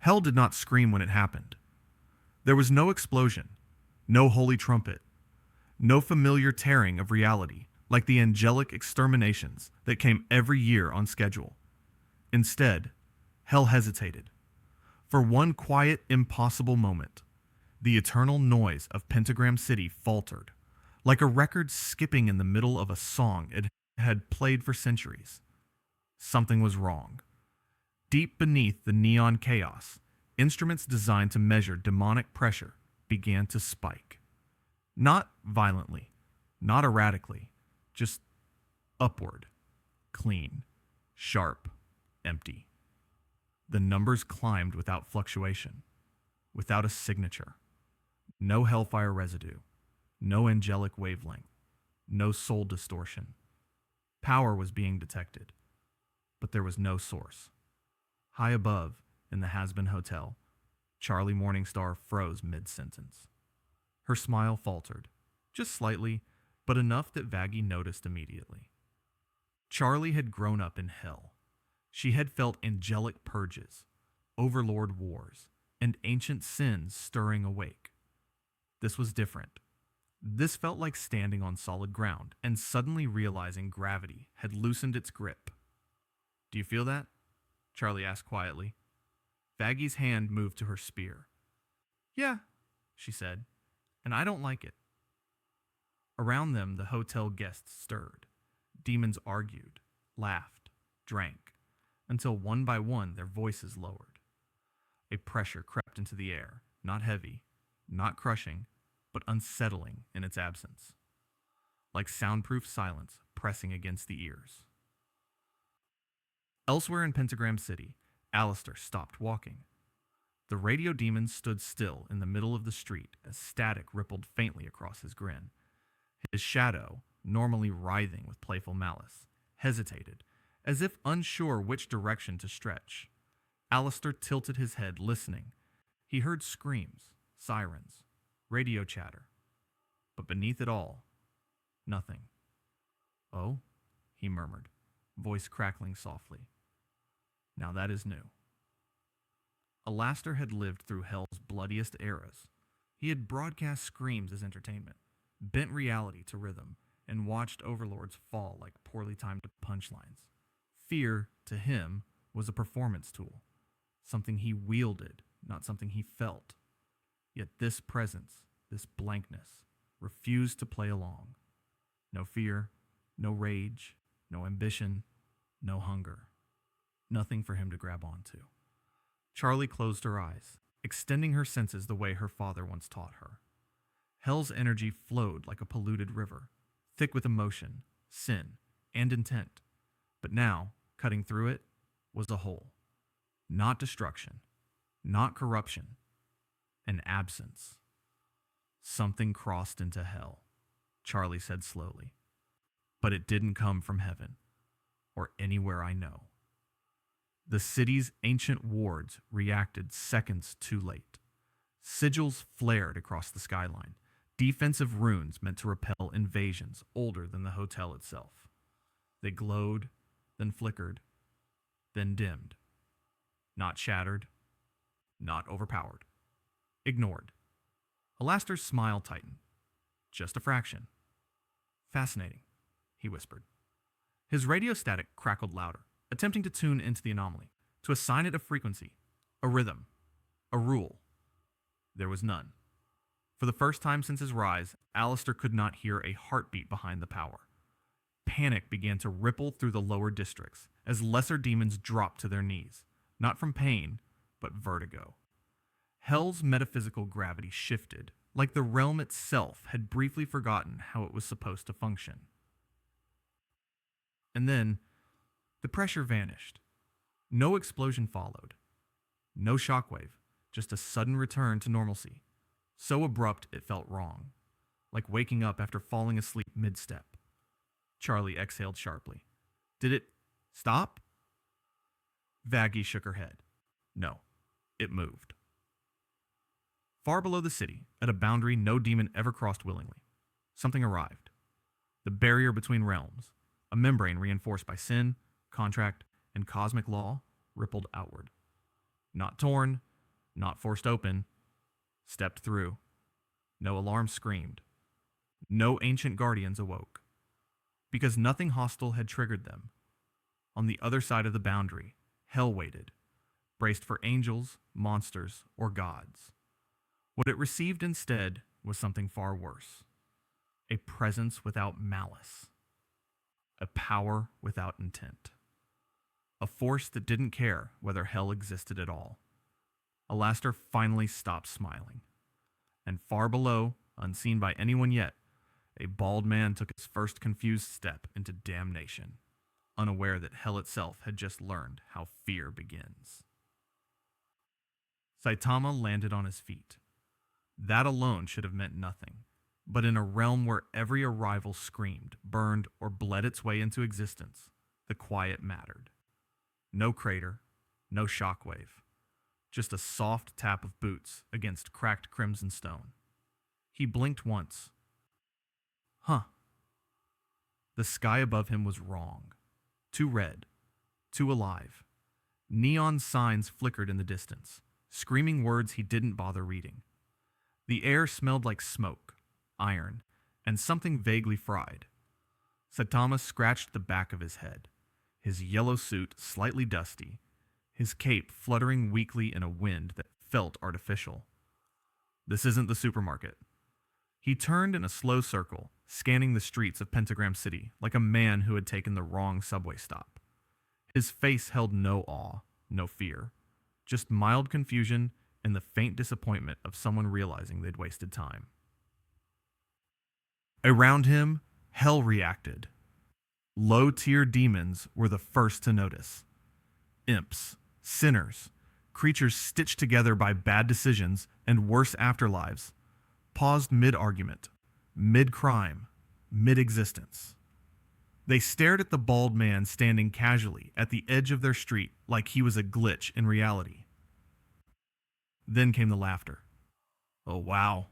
Hell did not scream when it happened. There was no explosion, no holy trumpet, no familiar tearing of reality like the angelic exterminations that came every year on schedule. Instead, Hell hesitated. For one quiet, impossible moment, the eternal noise of Pentagram City faltered, like a record skipping in the middle of a song it had played for centuries. Something was wrong. Deep beneath the neon chaos, instruments designed to measure demonic pressure began to spike. Not violently, not erratically, just upward, clean, sharp, empty. The numbers climbed without fluctuation, without a signature. No hellfire residue, no angelic wavelength, no soul distortion. Power was being detected, but there was no source. High above, in the Hazbin Hotel, Charlie Morningstar froze mid-sentence. Her smile faltered, just slightly, but enough that Vaggie noticed immediately. Charlie had grown up in hell. She had felt angelic purges, overlord wars, and ancient sins stirring awake. This was different. This felt like standing on solid ground and suddenly realizing gravity had loosened its grip. "Do you feel that?" Charlie asked quietly. Vaggie's hand moved to her spear. "Yeah," she said, "and I don't like it." Around them, the hotel guests stirred. Demons argued, laughed, drank, until one by one their voices lowered. A pressure crept into the air, not heavy, not crushing, but unsettling in its absence, like soundproof silence pressing against the ears. Elsewhere in Pentagram City, Alistor stopped walking. The radio demon stood still in the middle of the street as static rippled faintly across his grin. His shadow, normally writhing with playful malice, hesitated, as if unsure which direction to stretch. Alistor tilted his head, listening. He heard screams, sirens, radio chatter. But beneath it all, nothing. "Oh," he murmured, voice crackling softly. "Now that is new." Alastor had lived through hell's bloodiest eras. He had broadcast screams as entertainment, bent reality to rhythm, and watched overlords fall like poorly timed punchlines. Fear, to him, was a performance tool, something he wielded, not something he felt. Yet this presence, this blankness, refused to play along. No fear, no rage, no ambition, no hunger. Nothing for him to grab onto. Charlie closed her eyes, extending her senses the way her father once taught her. Hell's energy flowed like a polluted river, thick with emotion, sin, and intent. But now, cutting through it, was a hole. Not destruction, not corruption, an absence. "Something crossed into hell," Charlie said slowly. "But it didn't come from heaven, or anywhere I know." The city's ancient wards reacted seconds too late. Sigils flared across the skyline, defensive runes meant to repel invasions older than the hotel itself. They glowed, then flickered, then dimmed. Not shattered, not overpowered. Ignored. Alastor's smile tightened. "Just a fraction." "Fascinating," he whispered. His radio static crackled louder, attempting to tune into the anomaly, to assign it a frequency, a rhythm, a rule. There was none. For the first time since his rise, Alistor could not hear a heartbeat behind the power. Panic began to ripple through the lower districts as lesser demons dropped to their knees, not from pain, but vertigo. Hell's metaphysical gravity shifted, like the realm itself had briefly forgotten how it was supposed to function. And then, the pressure vanished. No explosion followed. No shockwave, just a sudden return to normalcy. So abrupt it felt wrong, like waking up after falling asleep mid-step. Charlie exhaled sharply. "Did it stop?" Vaggie shook her head. "No, it moved." Far below the city, at a boundary no demon ever crossed willingly, something arrived. The barrier between realms, a membrane reinforced by sin, contract, and cosmic law, rippled outward. Not torn, Not forced open. Stepped through. No alarm screamed. No ancient guardians awoke. Because nothing hostile had triggered them. On the other side of the boundary, hell waited, braced for angels, monsters, or gods. What it received instead was something far worse. A presence without malice. A power without intent. A force that didn't care whether hell existed at all. Alastor finally stopped smiling. And far below, unseen by anyone yet, a bald man took his first confused step into damnation, unaware that hell itself had just learned how fear begins. Saitama landed on his feet. That alone should have meant nothing, but in a realm where every arrival screamed, burned, or bled its way into existence, the quiet mattered. No crater, no shockwave, just a soft tap of boots against cracked crimson stone. He blinked once. Huh. The sky above him was wrong. Too red. Too alive. Neon signs flickered in the distance, screaming words he didn't bother reading. The air smelled like smoke, iron, and something vaguely fried. Saitama scratched the back of his head, his yellow suit slightly dusty, his cape fluttering weakly in a wind that felt artificial. This isn't the supermarket. He turned in a slow circle, scanning the streets of Pentagram City like a man who had taken the wrong subway stop. His face held no awe, no fear, just mild confusion and the faint disappointment of someone realizing they'd wasted time. Around him, hell reacted. Low-tier demons were the first to notice. Imps, sinners, creatures stitched together by bad decisions and worse afterlives, paused mid-argument, mid-crime, mid-existence. They stared at the bald man standing casually at the edge of their street like he was a glitch in reality. Then came the laughter. Oh wow,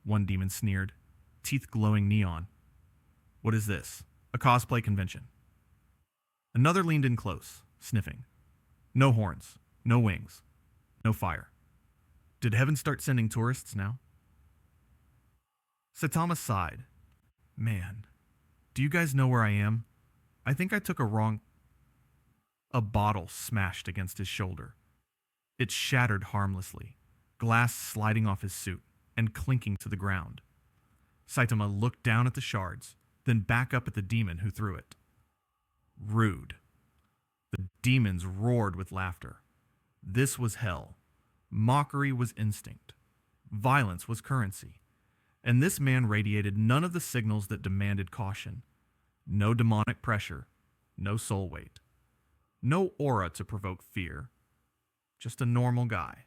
one demon sneered, teeth glowing neon. What is this? A cosplay convention. Another leaned in close, sniffing. No horns, no wings, no fire. Did heaven start sending tourists now? Saitama sighed. Man, do you guys know where I am? I think I took a wrong... A bottle smashed against his shoulder. It shattered harmlessly, glass sliding off his suit and clinking to the ground. Saitama looked down at the shards, then back up at the demon who threw it. Rude. The demons roared with laughter. This was hell. Mockery was instinct. Violence was currency. And this man radiated none of the signals that demanded caution. No demonic pressure. No soul weight. No aura to provoke fear. Just a normal guy.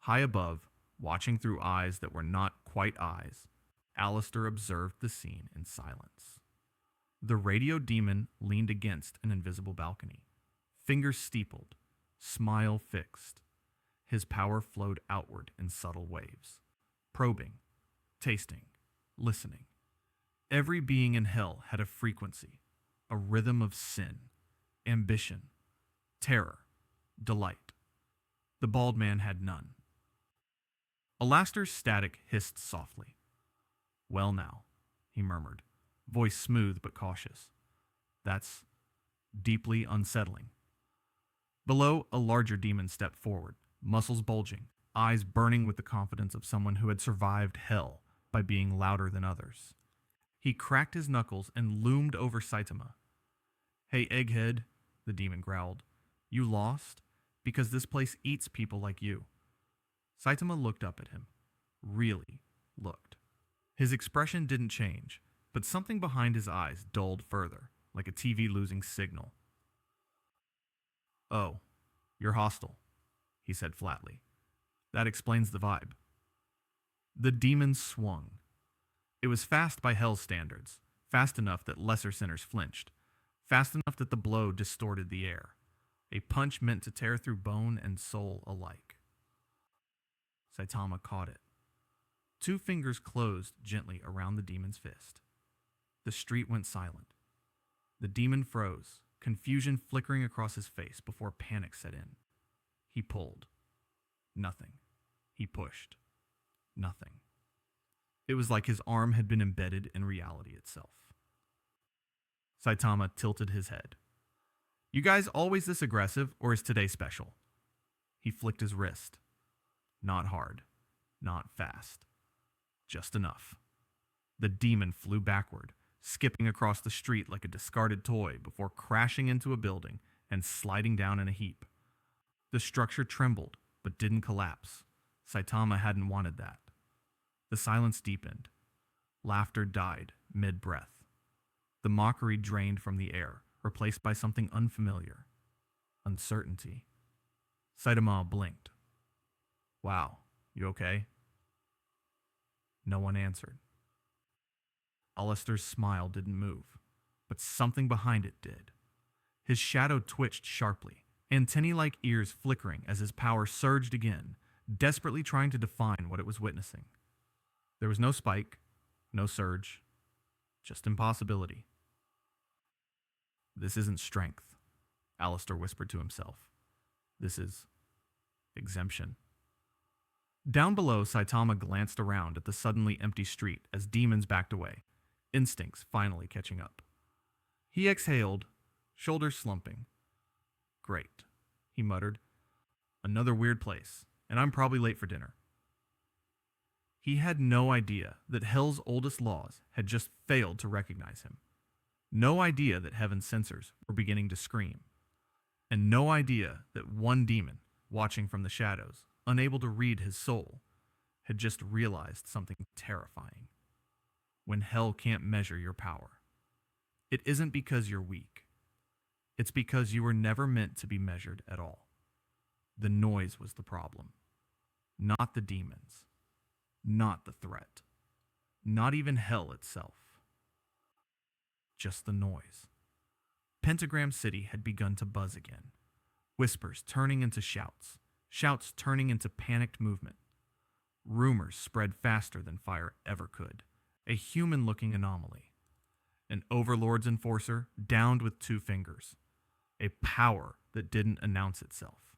High above, watching through eyes that were not quite eyes, Alistor observed the scene in silence. The radio demon leaned against an invisible balcony, fingers steepled, smile fixed. His power flowed outward in subtle waves, probing, tasting, listening. Every being in hell had a frequency, a rhythm of sin, ambition, terror, delight. The bald man had none. Alastor's static hissed softly. Well now, he murmured, voice smooth but cautious. That's deeply unsettling. Below, a larger demon stepped forward, muscles bulging, eyes burning with the confidence of someone who had survived hell by being louder than others. He cracked his knuckles and loomed over Saitama. Hey, egghead, the demon growled. You lost? Because this place eats people like you. Saitama looked up at him. Really looked. His expression didn't change, but something behind his eyes dulled further, like a TV losing signal. Oh, you're hostile, he said flatly. That explains the vibe. The demon swung. It was fast by hell's standards, fast enough that lesser sinners flinched, fast enough that the blow distorted the air, a punch meant to tear through bone and soul alike. Saitama caught it. 2 fingers closed gently around the demon's fist. The street went silent. The demon froze, confusion flickering across his face before panic set in. He pulled. Nothing. He pushed. Nothing. It was like his arm had been embedded in reality itself. Saitama tilted his head. You guys always this aggressive, or is today special? He flicked his wrist. Not hard. Not fast. Just enough. The demon flew backward, skipping across the street like a discarded toy before crashing into a building and sliding down in a heap. The structure trembled, but didn't collapse. Saitama hadn't wanted that. The silence deepened. Laughter died mid-breath. The mockery drained from the air, replaced by something unfamiliar. Uncertainty. Saitama blinked. Wow, you okay? No one answered. Alistor's smile didn't move, but something behind it did. His shadow twitched sharply, antennae-like ears flickering as his power surged again, desperately trying to define what it was witnessing. There was no spike, no surge, just impossibility. This isn't strength, Alistor whispered to himself. This is exemption. Down below, Saitama glanced around at the suddenly empty street as demons backed away, instincts finally catching up. He exhaled, shoulders slumping. Great, he muttered. Another weird place, and I'm probably late for dinner. He had no idea that Hell's oldest laws had just failed to recognize him. No idea that Heaven's censors were beginning to scream. And no idea that one demon, watching from the shadows, unable to read his soul, had just realized something terrifying. When Hell can't measure your power, it isn't because you're weak. It's because you were never meant to be measured at all. The noise was the problem. Not the demons. Not the threat. Not even Hell itself. Just the noise. Pentagram City had begun to buzz again. Whispers turning into shouts. Shouts turning into panicked movement. Rumors spread faster than fire ever could. A human-looking anomaly. An Overlord's enforcer downed with 2 fingers. A power that didn't announce itself.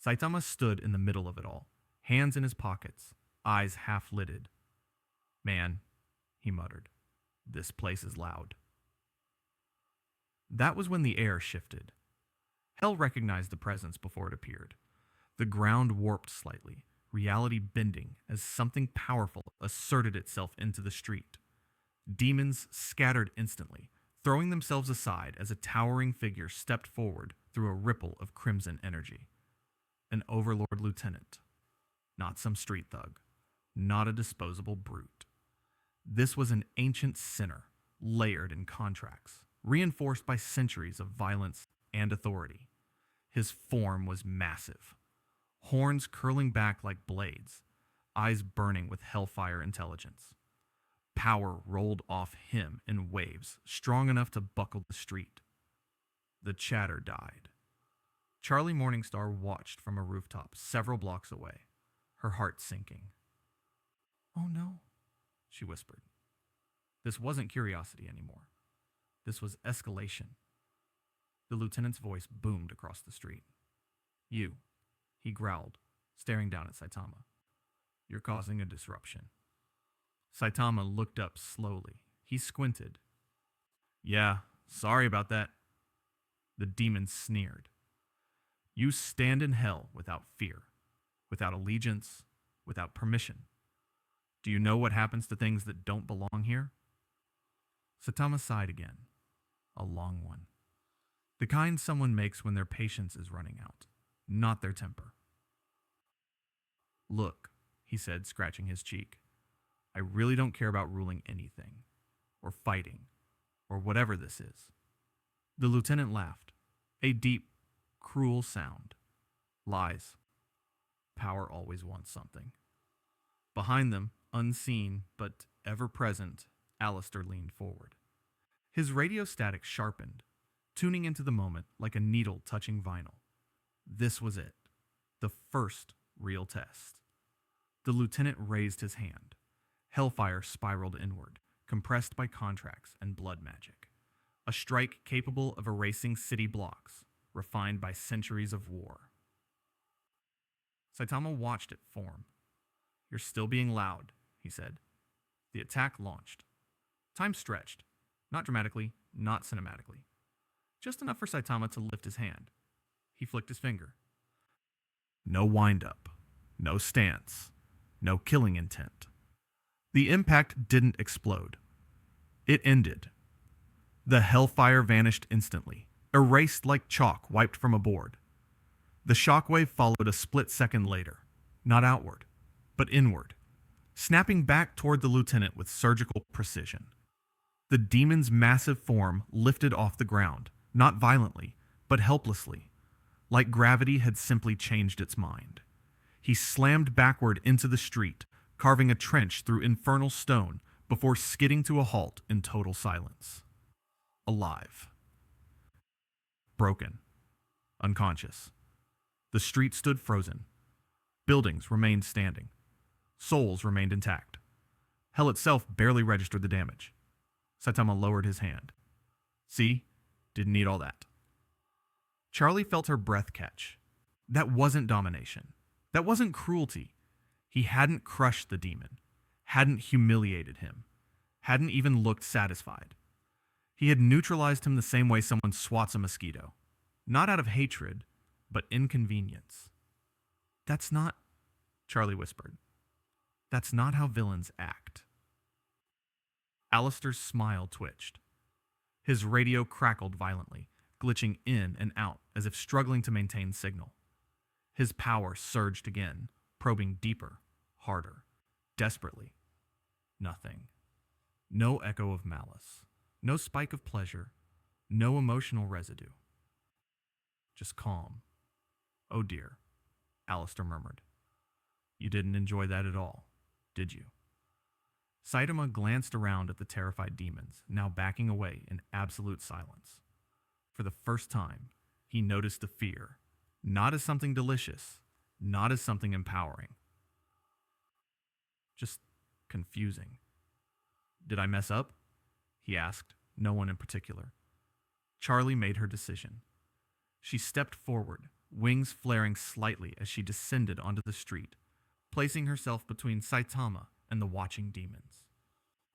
Saitama stood in the middle of it all, hands in his pockets, eyes half-lidded. Man, he muttered, this place is loud. That was when the air shifted. Hell recognized the presence before it appeared. The ground warped slightly, reality bending as something powerful asserted itself into the street. Demons scattered instantly, throwing themselves aside as a towering figure stepped forward through a ripple of crimson energy. An Overlord lieutenant. Not some street thug. Not a disposable brute. This was an ancient sinner, layered in contracts, reinforced by centuries of violence and authority. His form was massive. Horns curling back like blades, eyes burning with hellfire intelligence. Power rolled off him in waves strong enough to buckle the street. The chatter died. Charlie Morningstar watched from a rooftop several blocks away, her heart sinking. Oh no, she whispered. This wasn't curiosity anymore. This was escalation. The lieutenant's voice boomed across the street. You, he growled, staring down at Saitama. You're causing a disruption. Saitama looked up slowly. He squinted. Yeah, sorry about that. The demon sneered. You stand in hell without fear, without allegiance, without permission. Do you know what happens to things that don't belong here? Saitama sighed again. A long one. The kind someone makes when their patience is running out, not their temper. Look, he said, scratching his cheek. I really don't care about ruling anything, or fighting, or whatever this is. The lieutenant laughed. A deep, cruel sound. Lies. Power always wants something. Behind them, unseen but ever present, Alistor leaned forward. His radio static sharpened, tuning into the moment like a needle touching vinyl. This was it. The first real test. The lieutenant raised his hand. Hellfire spiraled inward, compressed by contracts and blood magic. A strike capable of erasing city blocks, refined by centuries of war. Saitama watched it form. "You're still being loud," he said. The attack launched. Time stretched. Not dramatically, not cinematically. Just enough for Saitama to lift his hand. He flicked his finger. No wind-up. No stance. No killing intent. The impact didn't explode. It ended. The hellfire vanished instantly, erased like chalk wiped from a board. The shockwave followed a split second later, not outward, but inward, snapping back toward the lieutenant with surgical precision. The demon's massive form lifted off the ground, not violently, but helplessly, like gravity had simply changed its mind. He slammed backward into the street, carving a trench through infernal stone before skidding to a halt in total silence. Alive. Broken. Unconscious. The street stood frozen. Buildings remained standing. Souls remained intact. Hell itself barely registered the damage. Saitama lowered his hand. "See? Didn't need all that." Charlie felt her breath catch. That wasn't domination. That wasn't cruelty. He hadn't crushed the demon, hadn't humiliated him, hadn't even looked satisfied. He had neutralized him the same way someone swats a mosquito. Not out of hatred, but inconvenience. "That's not," Charlie whispered. "That's not how villains act." Alistor's smile twitched. His radio crackled violently, glitching in and out as if struggling to maintain signal. His power surged again, probing deeper, harder, desperately. Nothing. No echo of malice. No spike of pleasure. No emotional residue. Just calm. "Oh dear," Alistor murmured. "You didn't enjoy that at all, did you?" Saitama glanced around at the terrified demons, now backing away in absolute silence. For the first time, he noticed the fear, not as something delicious, not as something empowering. Just confusing. "Did I mess up?" he asked, no one in particular. Charlie made her decision. She stepped forward, wings flaring slightly as she descended onto the street, placing herself between Saitama and the watching demons.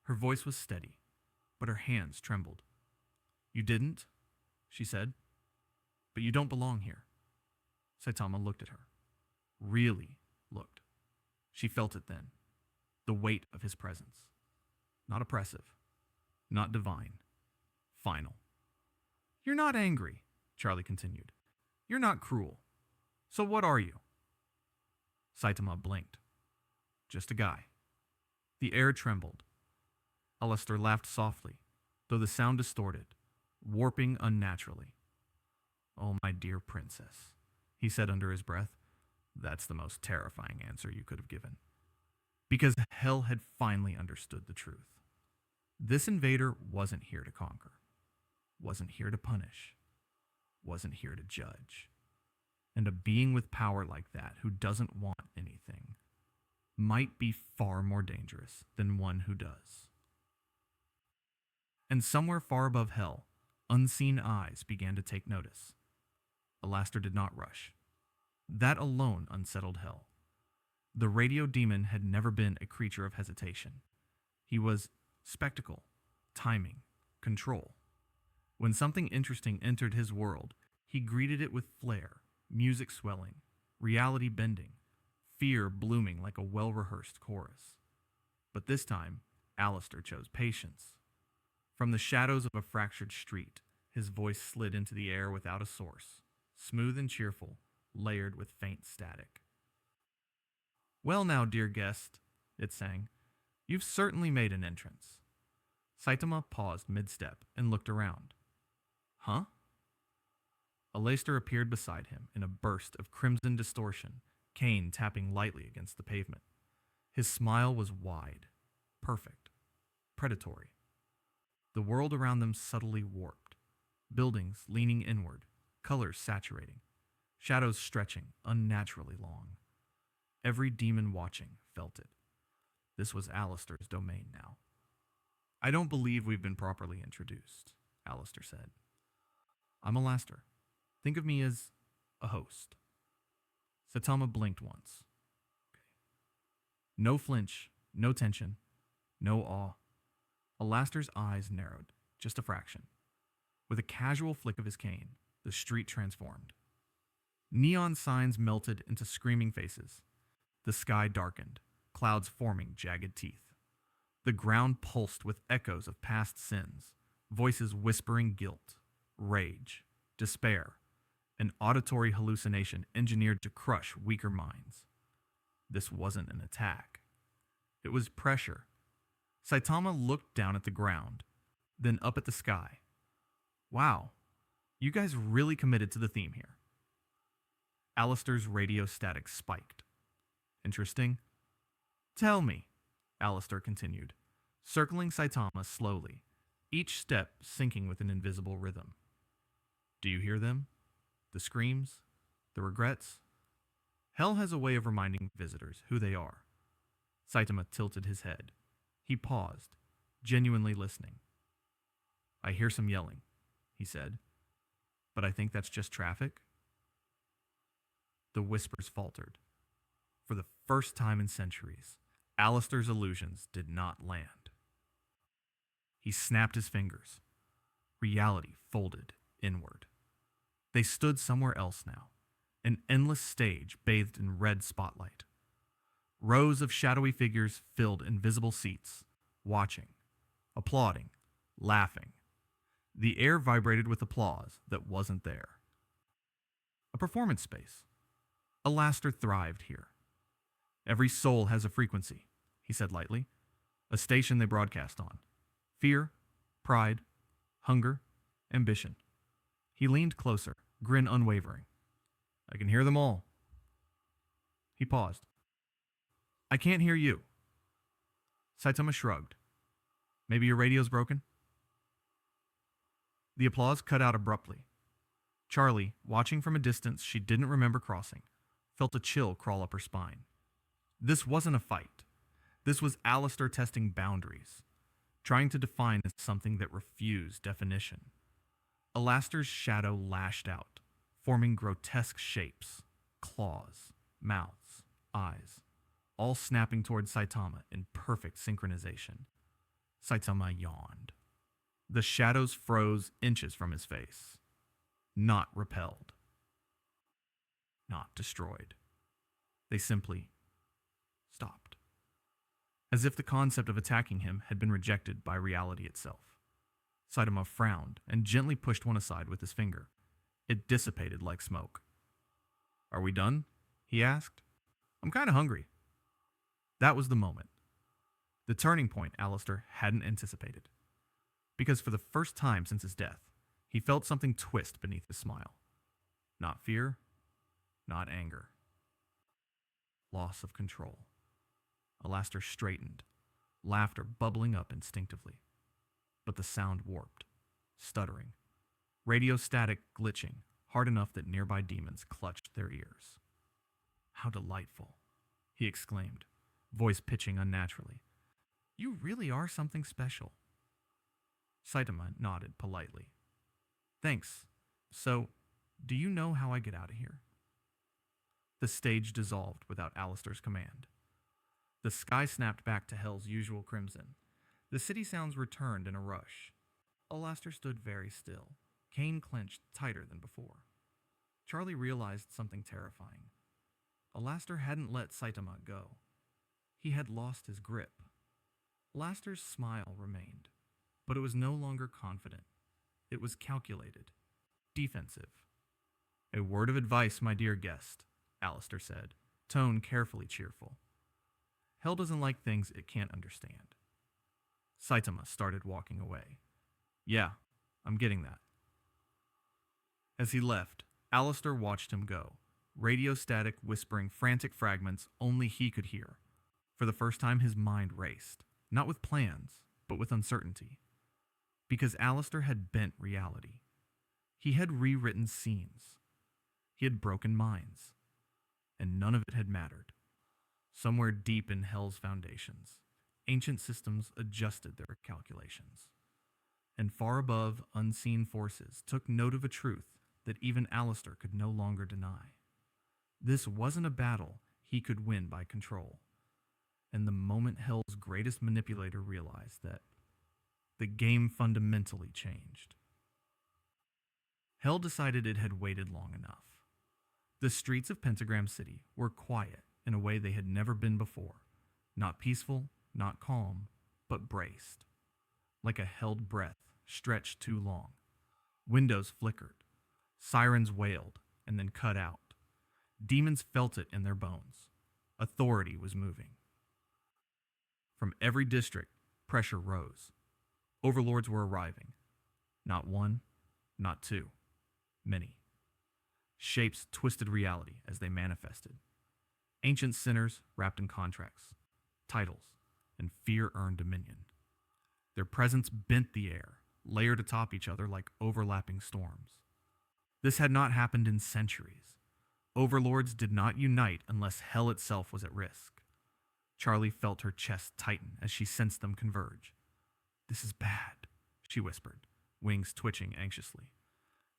Her voice was steady, but her hands trembled. "You didn't?" she said. "But you don't belong here." Saitama looked at her. Really looked. She felt it then. The weight of his presence. Not oppressive. Not divine. Final. "You're not angry," Charlie continued. "You're not cruel. So what are you?" Saitama blinked. "Just a guy." The air trembled. Alastor laughed softly, though the sound distorted, warping unnaturally. "Oh, my dear princess," he said under his breath. "That's the most terrifying answer you could have given." Because hell had finally understood the truth. This invader wasn't here to conquer, wasn't here to punish, wasn't here to judge. And a being with power like that who doesn't want anything might be far more dangerous than one who does. And somewhere far above hell, unseen eyes began to take notice. Alastor did not rush. That alone unsettled hell. The radio demon had never been a creature of hesitation. He was spectacle, timing, control. When something interesting entered his world, he greeted it with flair, music swelling, reality bending, fear blooming like a well-rehearsed chorus. But this time, Alistor chose patience. From the shadows of a fractured street, his voice slid into the air without a source, smooth and cheerful, layered with faint static. "Well now, dear guest," it sang, "you've certainly made an entrance." Saitama paused mid-step and looked around. "Huh?" Alistor appeared beside him in a burst of crimson distortion, cane tapping lightly against the pavement. His smile was wide, perfect, predatory. The world around them subtly warped, buildings leaning inward, colors saturating, shadows stretching unnaturally long. Every demon watching felt it. This was Alistor's domain now. "I don't believe we've been properly introduced," Alistor said. "I'm Alastor. Think of me as a host." Saitama blinked once. No flinch, no tension, no awe. Alastor's eyes narrowed, just a fraction. With a casual flick of his cane, the street transformed. Neon signs melted into screaming faces. The sky darkened, clouds forming jagged teeth. The ground pulsed with echoes of past sins, voices whispering guilt, rage, despair, an auditory hallucination engineered to crush weaker minds. This wasn't an attack. It was pressure. Saitama looked down at the ground, then up at the sky. Wow, you guys really committed to the theme here. Alistor's radio static spiked. Interesting. Tell me, Alistor continued, circling Saitama slowly, each step syncing with an invisible rhythm. Do you hear them? The screams? The regrets? Hell has a way of reminding visitors who they are. Saitama tilted his head. He paused, genuinely listening. I hear some yelling, he said, but I think that's just traffic. The whispers faltered. For the first time in centuries, Alistor's illusions did not land. He snapped his fingers. Reality folded inward. They stood somewhere else now, an endless stage bathed in red spotlight. Rows of shadowy figures filled invisible seats, watching, applauding, laughing. The air vibrated with applause that wasn't there. A performance space. Alastor thrived here. Every soul has a frequency, he said lightly. A station they broadcast on. Fear, pride, hunger, ambition. He leaned closer, grin unwavering. I can hear them all. He paused. I can't hear you. Saitama shrugged. Maybe your radio's broken? The applause cut out abruptly. Charlie, watching from a distance she didn't remember crossing, felt a chill crawl up her spine. This wasn't a fight. This was Alistor testing boundaries, trying to define something that refused definition. Alastor's shadow lashed out, forming grotesque shapes, claws, mouths, eyes, all snapping toward Saitama in perfect synchronization. Saitama yawned. The shadows froze inches from his face. Not repelled. Not destroyed. They simply stopped. As if the concept of attacking him had been rejected by reality itself. Saitama frowned and gently pushed one aside with his finger. It dissipated like smoke. Are we done? He asked. I'm kind of hungry. That was the moment. The turning point Alistor hadn't anticipated. Because for the first time since his death, he felt something twist beneath his smile. Not fear, not anger. Loss of control. Alastor straightened, laughter bubbling up instinctively. But the sound warped, stuttering, radio static glitching, hard enough that nearby demons clutched their ears. How delightful, he exclaimed, voice pitching unnaturally. You really are something special. Saitama nodded politely. Thanks. So, do you know how I get out of here? The stage dissolved without Alistor's command. The sky snapped back to Hell's usual crimson. The city sounds returned in a rush. Alastor stood very still, cane clenched tighter than before. Charlie realized something terrifying. Alastor hadn't let Saitama go. He had lost his grip. Alastor's smile remained, but it was no longer confident. It was calculated, defensive. A word of advice, my dear guest, Alistor said, tone carefully cheerful. Hell doesn't like things it can't understand. Saitama started walking away. Yeah, I'm getting that. As he left, Alistor watched him go, radio static whispering frantic fragments only he could hear. For the first time his mind raced, not with plans, but with uncertainty. Because Alistor had bent reality. He had rewritten scenes. He had broken minds. And none of it had mattered. Somewhere deep in Hell's foundations, ancient systems adjusted their calculations. And far above, unseen forces took note of a truth that even Alistor could no longer deny. This wasn't a battle he could win by control. And the moment Hell's greatest manipulator realized that the game fundamentally changed. Hell decided it had waited long enough. The streets of Pentagram City were quiet in a way they had never been before. Not peaceful, not calm, but braced. Like a held breath stretched too long. Windows flickered. Sirens wailed and then cut out. Demons felt it in their bones. Authority was moving. From every district, pressure rose. Overlords were arriving. Not one, not two. Many. Shapes twisted reality as they manifested. Ancient sinners wrapped in contracts, titles, and fear-earned dominion. Their presence bent the air, layered atop each other like overlapping storms. This had not happened in centuries. Overlords did not unite unless hell itself was at risk. Charlie felt her chest tighten as she sensed them converge. "This is bad," she whispered, wings twitching anxiously.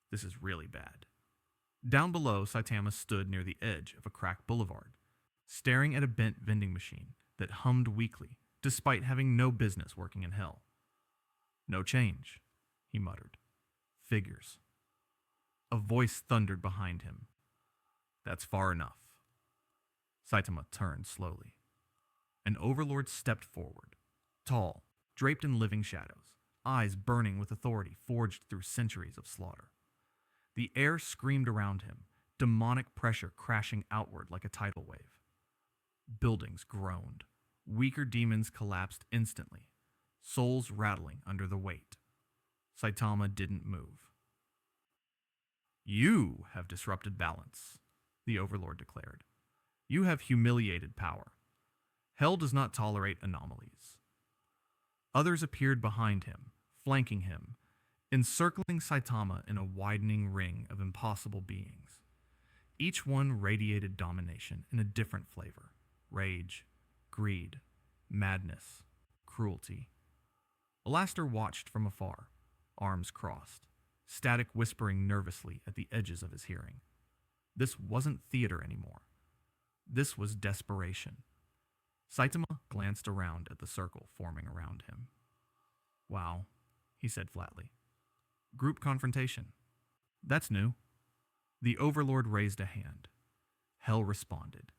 "This is really bad." Down below, Saitama stood near the edge of a cracked boulevard, staring at a bent vending machine that hummed weakly, despite having no business working in hell. "No change," he muttered. "Figures." A voice thundered behind him. "That's far enough." Saitama turned slowly. An overlord stepped forward, tall, draped in living shadows, eyes burning with authority forged through centuries of slaughter. The air screamed around him, demonic pressure crashing outward like a tidal wave. Buildings groaned. Weaker demons collapsed instantly, souls rattling under the weight. Saitama didn't move. "You have disrupted balance," the Overlord declared. "You have humiliated power. Hell does not tolerate anomalies." Others appeared behind him, flanking him, encircling Saitama in a widening ring of impossible beings. Each one radiated domination in a different flavor: rage, greed, madness, cruelty. Alastor watched from afar, arms crossed, static whispering nervously at the edges of his hearing. This wasn't theater anymore. This was desperation. Saitama glanced around at the circle forming around him. "Wow," he said flatly. "Group confrontation. That's new." The Overlord raised a hand. Hell responded.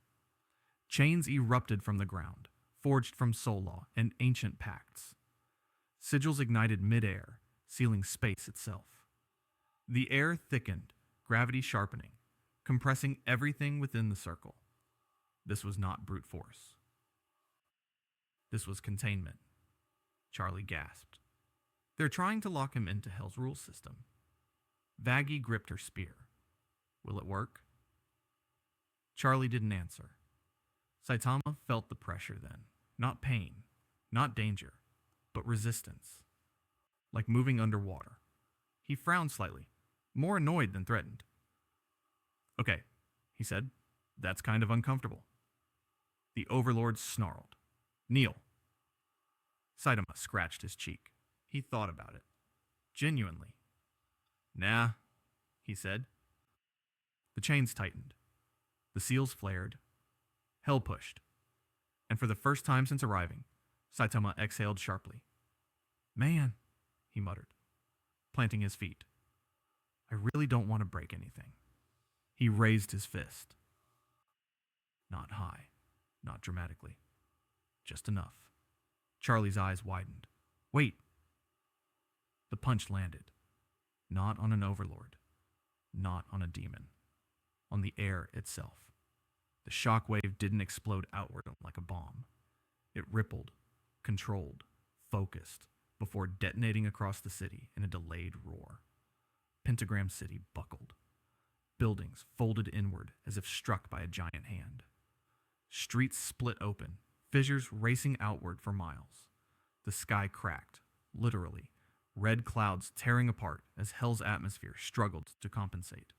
Chains erupted from the ground, forged from soul law and ancient pacts. Sigils ignited mid-air, sealing space itself. The air thickened, gravity sharpening, compressing everything within the circle. This was not brute force. This was containment. Charlie gasped. "They're trying to lock him into Hell's rule system." Vaggie gripped her spear. "Will it work?" Charlie didn't answer. Saitama felt the pressure then. Not pain, not danger, but resistance. Like moving underwater. He frowned slightly, more annoyed than threatened. "Okay," he said. "That's kind of uncomfortable." The Overlord snarled. "Kneel." Saitama scratched his cheek. He thought about it. Genuinely. "Nah," he said. The chains tightened. The seals flared. Hell pushed. And for the first time since arriving, Saitama exhaled sharply. "Man," he muttered, planting his feet. "I really don't want to break anything." He raised his fist. Not high, not dramatically. Just enough. Charlie's eyes widened. "Wait!" The punch landed. Not on an Overlord. Not on a demon. On the air itself. The shockwave didn't explode outward like a bomb. It rippled, controlled, focused, before detonating across the city in a delayed roar. Pentagram City buckled. Buildings folded inward as if struck by a giant hand. Streets split open, fissures racing outward for miles. The sky cracked, literally, red clouds tearing apart as Hell's atmosphere struggled to compensate.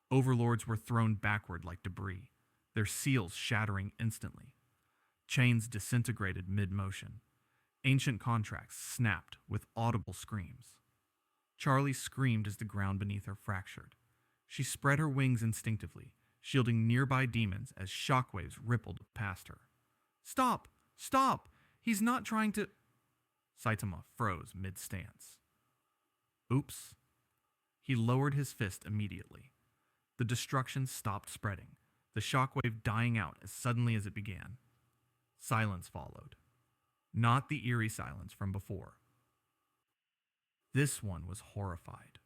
Overlords were thrown backward like debris, their seals shattering instantly. Chains disintegrated mid-motion. Ancient contracts snapped with audible screams. Charlie screamed as the ground beneath her fractured. She spread her wings instinctively, shielding nearby demons as shockwaves rippled past her. Stop! Stop! He's not trying to... Saitama froze mid-stance. Oops. He lowered his fist immediately. The destruction stopped spreading, the shockwave dying out as suddenly as it began. Silence followed. Not the eerie silence from before. This one was horrified.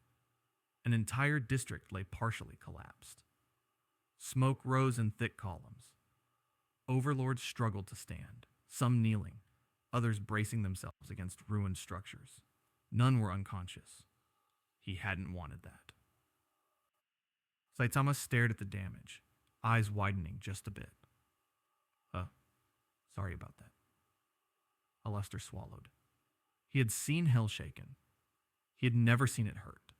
An entire district lay partially collapsed. Smoke rose in thick columns. Overlords struggled to stand, some kneeling, others bracing themselves against ruined structures. None were unconscious. He hadn't wanted that. Saitama stared at the damage, eyes widening just a bit. Sorry about that. Alastor swallowed. He had seen hell shaken. He had never seen it hurt.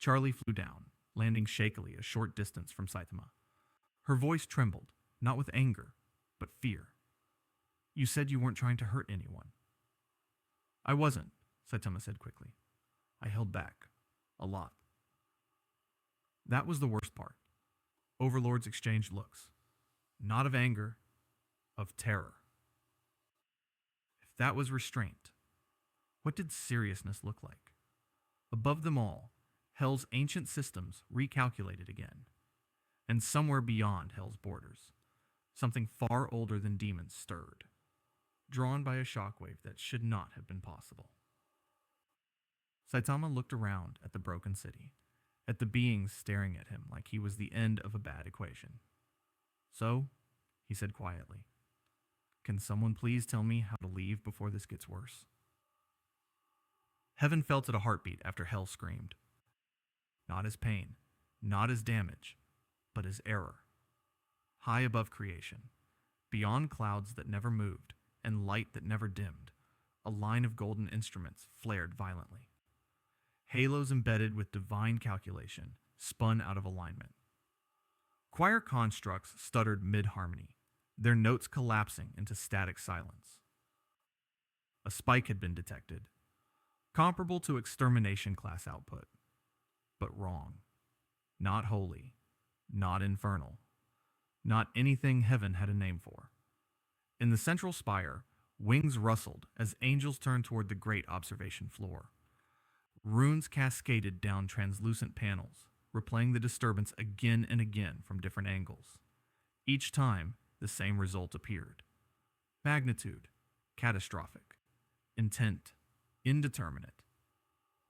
Charlie flew down, landing shakily a short distance from Saitama. Her voice trembled, not with anger, but fear. You said you weren't trying to hurt anyone. I wasn't, Saitama said quickly. I held back. A lot. That was the worst part. Overlords exchanged looks. Not of anger, of terror. If that was restraint, what did seriousness look like? Above them all, Hell's ancient systems recalculated again. And somewhere beyond Hell's borders, something far older than demons stirred, drawn by a shockwave that should not have been possible. Saitama looked around at the broken city, at the beings staring at him like he was the end of a bad equation. So, he said quietly, can someone please tell me how to leave before this gets worse? Heaven felt at a heartbeat after Hell screamed. Not as pain, not as damage, but as error. High above creation, beyond clouds that never moved and light that never dimmed, a line of golden instruments flared violently. Halos embedded with divine calculation spun out of alignment. Choir constructs stuttered mid-harmony, their notes collapsing into static silence. A spike had been detected, comparable to extermination class output, but wrong. Not holy, not infernal, not anything heaven had a name for. In the central spire, wings rustled as angels turned toward the great observation floor. Runes cascaded down translucent panels, replaying the disturbance again and again from different angles. Each time, the same result appeared. Magnitude, catastrophic. Intent, indeterminate.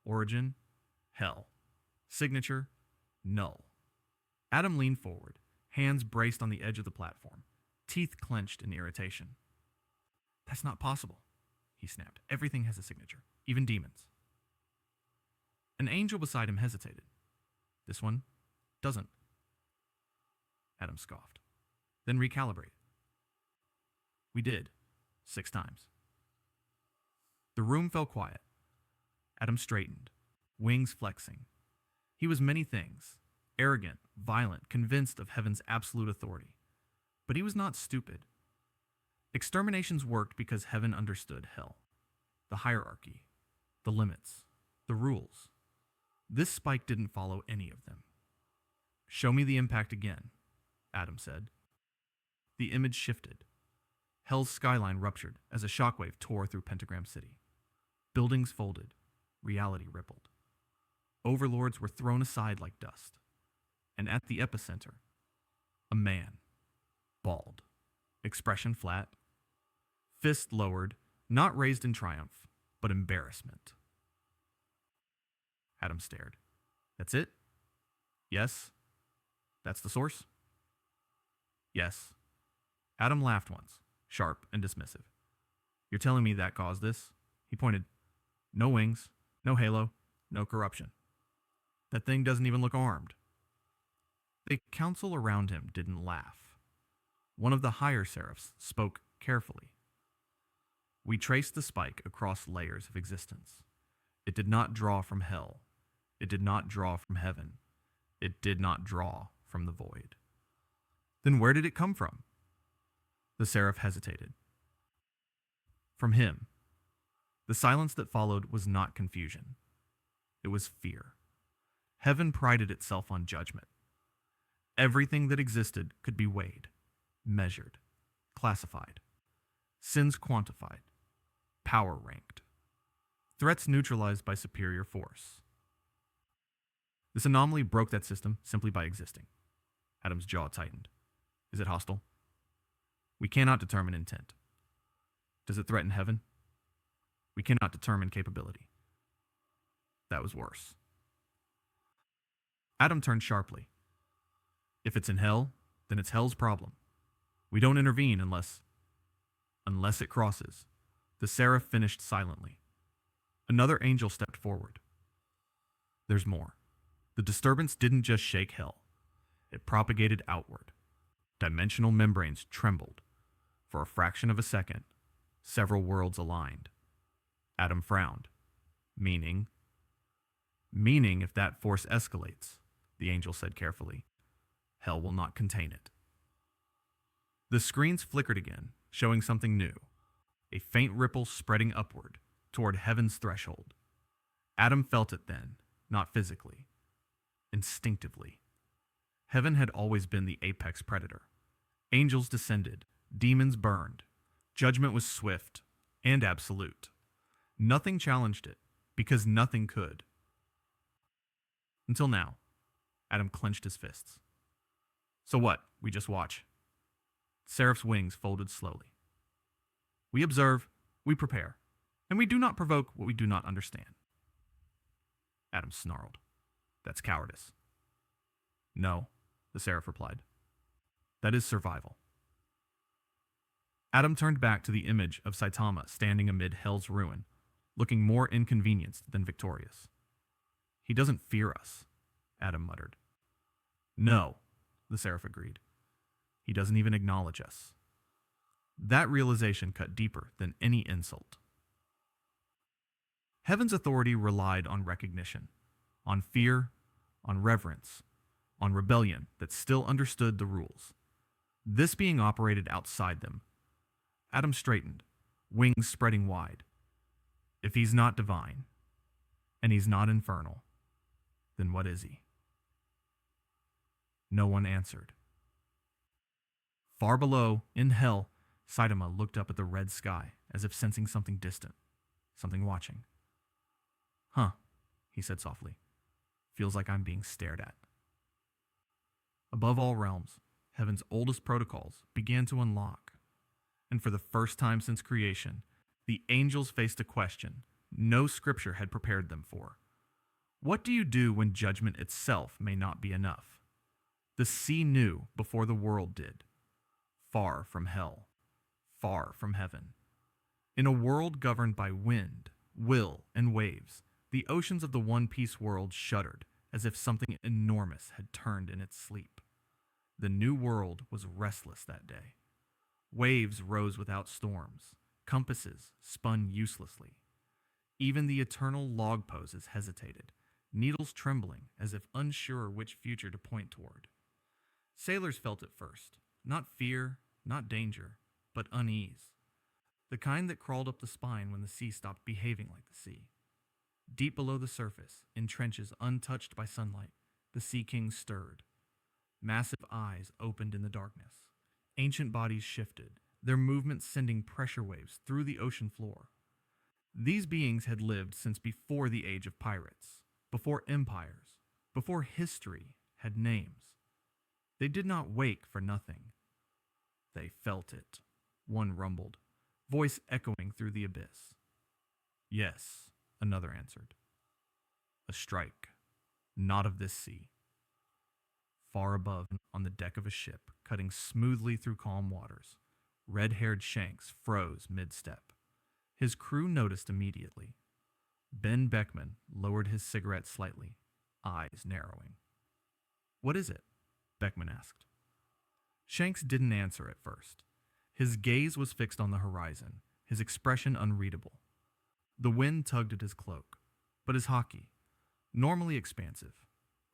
Origin, hell. Signature, null. Adam leaned forward, hands braced on the edge of the platform, teeth clenched in irritation. That's not possible, he snapped. Everything has a signature, even demons. An angel beside him hesitated. This one doesn't. Adam scoffed. Then recalibrate. We did, 6 times. The room fell quiet. Adam straightened, wings flexing. He was many things, arrogant, violent, convinced of heaven's absolute authority. But he was not stupid. Exterminations worked because heaven understood hell, the hierarchy, the limits, the rules. This spike didn't follow any of them. Show me the impact again, Adam said. The image shifted. Hell's skyline ruptured as a shockwave tore through Pentagram City. Buildings folded. Reality rippled. Overlords were thrown aside like dust. And at the epicenter, a man, bald, expression flat, fist lowered, not raised in triumph, but embarrassment. Adam stared. That's it? Yes. That's the source? Yes. Adam laughed once, sharp and dismissive. You're telling me that caused this? He pointed. No wings, no halo, no corruption. That thing doesn't even look armed. The council around him didn't laugh. One of the higher seraphs spoke carefully. We traced the spike across layers of existence. It did not draw from hell. It did not draw from heaven. It did not draw from the void. Then where did it come from? The seraph hesitated. From him. The silence that followed was not confusion. It was fear. Heaven prided itself on judgment. Everything that existed could be weighed, measured, classified, sins quantified, power ranked, threats neutralized by superior force. This anomaly broke that system simply by existing. Adam's jaw tightened. Is it hostile? We cannot determine intent. Does it threaten heaven? We cannot determine capability. That was worse. Adam turned sharply. If it's in hell, then it's hell's problem. We don't intervene unless it crosses. The seraph finished silently. Another angel stepped forward. There's more. The disturbance didn't just shake hell. It propagated outward. Dimensional membranes trembled. For a fraction of a second, several worlds aligned. Adam frowned. Meaning if that force escalates, the angel said carefully, hell will not contain it. The screens flickered again, showing something new. A faint ripple spreading upward, toward heaven's threshold. Adam felt it then, not physically. Instinctively. Heaven had always been the apex predator. Angels descended, demons burned. Judgment was swift and absolute. Nothing challenged it, because nothing could. Until now. Adam clenched his fists. So what? We just watch. Seraph's wings folded slowly. We observe, we prepare, and we do not provoke what we do not understand. Adam snarled. That's cowardice. No, the Seraph replied. That is survival. Adam turned back to the image of Saitama standing amid hell's ruin, looking more inconvenienced than victorious. He doesn't fear us, Adam muttered. No, the Seraph agreed. He doesn't even acknowledge us. That realization cut deeper than any insult. Heaven's authority relied on recognition, on fear, on reverence, on rebellion that still understood the rules. This being operated outside them. Adam straightened, wings spreading wide. If he's not divine, and he's not infernal, then what is he? No one answered. Far below, in hell, Saitama looked up at the red sky as if sensing something distant, something watching. Huh, he said softly. Feels like I'm being stared at. Above all realms, heaven's oldest protocols began to unlock. And for the first time since creation, the angels faced a question no scripture had prepared them for. What do you do when judgment itself may not be enough? The sea knew before the world did. Far from hell, far from heaven. In a world governed by wind, will, and waves, the oceans of the one-piece world shuddered as if something enormous had turned in its sleep. The new world was restless that day. Waves rose without storms. Compasses spun uselessly. Even the eternal log poses hesitated, needles trembling as if unsure which future to point toward. Sailors felt it first. Not fear, not danger, but unease. The kind that crawled up the spine when the sea stopped behaving like the sea. Deep below the surface, in trenches untouched by sunlight, the Sea Kings stirred. Massive eyes opened in the darkness. Ancient bodies shifted, their movements sending pressure waves through the ocean floor. These beings had lived since before the age of pirates, before empires, before history had names. They did not wake for nothing. They felt it, one rumbled, voice echoing through the abyss. Yes, another answered. A strike, not of this sea. Far above, on the deck of a ship, cutting smoothly through calm waters, red-haired Shanks froze mid-step. His crew noticed immediately. Ben Beckman lowered his cigarette slightly, eyes narrowing. What is it? Beckman asked. Shanks didn't answer at first. His gaze was fixed on the horizon, his expression unreadable. The wind tugged at his cloak, but his haki, normally expansive,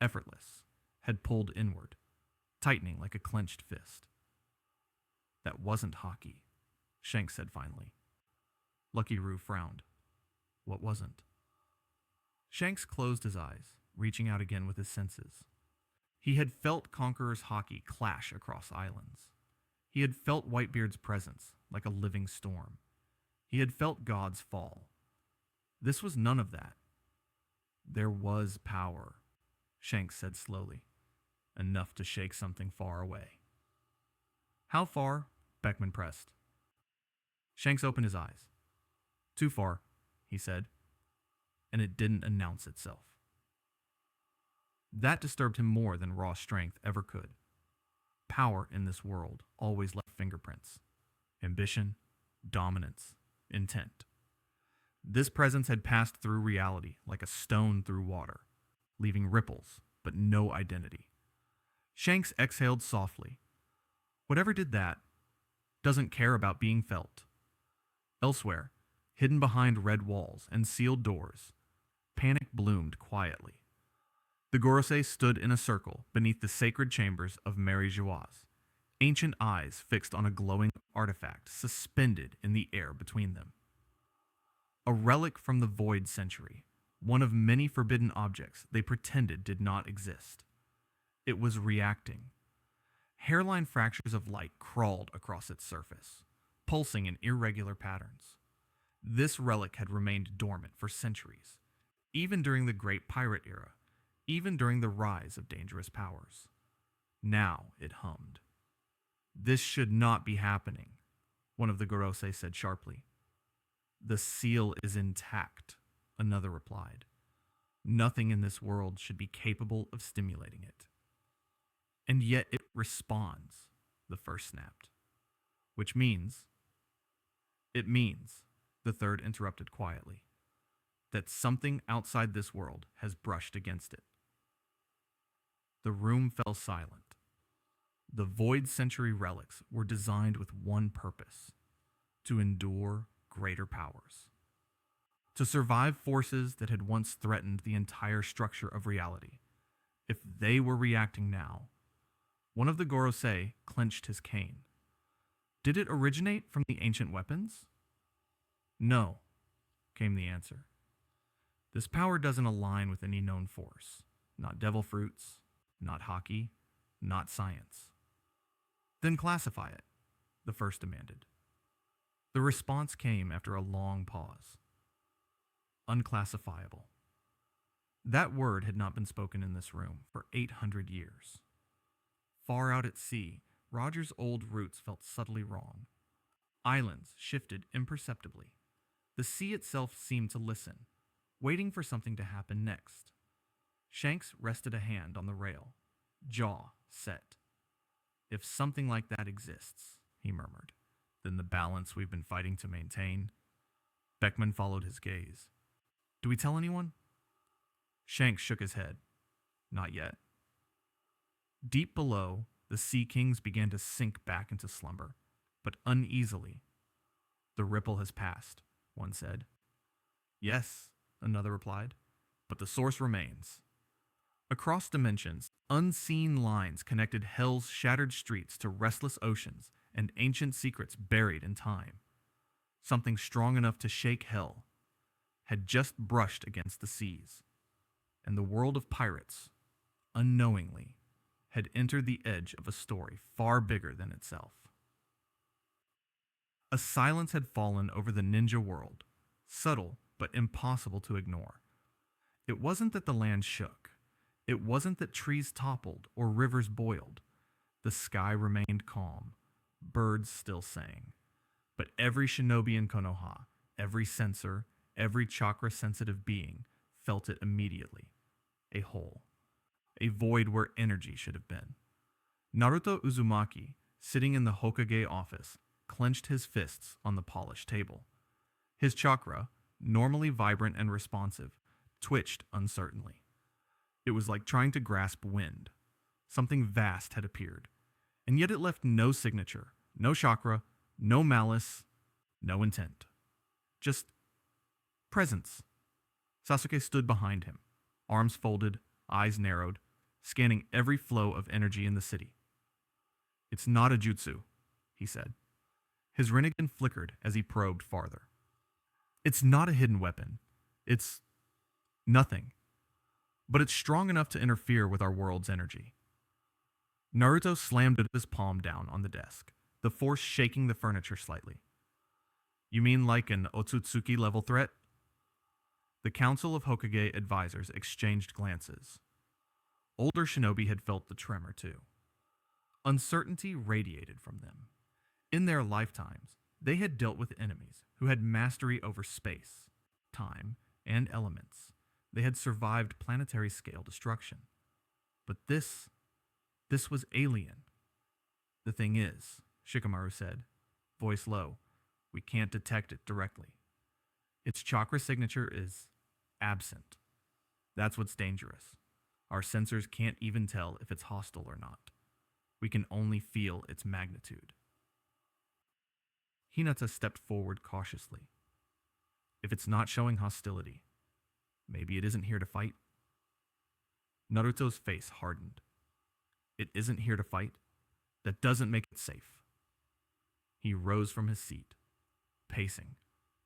effortless, had pulled inward, tightening like a clenched fist. That wasn't haki, Shanks said finally. Lucky Roo frowned. What wasn't? Shanks closed his eyes, reaching out again with his senses. He had felt Conqueror's hockey clash across islands. He had felt Whitebeard's presence like a living storm. He had felt God's fall. This was none of that. There was power, Shanks said slowly, enough to shake something far away. How far? Beckman pressed. Shanks opened his eyes. Too far, he said, and it didn't announce itself. That disturbed him more than raw strength ever could. Power in this world always left fingerprints. Ambition, dominance, intent. This presence had passed through reality like a stone through water, leaving ripples, but no identity. Shanks exhaled softly. Whatever did that doesn't care about being felt. Elsewhere, hidden behind red walls and sealed doors, panic bloomed quietly. The Gorosei stood in a circle beneath the sacred chambers of Mary Joaz, ancient eyes fixed on a glowing artifact suspended in the air between them. A relic from the Void Century, one of many forbidden objects they pretended did not exist. It was reacting. Hairline fractures of light crawled across its surface, pulsing in irregular patterns. This relic had remained dormant for centuries, even during the Great Pirate Era, even during the rise of dangerous powers. Now it hummed. This should not be happening, one of the Gorosei said sharply. The seal is intact, another replied. Nothing in this world should be capable of stimulating it. And yet it responds, the first snapped. Which means... It means, the third interrupted quietly, that something outside this world has brushed against it. The room fell silent. The Void Century relics were designed with one purpose: to endure greater powers. To survive forces that had once threatened the entire structure of reality. If they were reacting now, one of the Gorosei clenched his cane. Did it originate from the ancient weapons? No, came the answer. This power doesn't align with any known force. Not devil fruits, not hockey, not science. Then classify it, the first demanded. The response came after a long pause. Unclassifiable. That word had not been spoken in this room for 800 years. Far out at sea, Roger's old roots felt subtly wrong. Islands shifted imperceptibly. The sea itself seemed to listen, waiting for something to happen next. Shanks rested a hand on the rail, jaw set. If something like that exists, he murmured, then the balance we've been fighting to maintain. Beckman followed his gaze. Do we tell anyone? Shanks shook his head. Not yet. Deep below, the Sea Kings began to sink back into slumber, but uneasily. The ripple has passed, one said. Yes, another replied, but the source remains. Across dimensions, unseen lines connected Hell's shattered streets to restless oceans and ancient secrets buried in time. Something strong enough to shake Hell had just brushed against the seas, and the world of pirates, unknowingly, had entered the edge of a story far bigger than itself. A silence had fallen over the ninja world, subtle but impossible to ignore. It wasn't that the land shook. It wasn't that trees toppled or rivers boiled. The sky remained calm. Birds still sang. But every shinobi in Konoha, every sensor, every chakra-sensitive being felt it immediately. A hole. A void where energy should have been. Naruto Uzumaki, sitting in the Hokage office, clenched his fists on the polished table. His chakra, normally vibrant and responsive, twitched uncertainly. It was like trying to grasp wind. Something vast had appeared, and yet it left no signature, no chakra, no malice, no intent. Just presence. Sasuke stood behind him, arms folded, eyes narrowed, scanning every flow of energy in the city. It's not a jutsu, he said. His Rinnegan flickered as he probed farther. It's not a hidden weapon. It's nothing. But it's strong enough to interfere with our world's energy. Naruto slammed his palm down on the desk, the force shaking the furniture slightly. You mean like an Otsutsuki level threat? The Council of Hokage advisors exchanged glances. Older shinobi had felt the tremor too. Uncertainty radiated from them. In their lifetimes, they had dealt with enemies who had mastery over space, time, and elements. They had survived planetary-scale destruction. But this was alien. The thing is, Shikamaru said, voice low, we can't detect it directly. Its chakra signature is absent. That's what's dangerous. Our sensors can't even tell if it's hostile or not. We can only feel its magnitude. Hinata stepped forward cautiously. If it's not showing hostility, maybe it isn't here to fight. Naruto's face hardened. It isn't here to fight? That doesn't make it safe. He rose from his seat, pacing,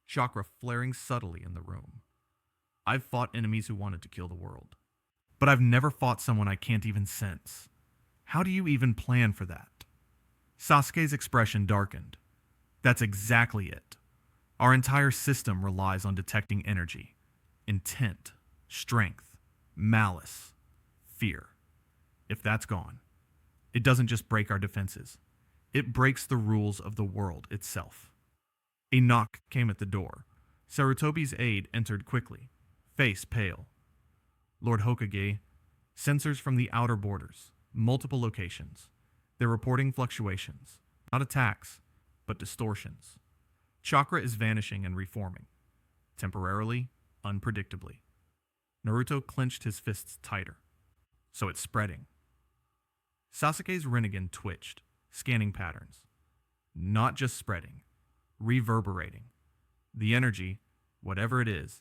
chakra flaring subtly in the room. I've fought enemies who wanted to kill the world, but I've never fought someone I can't even sense. How do you even plan for that? Sasuke's expression darkened. That's exactly it. Our entire system relies on detecting energy, intent, strength, malice, fear. If that's gone, it doesn't just break our defenses. It breaks the rules of the world itself. A knock came at the door. Sarutobi's aide entered quickly, face pale. Lord Hokage, sensors from the outer borders, multiple locations. They're reporting fluctuations, not attacks, but distortions. Chakra is vanishing and reforming, temporarily, unpredictably. Naruto clenched his fists tighter. So it's spreading. Sasuke's Rinnegan twitched, scanning patterns. Not just spreading, reverberating. The energy, whatever it is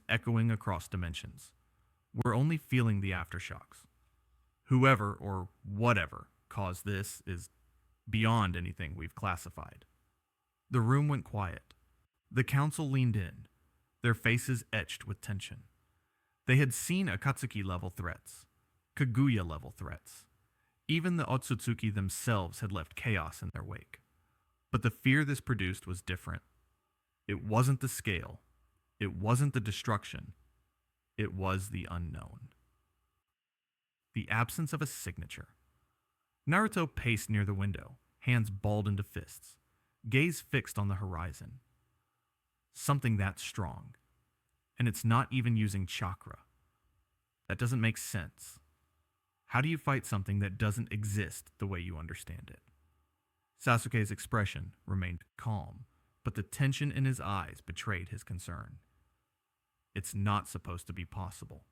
echoing across dimensions. We're only feeling the aftershocks. Whoever or whatever caused this is beyond anything we've classified. The room went quiet. The council leaned in, their faces etched with tension. They had seen Akatsuki-level threats, Kaguya-level threats. Even the Otsutsuki themselves had left chaos in their wake. But the fear this produced was different. It wasn't the scale. It wasn't the destruction. It was the unknown. The absence of a signature. Naruto paced near the window, hands balled into fists, gaze fixed on the horizon. Something that strong. And it's not even using chakra. That doesn't make sense. How do you fight something that doesn't exist the way you understand it? Sasuke's expression remained calm, but the tension in his eyes betrayed his concern. It's not supposed to be possible,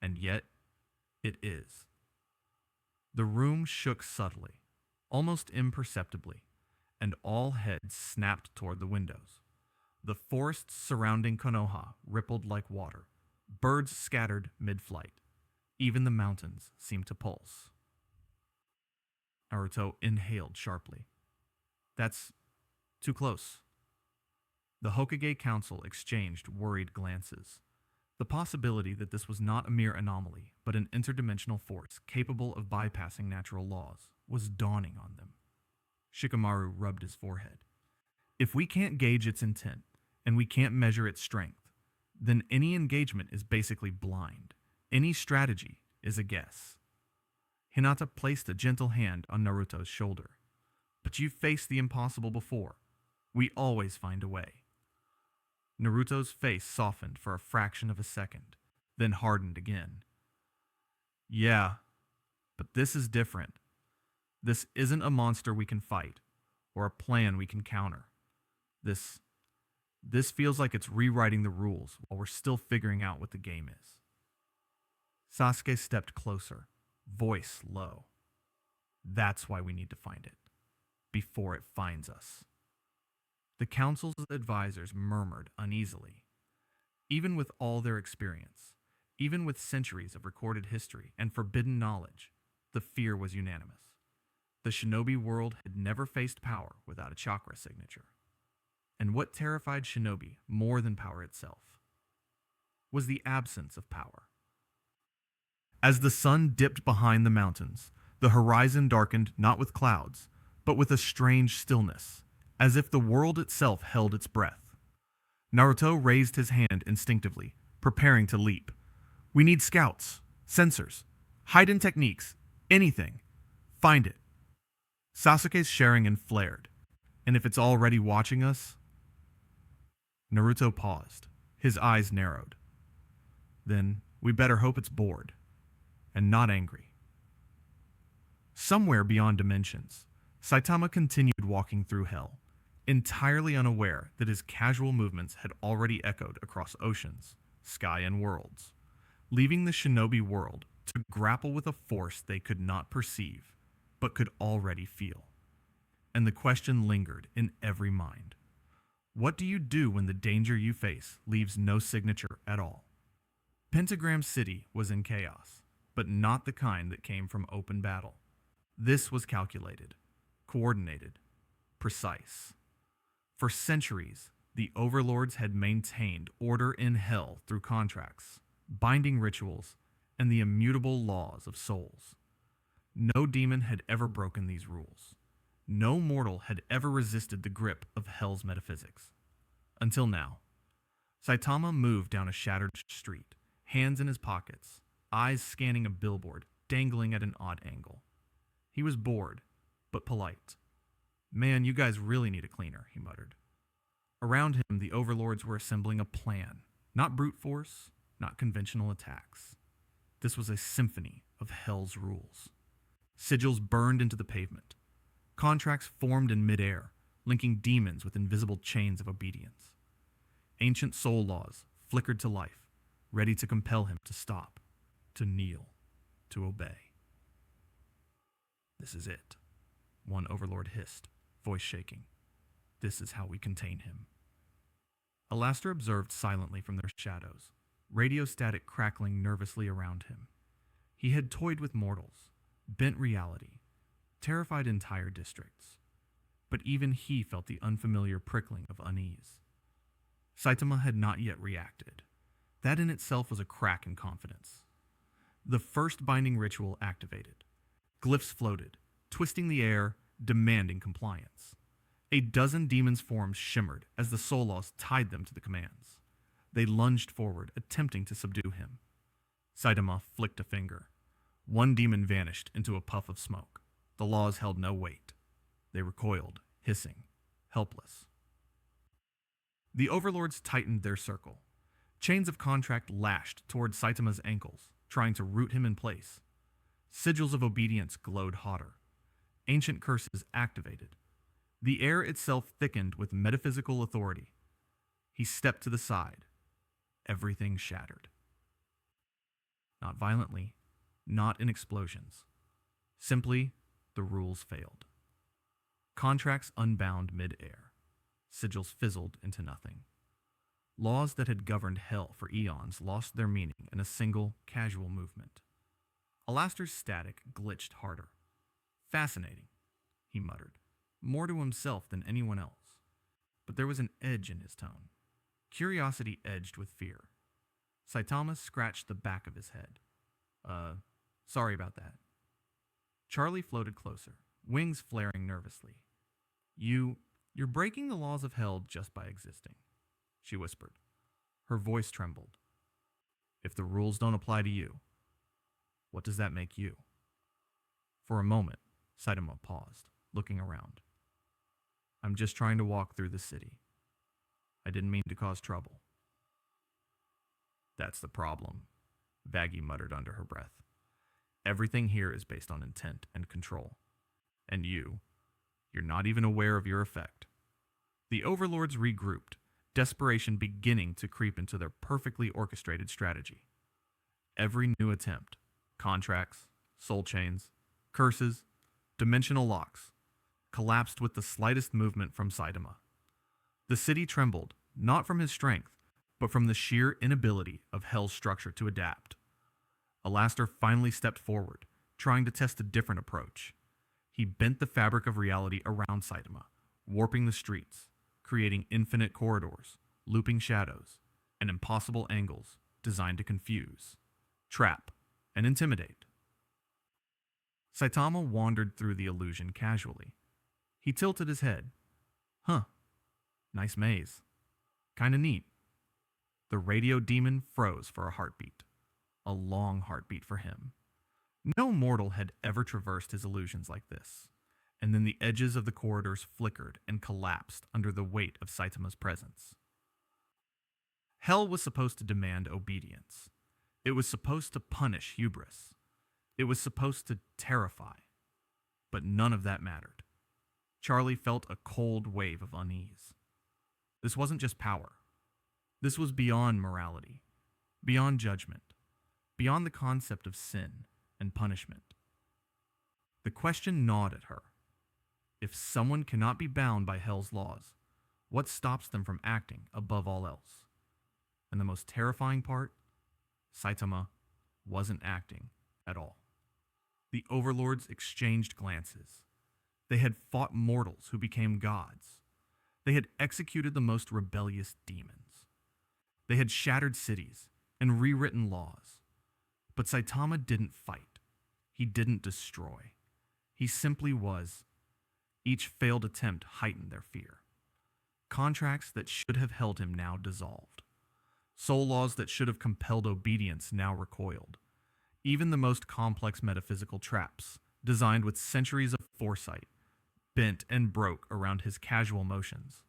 and yet it is. The room shook subtly, almost imperceptibly, and all heads snapped toward the windows. The forests surrounding Konoha rippled like water. Birds scattered mid-flight. Even the mountains seemed to pulse. Naruto inhaled sharply. That's too close. The Hokage Council exchanged worried glances. The possibility that this was not a mere anomaly, but an interdimensional force capable of bypassing natural laws, was dawning on them. Shikamaru rubbed his forehead. If we can't gauge its intent, and we can't measure its strength, then any engagement is basically blind. Any strategy is a guess. Hinata placed a gentle hand on Naruto's shoulder. But you've faced the impossible before. We always find a way. Naruto's face softened for a fraction of a second, then hardened again. Yeah, but this is different. This isn't a monster we can fight, or a plan we can counter. This feels like it's rewriting the rules while we're still figuring out what the game is. Sasuke stepped closer, voice low. That's why we need to find it, before it finds us. The council's advisors murmured uneasily. Even with all their experience, even with centuries of recorded history and forbidden knowledge, the fear was unanimous. The shinobi world had never faced power without a chakra signature. And what terrified shinobi more than power itself was the absence of power. As the sun dipped behind the mountains, The horizon darkened not with clouds, but with a strange stillness, as if the world itself held its breath. Naruto raised his hand instinctively, preparing to leap. We need scouts, sensors, hide-in techniques, anything. Find it. Sasuke's Sharingan flared. And if it's already watching us? Naruto paused, his eyes narrowed. Then we better hope it's bored, and not angry. Somewhere beyond dimensions, Saitama continued walking through hell, entirely unaware that his casual movements had already echoed across oceans, sky, and worlds, leaving the shinobi world to grapple with a force they could not perceive, but could already feel. And the question lingered in every mind. What do you do when the danger you face leaves no signature at all? Pentagram City was in chaos, but not the kind that came from open battle. This was calculated, coordinated, precise. For centuries, the Overlords had maintained order in hell through contracts, binding rituals, and the immutable laws of souls. No demon had ever broken these rules. No mortal had ever resisted the grip of hell's metaphysics. Until now. Saitama moved down a shattered street, hands in his pockets, eyes scanning a billboard dangling at an odd angle. He was bored, but polite. Man, you guys really need a cleaner, he muttered. Around him, the Overlords were assembling a plan. Not brute force, not conventional attacks. This was a symphony of hell's rules. Sigils burned into the pavement. Contracts formed in midair, linking demons with invisible chains of obedience. Ancient soul laws flickered to life, ready to compel him to stop, to kneel, to obey. This is it, one Overlord hissed, voice shaking. This is how we contain him. Alastor observed silently from their shadows, radio static crackling nervously around him. He had toyed with mortals, bent reality, terrified entire districts. But even he felt the unfamiliar prickling of unease. Saitama had not yet reacted. That in itself was a crack in confidence. The first binding ritual activated. Glyphs floated, twisting the air, demanding compliance. A dozen demons' forms shimmered as the soul laws tied them to the commands. They lunged forward, attempting to subdue him. Saitama flicked a finger. One demon vanished into a puff of smoke. The laws held no weight. They recoiled, hissing, helpless. The Overlords tightened their circle. Chains of contract lashed toward Saitama's ankles, trying to root him in place. Sigils of obedience glowed hotter. Ancient curses activated. The air itself thickened with metaphysical authority. He stepped to the side. Everything shattered. Not violently, not in explosions. Simply, the rules failed. Contracts unbound mid-air. Sigils fizzled into nothing. Laws that had governed hell for eons lost their meaning in a single, casual movement. Alastor's static glitched harder. Fascinating, he muttered, more to himself than anyone else. But there was an edge in his tone. Curiosity edged with fear. Saitama scratched the back of his head. Sorry about that. Charlie floated closer, wings flaring nervously. You're breaking the laws of hell just by existing, she whispered. Her voice trembled. If the rules don't apply to you, what does that make you? For a moment, Saitama paused, looking around. I'm just trying to walk through the city. I didn't mean to cause trouble. That's the problem, Vaggie muttered under her breath. Everything here is based on intent and control. And you're not even aware of your effect. The Overlords regrouped, desperation beginning to creep into their perfectly orchestrated strategy. Every new attempt, contracts, soul chains, curses, dimensional locks, collapsed with the slightest movement from Saitama. The city trembled, not from his strength, but from the sheer inability of Hell's structure to adapt. Alastor finally stepped forward, trying to test a different approach. He bent the fabric of reality around Saitama, warping the streets, creating infinite corridors, looping shadows, and impossible angles designed to confuse, trap, and intimidate. Saitama wandered through the illusion casually. He tilted his head. Huh. Nice maze. Kinda neat. The radio demon froze for a heartbeat. A long heartbeat for him. No mortal had ever traversed his illusions like this. And then the edges of the corridors flickered and collapsed under the weight of Saitama's presence. Hell was supposed to demand obedience. It was supposed to punish hubris. It was supposed to terrify. But none of that mattered. Charlie felt a cold wave of unease. This wasn't just power. This was beyond morality, beyond judgment, beyond the concept of sin and punishment. The question gnawed at her. If someone cannot be bound by hell's laws, what stops them from acting above all else? And the most terrifying part? Saitama wasn't acting at all. The Overlords exchanged glances. They had fought mortals who became gods. They had executed the most rebellious demons. They had shattered cities and rewritten laws. But Saitama didn't fight. He didn't destroy. He simply was. Each failed attempt heightened their fear. Contracts that should have held him now dissolved. Soul laws that should have compelled obedience now recoiled. Even the most complex metaphysical traps, designed with centuries of foresight, bent and broke around his casual motions.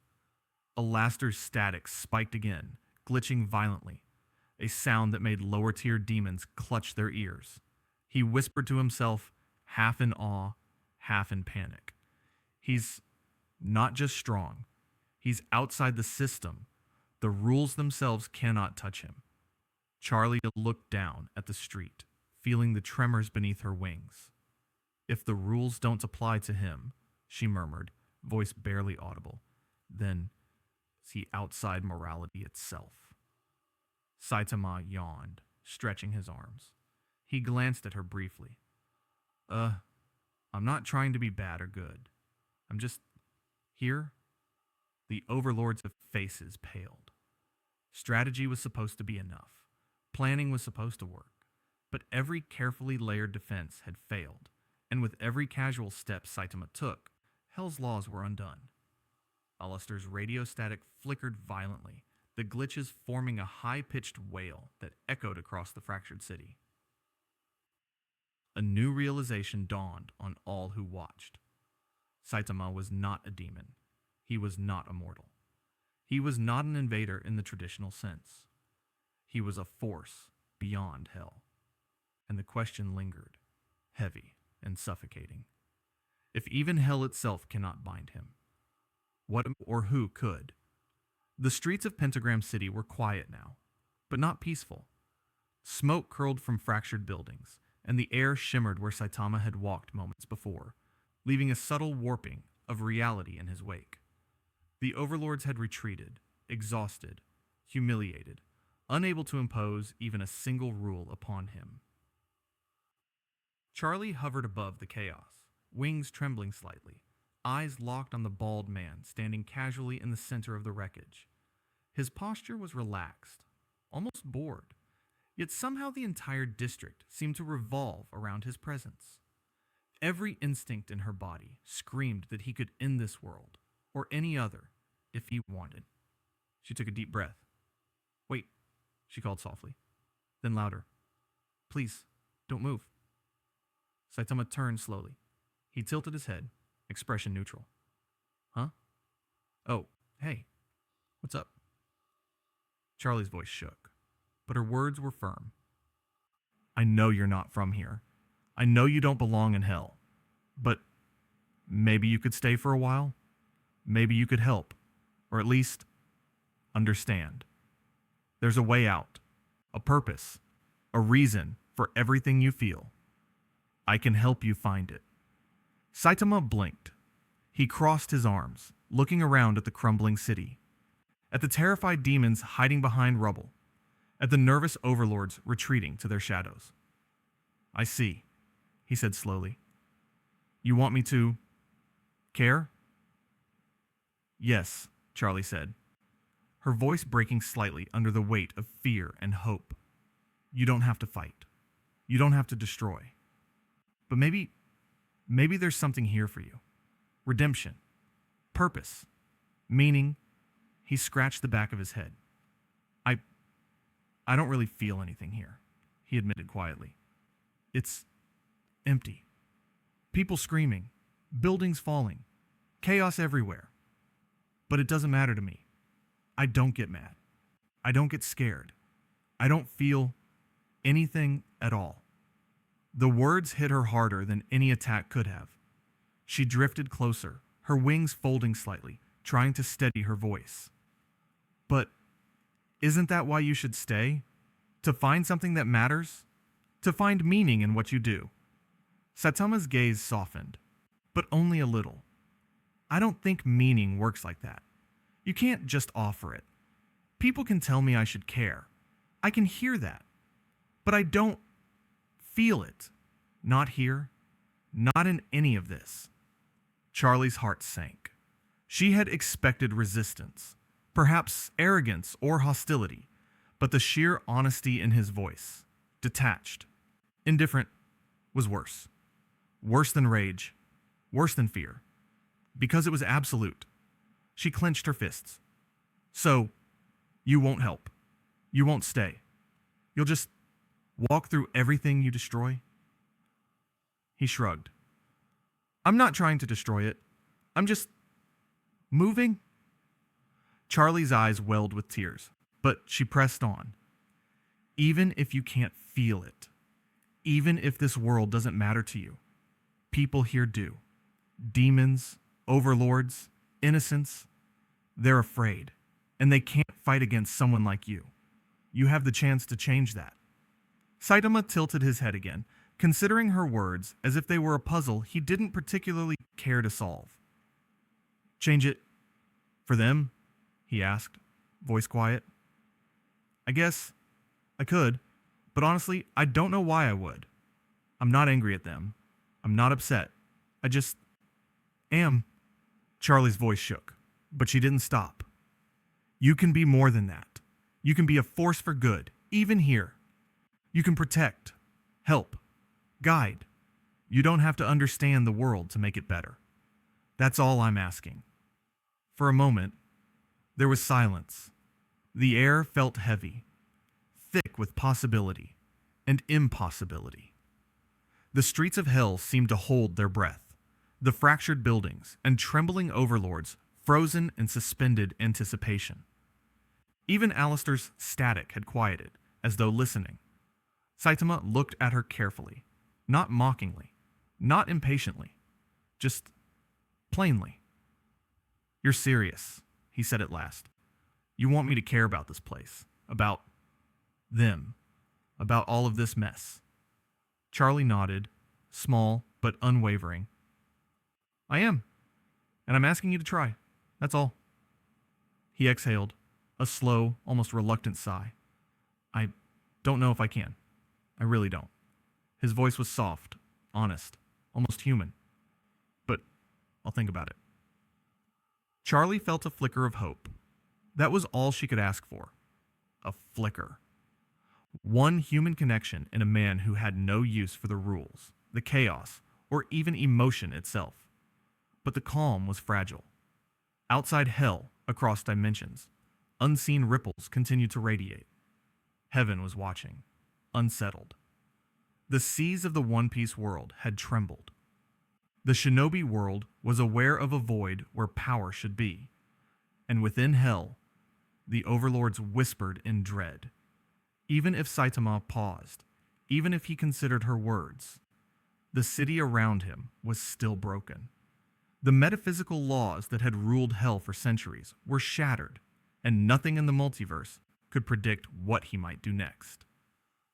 Alastor's static spiked again, glitching violently, a sound that made lower-tier demons clutch their ears. He whispered to himself, half in awe, half in panic. He's not just strong. He's outside the system. The rules themselves cannot touch him. Charlie looked down at the street, feeling the tremors beneath her wings. If the rules don't apply to him, she murmured, voice barely audible, then is he outside morality itself? Saitama yawned, stretching his arms. He glanced at her briefly. I'm not trying to be bad or good. I'm just here. The Overlords' faces paled. Strategy was supposed to be enough. Planning was supposed to work. But every carefully layered defense had failed, and with every casual step Saitama took, Hell's laws were undone. Alistor's radio static flickered violently, the glitches forming a high-pitched wail that echoed across the fractured city. A new realization dawned on all who watched. Saitama was not a demon. He was not a mortal. He was not an invader in the traditional sense. He was a force beyond hell. And the question lingered, heavy and suffocating. If even hell itself cannot bind him, what or who could? The streets of Pentagram City were quiet now, but not peaceful. Smoke curled from fractured buildings, and the air shimmered where Saitama had walked moments before, leaving a subtle warping of reality in his wake. The Overlords had retreated, exhausted, humiliated, unable to impose even a single rule upon him. Charlie hovered above the chaos, wings trembling slightly, eyes locked on the bald man standing casually in the center of the wreckage. His posture was relaxed, almost bored, yet somehow the entire district seemed to revolve around his presence. Every instinct in her body screamed that he could end this world, or any other, if he wanted. She took a deep breath. "Wait," she called softly, then louder. "Please, don't move." Saitama turned slowly. He tilted his head, expression neutral. "Huh? Oh, hey, what's up?" Charlie's voice shook, but her words were firm. "I know you're not from here. I know you don't belong in hell. But maybe you could stay for a while? Maybe you could help, or at least understand. There's a way out, a purpose, a reason for everything you feel. I can help you find it." Saitama blinked. He crossed his arms, looking around at the crumbling city, at the terrified demons hiding behind rubble, at the nervous overlords retreating to their shadows. "I see," he said slowly. "You want me to care?" "Yes," Charlie said, her voice breaking slightly under the weight of fear and hope. "You don't have to fight. You don't have to destroy. But maybe Maybe there's something here for you. Redemption. Purpose. Meaning. He scratched the back of his head. I don't really feel anything here, he admitted quietly. It's empty. People screaming, buildings falling, chaos everywhere. But it doesn't matter to me. I don't get mad. I don't get scared. I don't feel anything at all. The words hit her harder than any attack could have. She drifted closer, her wings folding slightly, trying to steady her voice. But isn't that why you should stay? To find something that matters? To find meaning in what you do? Saitama's gaze softened, but only a little. I don't think meaning works like that. You can't just offer it. People can tell me I should care. I can hear that. But I don't feel it. Not here. Not in any of this. Charlie's heart sank. She had expected resistance, perhaps arrogance or hostility, but the sheer honesty in his voice, detached, indifferent, was worse. Worse than rage, worse than fear, because it was absolute. She clenched her fists. So, you won't help. You won't stay. You'll just walk through everything you destroy? He shrugged. I'm not trying to destroy it. I'm just moving. Charlie's eyes welled with tears, but she pressed on. Even if you can't feel it, even if this world doesn't matter to you, people here do. Demons, overlords, innocents, they're afraid, and they can't fight against someone like you. You have the chance to change that. Saitama tilted his head again, considering her words as if they were a puzzle he didn't particularly care to solve. Change it for them? He asked, voice quiet. I guess I could, but honestly, I don't know why I would. I'm not angry at them. I'm not upset. I just am. Charlie's voice shook, but she didn't stop. You can be more than that. You can be a force for good, even here. You can protect, help, guide. You don't have to understand the world to make it better. That's all I'm asking. For a moment, there was silence. The air felt heavy, thick with possibility and impossibility. The streets of hell seemed to hold their breath, the fractured buildings and trembling overlords frozen in suspended anticipation. Even Alistor's static had quieted, as though listening. Saitama looked at her carefully, not mockingly, not impatiently, just plainly. You're serious, he said at last. You want me to care about this place, about them, about all of this mess. Charlie nodded, small but unwavering. I am, and I'm asking you to try, that's all. He exhaled, a slow, almost reluctant sigh. I don't know if I can. I really don't. His voice was soft, honest, almost human. But I'll think about it. Charlie felt a flicker of hope. That was all she could ask for. A flicker. One human connection in a man who had no use for the rules, the chaos, or even emotion itself. But the calm was fragile. Outside hell, across dimensions, unseen ripples continued to radiate. Heaven was watching, unsettled. The seas of the One Piece world had trembled. The shinobi world was aware of a void where power should be, and within hell, the overlords whispered in dread. Even if Saitama paused, even if he considered her words, the city around him was still broken. The metaphysical laws that had ruled hell for centuries were shattered, and nothing in the multiverse could predict what he might do next.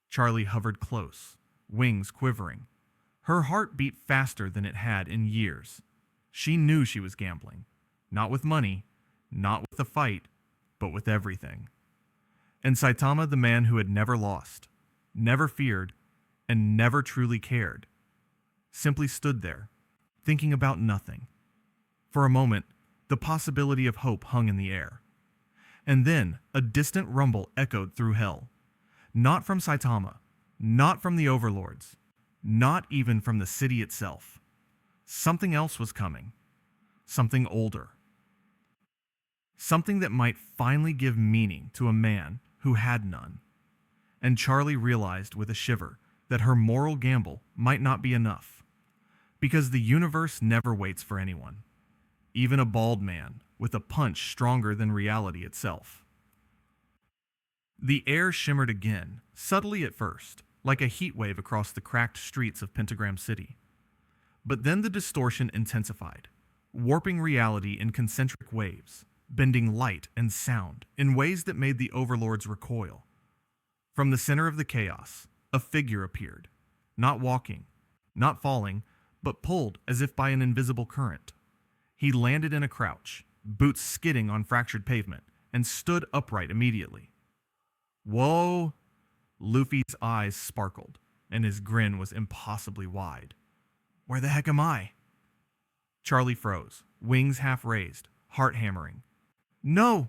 Charlie hovered close, wings quivering. Her heart beat faster than it had in years. She knew she was gambling, not with money, not with a fight, but with everything. And Saitama, the man who had never lost, never feared, and never truly cared, simply stood there, thinking about nothing. For a moment, the possibility of hope hung in the air. And then a distant rumble echoed through hell. Not from Saitama, not from the overlords, not even from the city itself. Something else was coming. Something older. Something that might finally give meaning to a man who had none. And Charlie realized with a shiver that her moral gamble might not be enough. Because the universe never waits for anyone. Even a bald man with a punch stronger than reality itself. The air shimmered again, subtly at first, like a heat wave across the cracked streets of Pentagram City. But then the distortion intensified, warping reality in concentric waves, bending light and sound in ways that made the Overlords recoil. From the center of the chaos, a figure appeared, not walking, not falling, but pulled as if by an invisible current. He landed in a crouch, boots skidding on fractured pavement, and stood upright immediately. Whoa! Luffy's eyes sparkled, and his grin was impossibly wide. Where the heck am I? Charlie froze, wings half raised, heart hammering. No!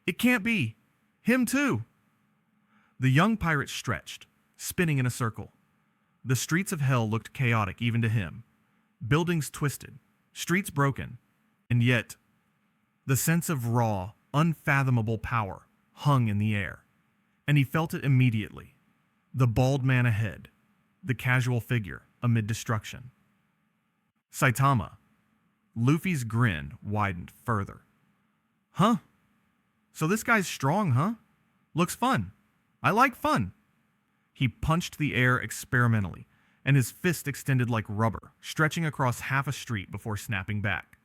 It can't be! Him too! The young pirate stretched, spinning in a circle. The streets of hell looked chaotic even to him. Buildings twisted, streets broken, and yet the sense of raw, unfathomable power hung in the air, and he felt it immediately. The bald man ahead, the casual figure amid destruction. Saitama. Luffy's grin widened further. Huh? So this guy's strong, huh? Looks fun. I like fun. He punched the air experimentally, and his fist extended like rubber, stretching across half a street before snapping back.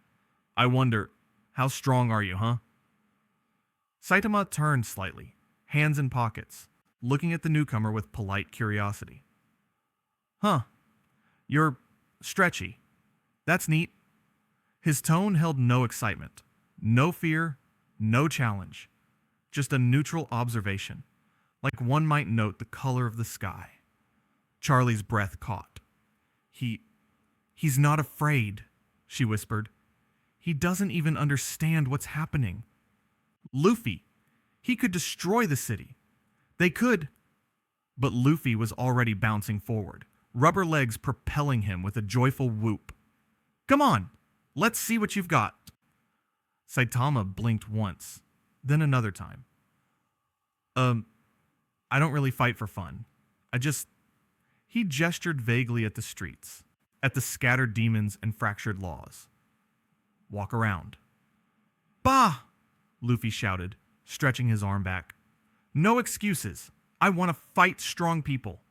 I wonder, how strong are you, huh? Saitama turned slightly, hands in pockets, looking at the newcomer with polite curiosity. Huh. You're stretchy. That's neat. His tone held no excitement, no fear, no challenge, just a neutral observation, like one might note the color of the sky. Charlie's breath caught. He's not afraid, she whispered. He doesn't even understand what's happening. Luffy, he could destroy the city. They could. But Luffy was already bouncing forward, rubber legs propelling him with a joyful whoop. Come on, let's see what you've got. Saitama blinked once, then another time. I don't really fight for fun. He gestured vaguely at the streets, at the scattered demons and fractured laws. Walk around. Bah! Luffy shouted, stretching his arm back. No excuses. I want to fight strong people.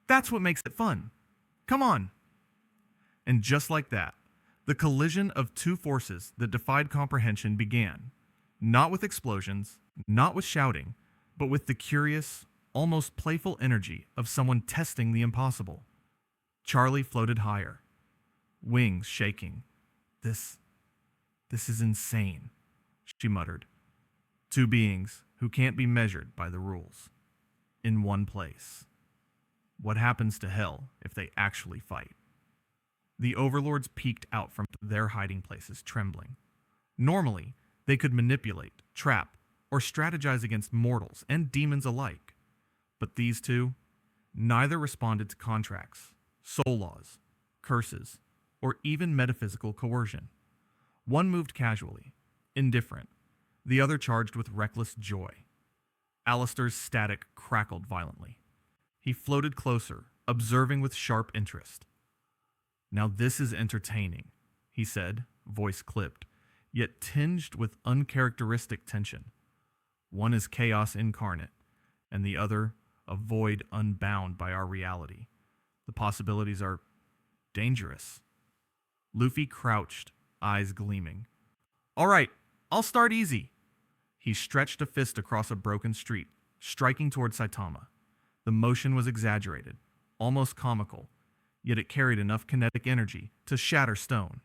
That's what makes it fun. Come on. And just like that, the collision of two forces that defied comprehension began, not with explosions, not with shouting, but with the curious, almost playful energy of someone testing the impossible. Charlie floated higher, wings shaking. This is insane, she muttered. Two beings who can't be measured by the rules. In one place. What happens to hell if they actually fight? The Overlords peeked out from their hiding places, trembling. Normally, they could manipulate, trap, or strategize against mortals and demons alike. But these two, neither responded to contracts, soul laws, curses, or even metaphysical coercion. One moved casually, indifferent, the other charged with reckless joy. Alistor's static crackled violently. He floated closer, observing with sharp interest. Now this is entertaining, he said, voice clipped, yet tinged with uncharacteristic tension. One is chaos incarnate, and the other a void unbound by our reality. The possibilities are dangerous. Luffy crouched, eyes gleaming. All right, I'll start easy. He stretched a fist across a broken street, striking toward Saitama. The motion was exaggerated, almost comical, yet it carried enough kinetic energy to shatter stone.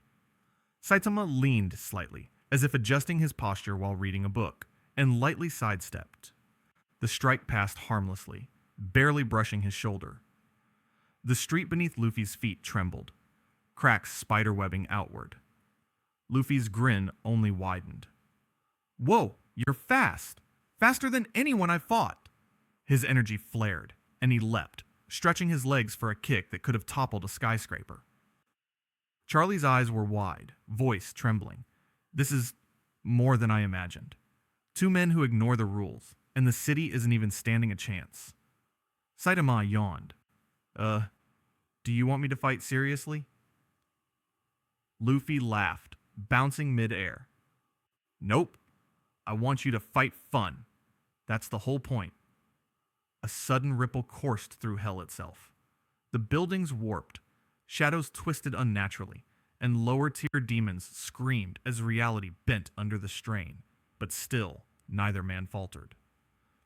Saitama leaned slightly, as if adjusting his posture while reading a book, and lightly sidestepped. The strike passed harmlessly, barely brushing his shoulder. The street beneath Luffy's feet trembled, cracks spiderwebbing outward. Luffy's grin only widened. Whoa, you're fast! Faster than anyone I've fought! His energy flared, and he leapt, stretching his legs for a kick that could have toppled a skyscraper. Charlie's eyes were wide, voice trembling. This is more than I imagined. Two men who ignore the rules, and the city isn't even standing a chance. Saitama yawned. Do you want me to fight seriously? Luffy laughed, bouncing mid-air. Nope. I want you to fight fun. That's the whole point. A sudden ripple coursed through hell itself. The buildings warped, shadows twisted unnaturally, and lower-tier demons screamed as reality bent under the strain. But still, neither man faltered.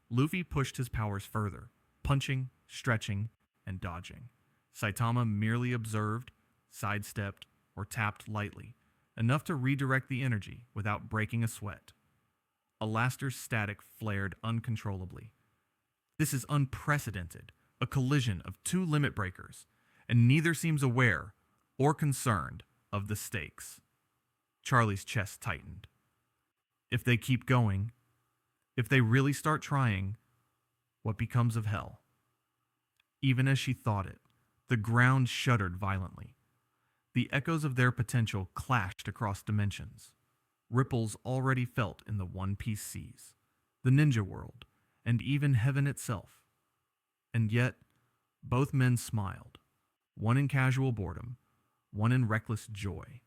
Luffy pushed his powers further, punching, stretching, and dodging. Saitama merely observed, sidestepped, or tapped lightly, enough to redirect the energy without breaking a sweat. Alastor's static flared uncontrollably. This is unprecedented, a collision of two limit breakers, and neither seems aware or concerned of the stakes. Charlie's chest tightened. If they keep going, if they really start trying, what becomes of hell? Even as she thought it, the ground shuddered violently. The echoes of their potential clashed across dimensions. Ripples already felt in the One Piece seas, the ninja world, and even heaven itself. And yet, both men smiled, one in casual boredom, one in reckless joy.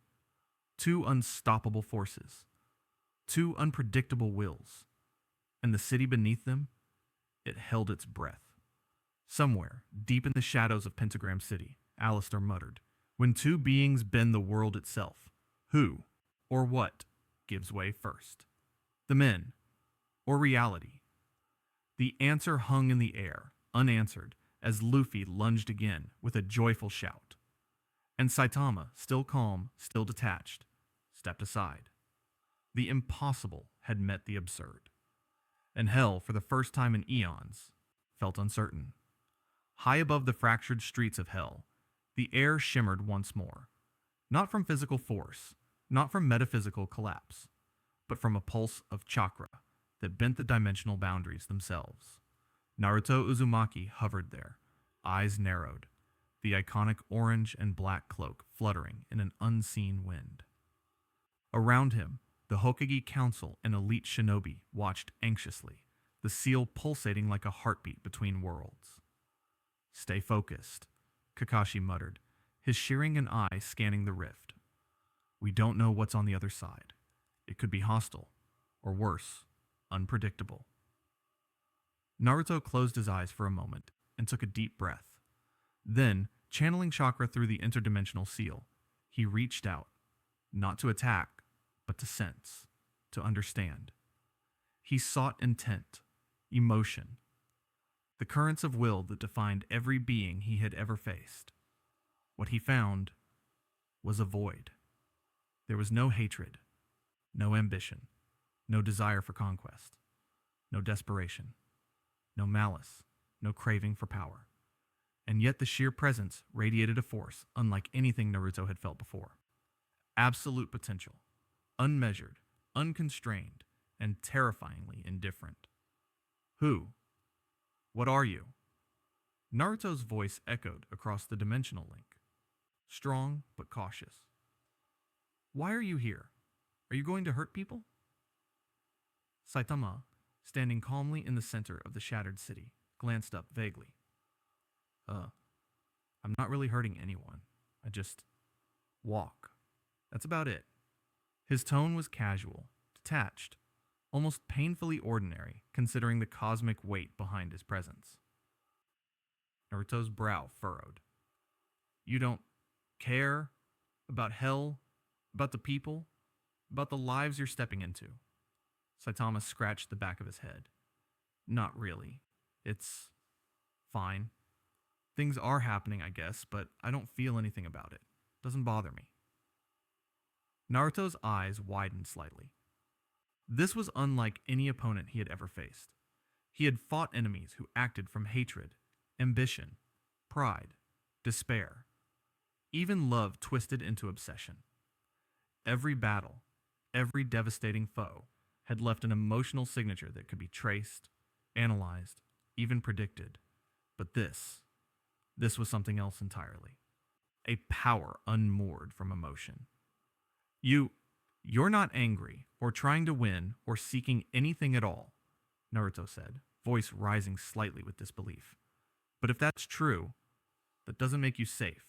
Two unstoppable forces, two unpredictable wills, and the city beneath them, it held its breath. Somewhere, deep in the shadows of Pentagram City, Alistor muttered, when two beings bend the world itself, who, or what, gives way first? The men, or reality? The answer hung in the air, unanswered, as Luffy lunged again with a joyful shout. And Saitama, still calm, still detached, stepped aside. The impossible had met the absurd. And hell, for the first time in eons, felt uncertain. High above the fractured streets of hell, the air shimmered once more. Not from physical force, not from metaphysical collapse, but from a pulse of chakra that bent the dimensional boundaries themselves. Naruto Uzumaki hovered there, eyes narrowed, the iconic orange and black cloak fluttering in an unseen wind. Around him, the Hokage Council and elite shinobi watched anxiously, the seal pulsating like a heartbeat between worlds. Stay focused, Kakashi muttered, his Sharingan eye scanning the rift. We don't know what's on the other side. It could be hostile, or worse, unpredictable. Naruto closed his eyes for a moment and took a deep breath. Then, channeling chakra through the interdimensional seal, he reached out, not to attack, but to sense, to understand. He sought intent, emotion, the currents of will that defined every being he had ever faced. What he found was a void. There was no hatred, no ambition, no desire for conquest, no desperation, no malice, no craving for power. And yet the sheer presence radiated a force unlike anything Naruto had felt before. Absolute potential, unmeasured, unconstrained, and terrifyingly indifferent. Who? What are you? Naruto's voice echoed across the dimensional link, strong but cautious. Why are you here? Are you going to hurt people? Saitama, standing calmly in the center of the shattered city, glanced up vaguely. I'm not really hurting anyone. I just walk. That's about it. His tone was casual, detached, almost painfully ordinary considering the cosmic weight behind his presence. Naruto's brow furrowed. You don't care about hell, about the people, about the lives you're stepping into? Saitama scratched the back of his head. Not really. It's fine. Things are happening, I guess, but I don't feel anything about it. Doesn't bother me. Naruto's eyes widened slightly. This was unlike any opponent he had ever faced. He had fought enemies who acted from hatred, ambition, pride, despair, even love twisted into obsession. Every battle, every devastating foe had left an emotional signature that could be traced, analyzed, even predicted. But this was something else entirely. a power unmoored from emotion. You're not angry, or trying to win, or seeking anything at all, Naruto said, voice rising slightly with disbelief. But if that's true, that doesn't make you safe.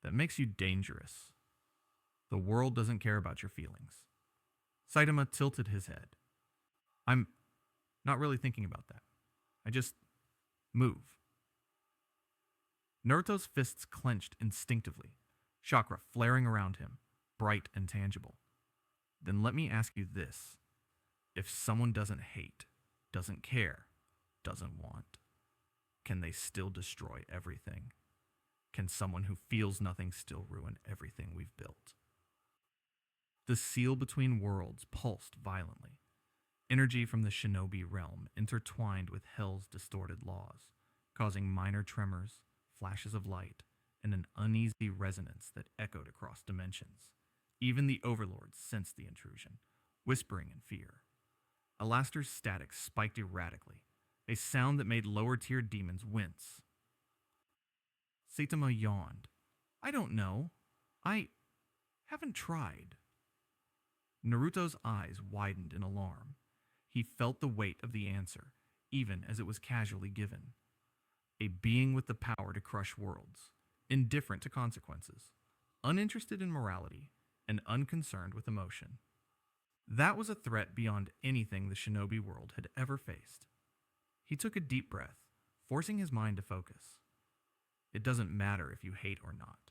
That makes you dangerous. The world doesn't care about your feelings. Saitama tilted his head. I'm not really thinking about that. I just move. Naruto's fists clenched instinctively, chakra flaring around him, bright and tangible. Then let me ask you this. If someone doesn't hate, doesn't care, doesn't want, can they still destroy everything? Can someone who feels nothing still ruin everything we've built? The seal between worlds pulsed violently. Energy from the shinobi realm intertwined with hell's distorted laws, causing minor tremors, flashes of light, and an uneasy resonance that echoed across dimensions. Even the Overlords sensed the intrusion, whispering in fear. Alastor's static spiked erratically, a sound that made lower-tier demons wince. Saitama yawned. I don't know. I haven't tried. Naruto's eyes widened in alarm. He felt the weight of the answer, even as it was casually given. A being with the power to crush worlds, indifferent to consequences, uninterested in morality, and unconcerned with emotion. That was a threat beyond anything the shinobi world had ever faced. He took a deep breath, forcing his mind to focus. It doesn't matter if you hate or not.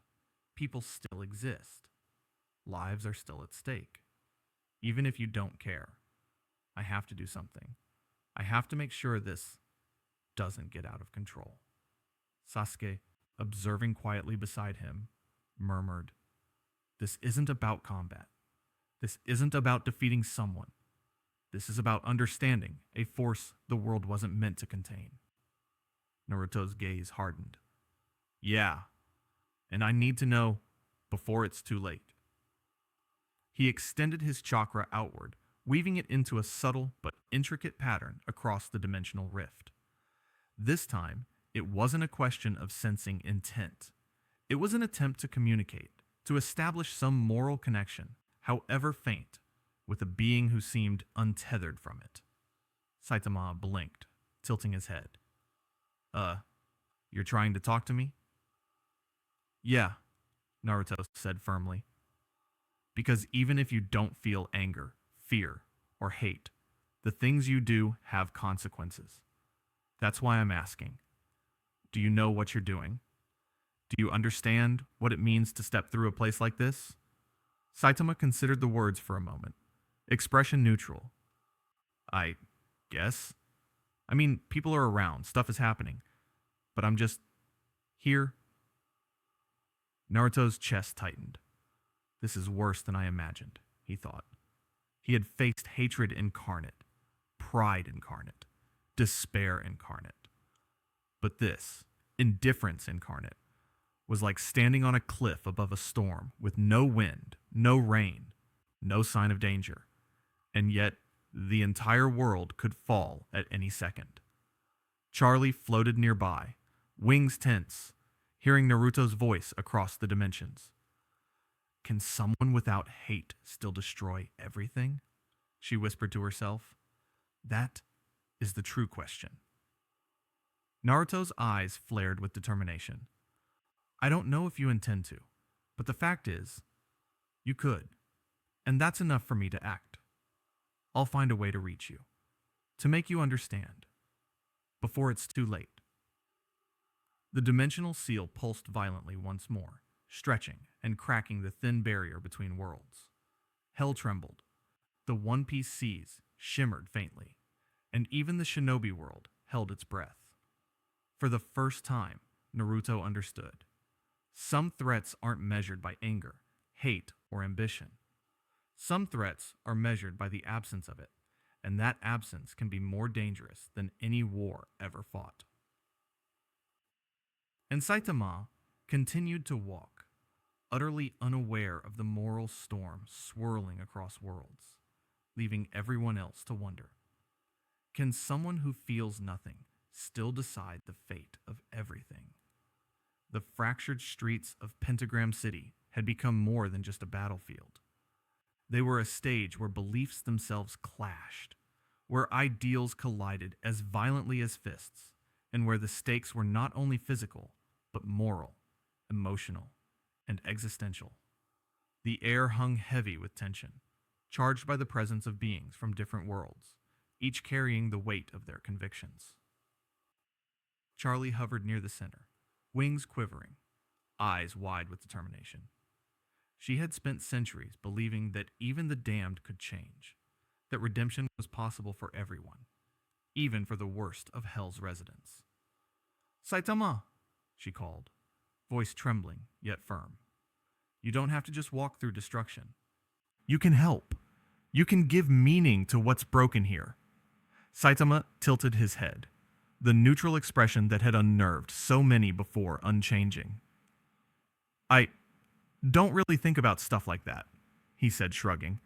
People still exist. Lives are still at stake. Even if you don't care, I have to do something. I have to make sure this doesn't get out of control. Sasuke, observing quietly beside him, murmured, This isn't about combat. This isn't about defeating someone. This is about understanding a force the world wasn't meant to contain. Naruto's gaze hardened. Yeah, and I need to know before it's too late. He extended his chakra outward, weaving it into a subtle but intricate pattern across the dimensional rift. This time, it wasn't a question of sensing intent. It was an attempt to communicate, to establish some moral connection, however faint, with a being who seemed untethered from it. Saitama blinked, tilting his head. You're trying to talk to me? Yeah, Naruto said firmly. Because even if you don't feel anger, fear, or hate, the things you do have consequences. That's why I'm asking. Do you know what you're doing? Do you understand what it means to step through a place like this? Saitama considered the words for a moment, expression neutral. I guess. I mean, people are around, stuff is happening, but I'm just here. Naruto's chest tightened. This is worse than I imagined, he thought. He had faced hatred incarnate, pride incarnate, despair incarnate. But this, indifference incarnate, was like standing on a cliff above a storm with no wind, no rain, no sign of danger. And yet, the entire world could fall at any second. Charlie floated nearby, wings tense, hearing Naruto's voice across the dimensions. Can someone without hate still destroy everything? She whispered to herself. That is the true question. Naruto's eyes flared with determination. I don't know if you intend to, but the fact is, you could, and that's enough for me to act. I'll find a way to reach you, to make you understand, before it's too late. The dimensional seal pulsed violently once more, stretching and cracking the thin barrier between worlds. Hell trembled. The One Piece seas shimmered faintly, and even the shinobi world held its breath. For the first time, Naruto understood. Some threats aren't measured by anger, hate, or ambition. Some threats are measured by the absence of it, and that absence can be more dangerous than any war ever fought. And Saitama continued to walk, utterly unaware of the moral storm swirling across worlds, leaving everyone else to wonder. Can someone who feels nothing still decide the fate of everything? The fractured streets of Pentagram City had become more than just a battlefield. They were a stage where beliefs themselves clashed, where ideals collided as violently as fists, and where the stakes were not only physical, but moral, emotional, and existential. The air hung heavy with tension, charged by the presence of beings from different worlds, each carrying the weight of their convictions. Charlie hovered near the center, wings quivering, eyes wide with determination. She had spent centuries believing that even the damned could change, that redemption was possible for everyone, even for the worst of Hell's residents. "Saitama," she called, voice trembling yet firm. "You don't have to just walk through destruction. You can help. You can give meaning to what's broken here." Saitama tilted his head, the neutral expression that had unnerved so many before unchanging. "I don't really think about stuff like that," he said, shrugging.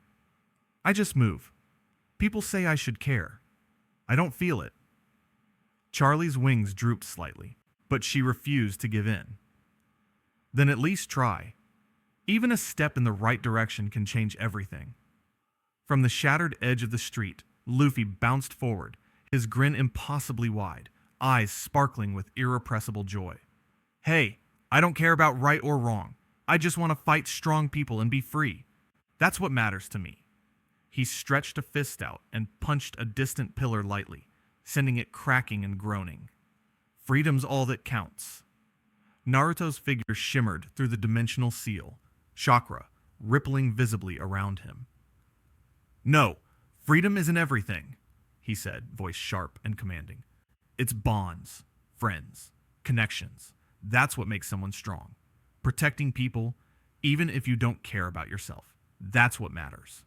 "I just move. People say I should care. I don't feel it." Charlie's wings drooped slightly, but she refused to give in. "Then at least try. Even a step in the right direction can change everything." From the shattered edge of the street, Luffy bounced forward, his grin impossibly wide, eyes sparkling with irrepressible joy. "Hey, I don't care about right or wrong. I just want to fight strong people and be free. That's what matters to me." He stretched a fist out and punched a distant pillar lightly, sending it cracking and groaning. "Freedom's all that counts." Naruto's figure shimmered through the dimensional seal, chakra rippling visibly around him. "No, freedom isn't everything," he said, voice sharp and commanding. "It's bonds, friends, connections. That's what makes someone strong. Protecting people, even if you don't care about yourself. That's what matters."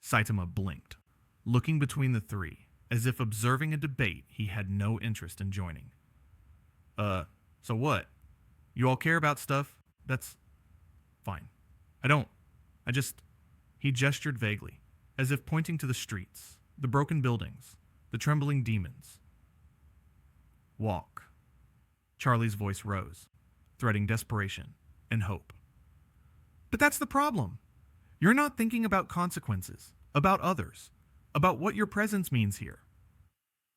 Saitama blinked, looking between the three, as if observing a debate he had no interest in joining. So what? You all care about stuff? That's fine. I don't. He gestured vaguely, as if pointing to the streets, the broken buildings, the trembling demons. "Walk." Charlie's voice rose, threading desperation and hope. "But that's the problem. You're not thinking about consequences, about others, about what your presence means here."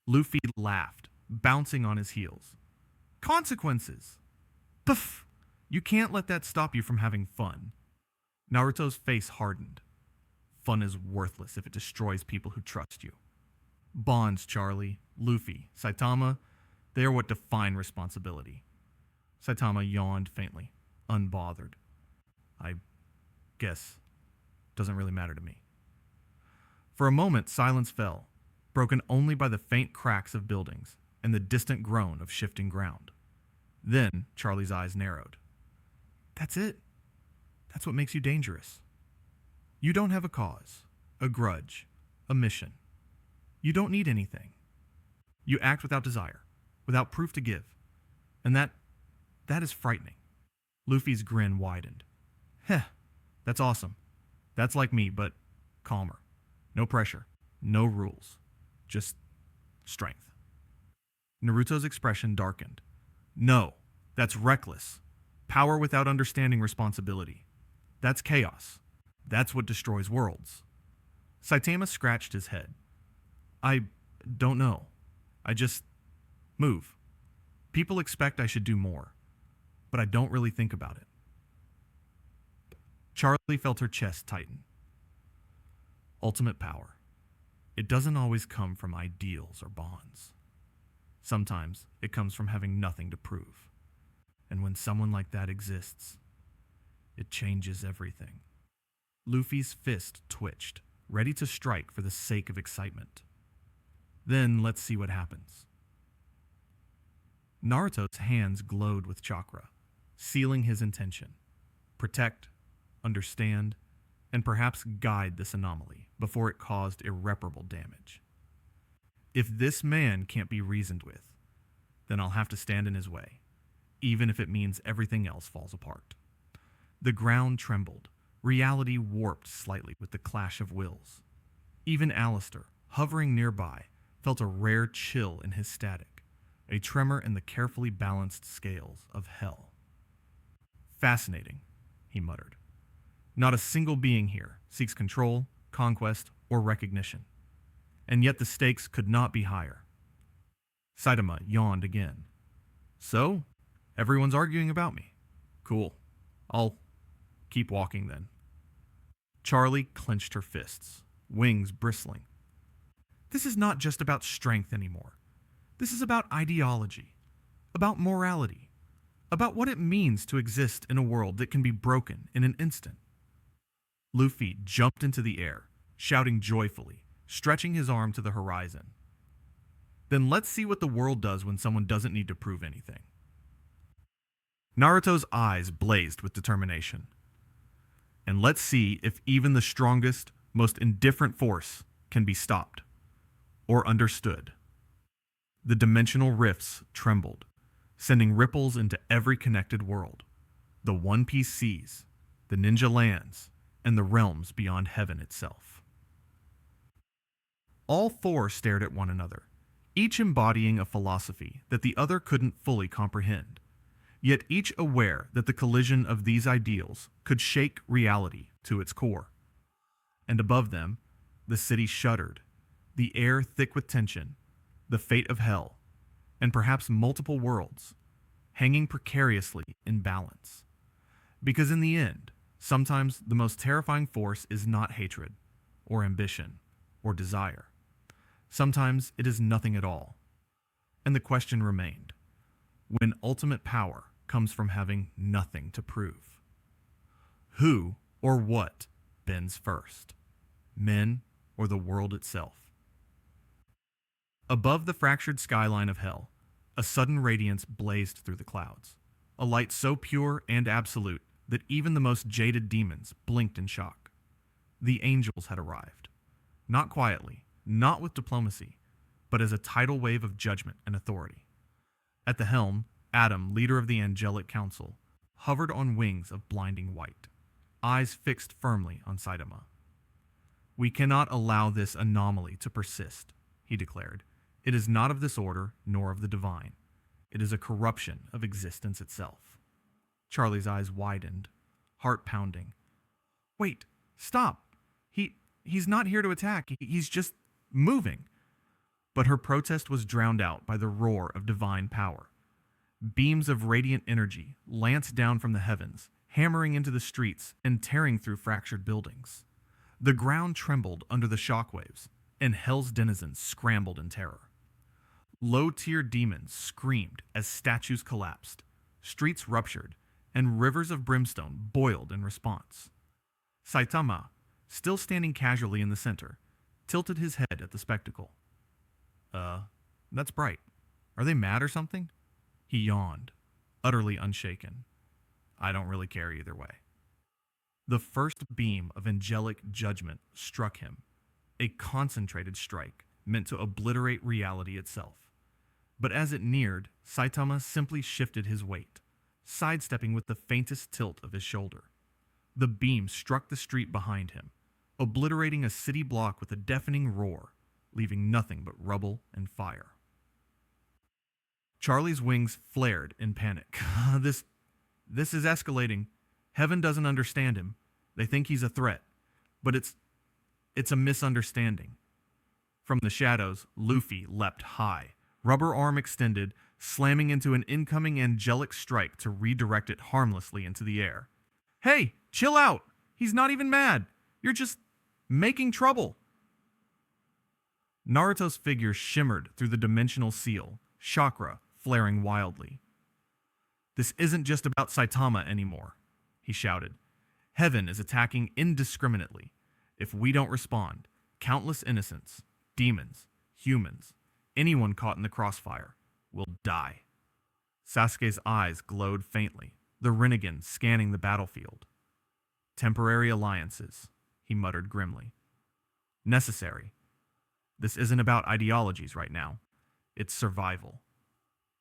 Luffy laughed, bouncing on his heels. "Consequences? Puff! You can't let that stop you from having fun." Naruto's face hardened. "Fun is worthless if it destroys people who trust you. Bonds, Charlie, Luffy, Saitama, they are what define responsibility." Saitama yawned faintly, unbothered. "I guess doesn't really matter to me." For a moment, silence fell, broken only by the faint cracks of buildings and the distant groan of shifting ground. Then Charlie's eyes narrowed. "That's it? That's what makes you dangerous. You don't have a cause, a grudge, a mission. You don't need anything. You act without desire, without proof to give. And that is frightening." Luffy's grin widened. "Heh, that's awesome. That's like me, but calmer. No pressure, no rules. Just strength." Naruto's expression darkened. "No, that's reckless. Power without understanding responsibility. That's chaos. That's what destroys worlds." Saitama scratched his head. "I don't know. I just move. People expect I should do more, but I don't really think about it." Charlie felt her chest tighten. Ultimate power. It doesn't always come from ideals or bonds. Sometimes it comes from having nothing to prove. And when someone like that exists, it changes everything. Luffy's fist twitched, ready to strike for the sake of excitement. Then let's see what happens. Naruto's hands glowed with chakra, sealing his intention. Protect, understand, and perhaps guide this anomaly before it caused irreparable damage. If this man can't be reasoned with, then I'll have to stand in his way, even if it means everything else falls apart. The ground trembled, reality warped slightly with the clash of wills. Even Alistor, hovering nearby, felt a rare chill in his static, a tremor in the carefully balanced scales of hell. Fascinating, he muttered. Not a single being here seeks control, conquest, or recognition. And yet the stakes could not be higher. Saitama yawned again. So, everyone's arguing about me. Cool. I'll keep walking then. Charlie clenched her fists, wings bristling. This is not just about strength anymore. This is about ideology, about morality, about what it means to exist in a world that can be broken in an instant. Luffy jumped into the air, shouting joyfully, stretching his arm to the horizon. Then let's see what the world does when someone doesn't need to prove anything. Naruto's eyes blazed with determination. And let's see if even the strongest, most indifferent force can be stopped or understood. The dimensional rifts trembled, sending ripples into every connected world. The One Piece seas, the ninja lands, and the realms beyond heaven itself. All four stared at one another, each embodying a philosophy that the other couldn't fully comprehend, yet each aware that the collision of these ideals could shake reality to its core. And above them, the city shuddered, the air thick with tension, the fate of hell, and perhaps multiple worlds, hanging precariously in balance. Because in the end, sometimes the most terrifying force is not hatred, or ambition, or desire. Sometimes it is nothing at all. And the question remained, when ultimate power comes from having nothing to prove. Who or what bends first? Men or the world itself? Above the fractured skyline of hell, a sudden radiance blazed through the clouds, a light so pure and absolute that even the most jaded demons blinked in shock. The angels had arrived, not quietly, not with diplomacy, but as a tidal wave of judgment and authority. At the helm, Adam, leader of the Angelic Council, hovered on wings of blinding white, eyes fixed firmly on Saitama. We cannot allow this anomaly to persist, he declared. It is not of this order, nor of the divine. It is a corruption of existence itself. Charlie's eyes widened, heart pounding. Wait, stop. He's not here to attack. He's just moving. But her protest was drowned out by the roar of divine power. Beams of radiant energy lanced down from the heavens, hammering into the streets and tearing through fractured buildings. The ground trembled under the shockwaves, and hell's denizens scrambled in terror. Low-tier demons screamed as statues collapsed, streets ruptured, and rivers of brimstone boiled in response. Saitama, still standing casually in the center, tilted his head at the spectacle. That's bright. Are they mad or something? He yawned, utterly unshaken. I don't really care either way. The first beam of angelic judgment struck him, a concentrated strike meant to obliterate reality itself. But as it neared, Saitama simply shifted his weight, sidestepping with the faintest tilt of his shoulder. The beam struck the street behind him, obliterating a city block with a deafening roar, leaving nothing but rubble and fire. Charlie's wings flared in panic. This is escalating. Heaven doesn't understand him. They think he's a threat, but it's a misunderstanding. From the shadows, Luffy leapt high, rubber arm extended, slamming into an incoming angelic strike to redirect it harmlessly into the air. Hey, chill out! He's not even mad! You're just making trouble! Naruto's figure shimmered through the dimensional seal, chakra flaring wildly. This isn't just about Saitama anymore, he shouted. Heaven is attacking indiscriminately. If we don't respond, countless innocents, demons, humans, anyone caught in the crossfire will die. Sasuke's eyes glowed faintly, the Rinnegan scanning the battlefield. Temporary alliances, he muttered grimly. Necessary. This isn't about ideologies right now. It's survival.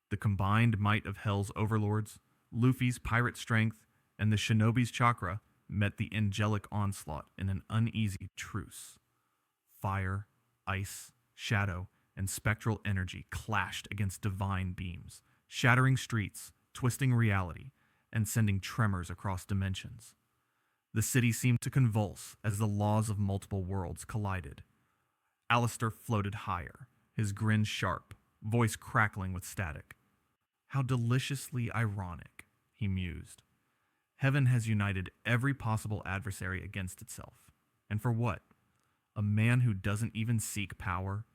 The combined might of Hell's overlords, Luffy's pirate strength, and the shinobi's chakra met the angelic onslaught in an uneasy truce. Fire, ice, shadow, and spectral energy clashed against divine beams, shattering streets, twisting reality, and sending tremors across dimensions. The city seemed to convulse as the laws of multiple worlds collided. Alistor floated higher, his grin sharp, voice crackling with static. How deliciously ironic, he mused. Heaven has united every possible adversary against itself. And for what? A man who doesn't even seek power?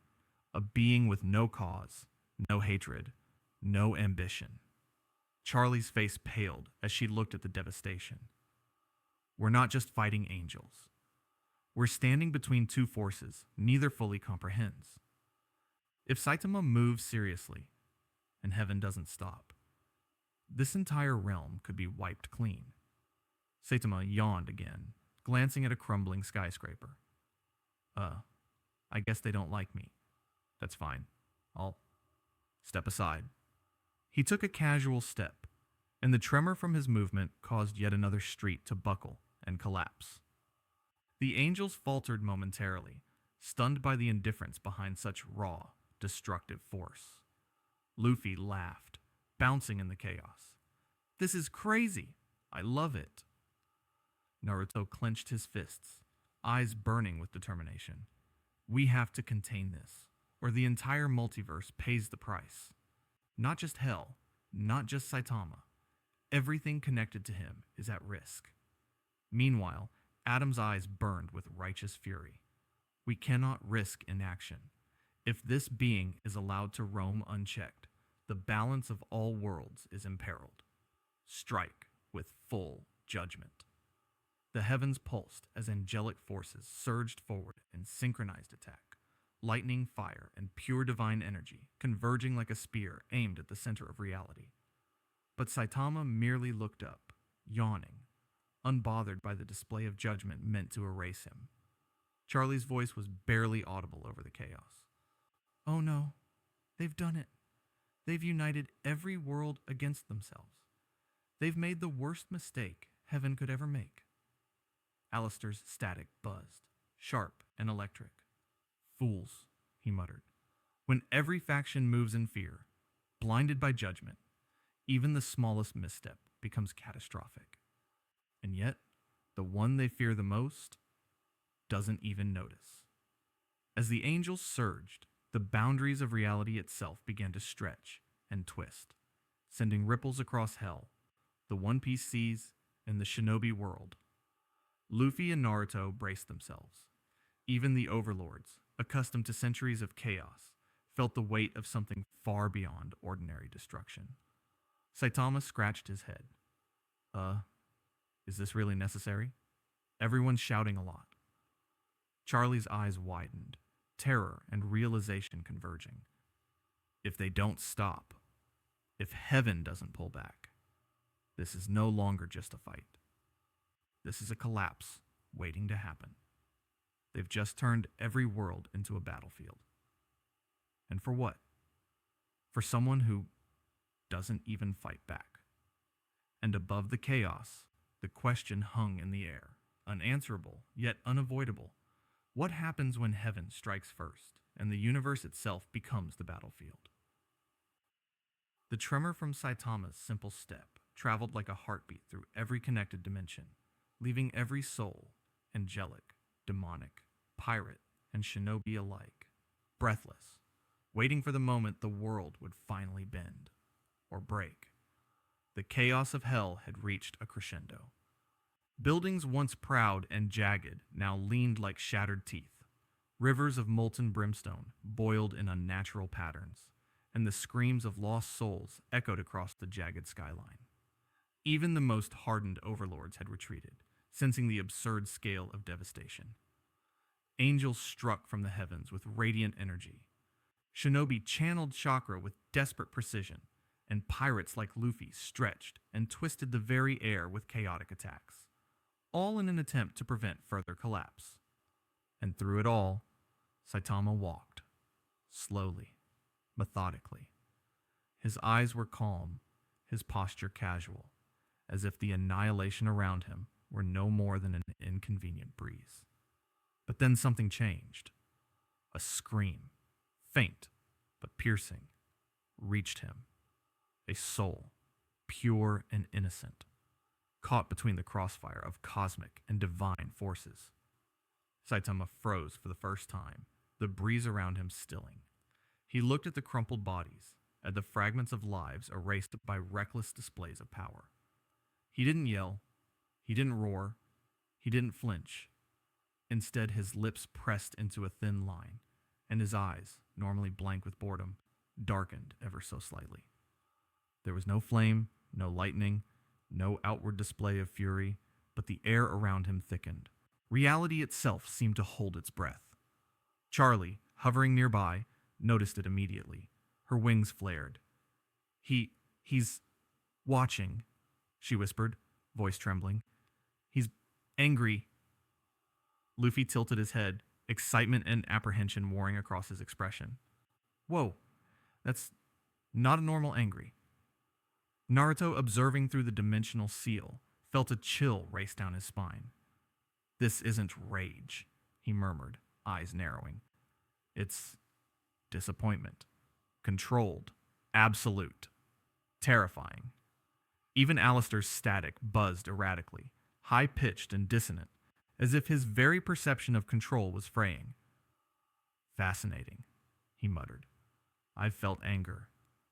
A being with no cause, no hatred, no ambition. Charlie's face paled as she looked at the devastation. We're not just fighting angels. We're standing between two forces neither fully comprehends. If Saitama moves seriously, and heaven doesn't stop, this entire realm could be wiped clean. Saitama yawned again, glancing at a crumbling skyscraper. I guess they don't like me. That's fine. I'll step aside. He took a casual step, and the tremor from his movement caused yet another street to buckle and collapse. The angels faltered momentarily, stunned by the indifference behind such raw, destructive force. Luffy laughed, bouncing in the chaos. This is crazy. I love it. Naruto clenched his fists, eyes burning with determination. We have to contain this, or the entire multiverse pays the price. Not just Hell, not just Saitama. Everything connected to him is at risk. Meanwhile, Adam's eyes burned with righteous fury. We cannot risk inaction. If this being is allowed to roam unchecked, the balance of all worlds is imperiled. Strike with full judgment. The heavens pulsed as angelic forces surged forward in synchronized attack, lightning, fire, and pure divine energy converging like a spear aimed at the center of reality. But Saitama merely looked up, yawning, unbothered by the display of judgment meant to erase him. Charlie's voice was barely audible over the chaos. Oh no, they've done it. They've united every world against themselves. They've made the worst mistake heaven could ever make. Alistor's static buzzed, sharp and electric. Fools, he muttered. When every faction moves in fear, blinded by judgment, even the smallest misstep becomes catastrophic. And yet, the one they fear the most doesn't even notice. As the angels surged, the boundaries of reality itself began to stretch and twist, sending ripples across hell, the One Piece seas, and the shinobi world. Luffy and Naruto braced themselves. Even the Overlords, accustomed to centuries of chaos, felt the weight of something far beyond ordinary destruction. Saitama scratched his head. Is this really necessary? Everyone's shouting a lot. Charlie's eyes widened, terror and realization converging. If they don't stop, if heaven doesn't pull back, this is no longer just a fight. This is a collapse waiting to happen. They've just turned every world into a battlefield. And for what? For someone who doesn't even fight back. And above the chaos, the question hung in the air, unanswerable, yet unavoidable. What happens when heaven strikes first, and the universe itself becomes the battlefield? The tremor from Saitama's simple step traveled like a heartbeat through every connected dimension, leaving every soul, angelic, demonic, pirate, and shinobi alike, breathless, waiting for the moment the world would finally bend, or break. The chaos of hell had reached a crescendo. Buildings once proud and jagged now leaned like shattered teeth. Rivers of molten brimstone boiled in unnatural patterns, and the screams of lost souls echoed across the jagged skyline. Even the most hardened overlords had retreated, sensing the absurd scale of devastation. Angels struck from the heavens with radiant energy. Shinobi channeled chakra with desperate precision, and pirates like Luffy stretched and twisted the very air with chaotic attacks, all in an attempt to prevent further collapse. And through it all, Saitama walked, slowly, methodically. His eyes were calm, his posture casual, as if the annihilation around him were no more than an inconvenient breeze. But then something changed. A scream, faint but piercing, reached him. A soul, pure and innocent, caught between the crossfire of cosmic and divine forces. Saitama froze for the first time, the breeze around him stilling. He looked at the crumpled bodies, at the fragments of lives erased by reckless displays of power. He didn't yell, he didn't roar, he didn't flinch. Instead, his lips pressed into a thin line, and his eyes, normally blank with boredom, darkened ever so slightly. There was no flame, no lightning, no outward display of fury, but the air around him thickened. Reality itself seemed to hold its breath. Charlie, hovering nearby, noticed it immediately. Her wings flared. He's watching, she whispered, voice trembling. He's angry. Luffy tilted his head, excitement and apprehension warring across his expression. Whoa, that's not a normal angry. Naruto, observing through the dimensional seal, felt a chill race down his spine. This isn't rage, he murmured, eyes narrowing. It's disappointment. Controlled. Absolute. Terrifying. Even Alistor's static buzzed erratically, high-pitched and dissonant, as if his very perception of control was fraying. Fascinating, he muttered. I've felt anger.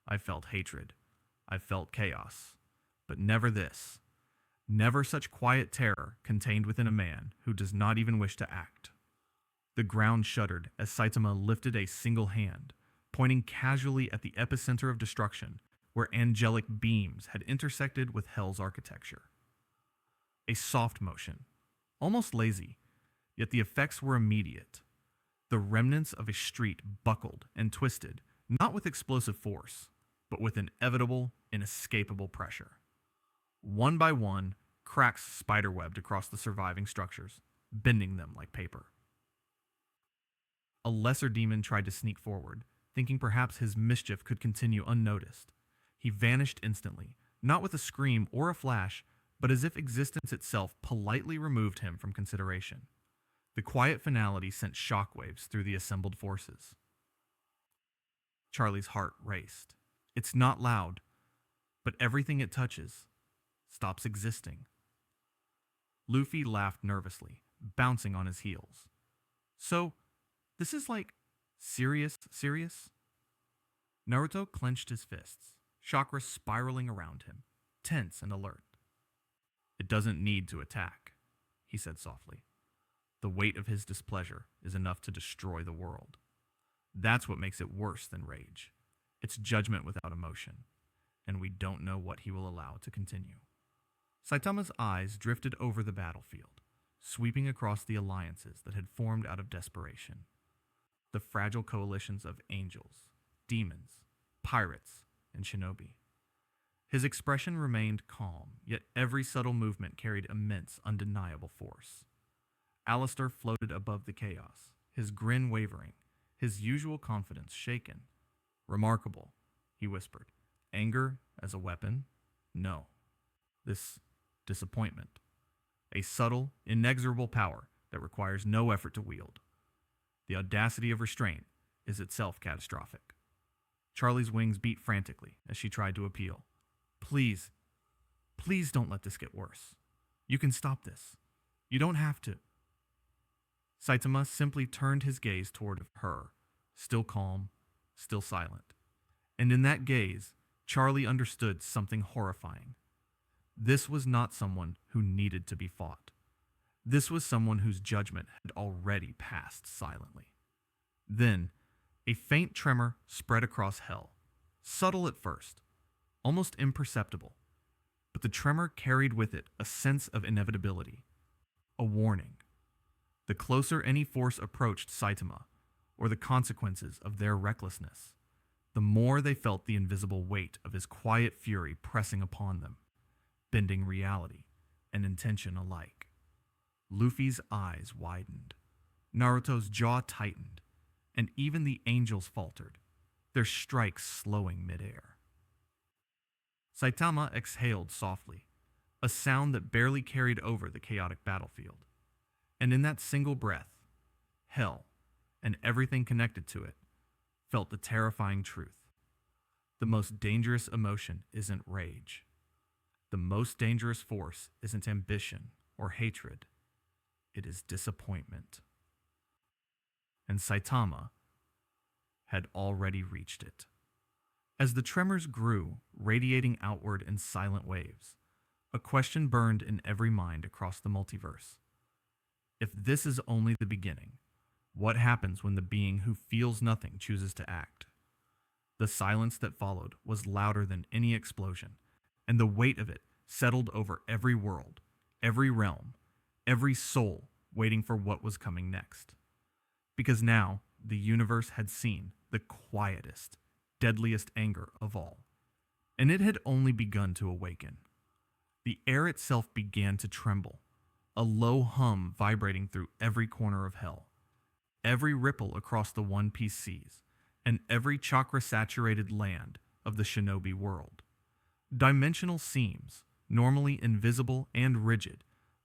I've felt hatred. I've felt chaos. But never this. Never such quiet terror contained within a man who does not even wish to act. The ground shuddered as Saitama lifted a single hand, pointing casually at the epicenter of destruction where angelic beams had intersected with hell's architecture. A soft motion, almost lazy, yet the effects were immediate. The remnants of a street buckled and twisted, not with explosive force, but with inevitable, inescapable pressure. One by one, cracks spiderwebbed across the surviving structures, bending them like paper. A lesser demon tried to sneak forward, thinking perhaps his mischief could continue unnoticed. He vanished instantly, not with a scream or a flash, but as if existence itself politely removed him from consideration. The quiet finality sent shockwaves through the assembled forces. Charlie's heart raced. It's not loud, but everything it touches stops existing. Luffy laughed nervously, bouncing on his heels. So, this is like serious? Naruto clenched his fists, chakra spiraling around him, tense and alert. It doesn't need to attack, he said softly. The weight of his displeasure is enough to destroy the world. That's what makes it worse than rage. It's judgment without emotion, and we don't know what he will allow to continue. Saitama's eyes drifted over the battlefield, sweeping across the alliances that had formed out of desperation. The fragile coalitions of angels, demons, pirates, and shinobi. His expression remained calm, yet every subtle movement carried immense, undeniable force. Alistor floated above the chaos, his grin wavering, his usual confidence shaken. Remarkable, he whispered. Anger as a weapon? No. This disappointment. A subtle, inexorable power that requires no effort to wield. The audacity of restraint is itself catastrophic. Charlie's wings beat frantically as she tried to appeal. Please don't let this get worse. You can stop this. You don't have to. Saitama simply turned his gaze toward her, still calm, still silent. And in that gaze, Charlie understood something horrifying. This was not someone who needed to be fought. This was someone whose judgment had already passed silently. Then, a faint tremor spread across hell, subtle at first, almost imperceptible, but the tremor carried with it a sense of inevitability, a warning. The closer any force approached Saitama, or the consequences of their recklessness, the more they felt the invisible weight of his quiet fury pressing upon them, bending reality and intention alike. Luffy's eyes widened. Naruto's jaw tightened, and even the angels faltered, their strikes slowing midair. Saitama exhaled softly, a sound that barely carried over the chaotic battlefield. And in that single breath, hell, and everything connected to it, felt the terrifying truth. The most dangerous emotion isn't rage, The most dangerous force isn't ambition or hatred, it is disappointment. And Saitama had already reached it. As the tremors grew, radiating outward in silent waves, a question burned in every mind across the multiverse. If this is only the beginning, what happens when the being who feels nothing chooses to act? The silence that followed was louder than any explosion, and the weight of it settled over every world, every realm, every soul waiting for what was coming next. Because now, the universe had seen the quietest, deadliest anger of all, and it had only begun to awaken. The air itself began to tremble, a low hum vibrating through every corner of hell, every ripple across the One Piece seas, and every chakra-saturated land of the shinobi world. Dimensional seams, normally invisible and rigid,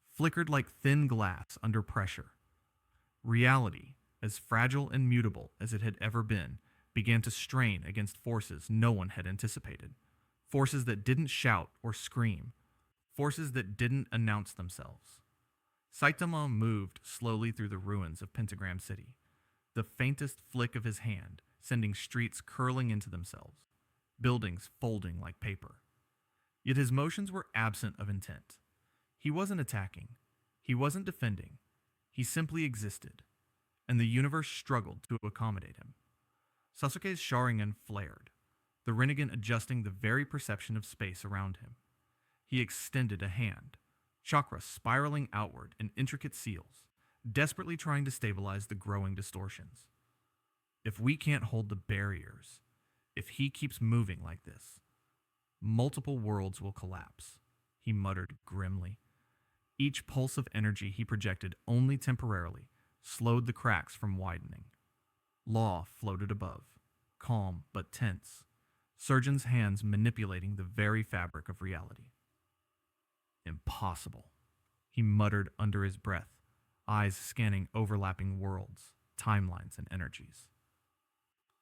flickered like thin glass under pressure. Reality, as fragile and mutable as it had ever been, began to strain against forces no one had anticipated. Forces that didn't shout or scream. Forces that didn't announce themselves. Saitama moved slowly through the ruins of Pentagram City, the faintest flick of his hand sending streets curling into themselves, buildings folding like paper. Yet his motions were absent of intent. He wasn't attacking. He wasn't defending. He simply existed, and the universe struggled to accommodate him. Sasuke's Sharingan flared, the Rinnegan adjusting the very perception of space around him. He extended a hand, chakra spiraling outward in intricate seals, desperately trying to stabilize the growing distortions. If we can't hold the barriers, if he keeps moving like this, multiple worlds will collapse, he muttered grimly. Each pulse of energy he projected only temporarily slowed the cracks from widening. Law floated above, calm but tense, Surgeon's hands manipulating the very fabric of reality. Impossible, he muttered under his breath, eyes scanning overlapping worlds, timelines, and energies.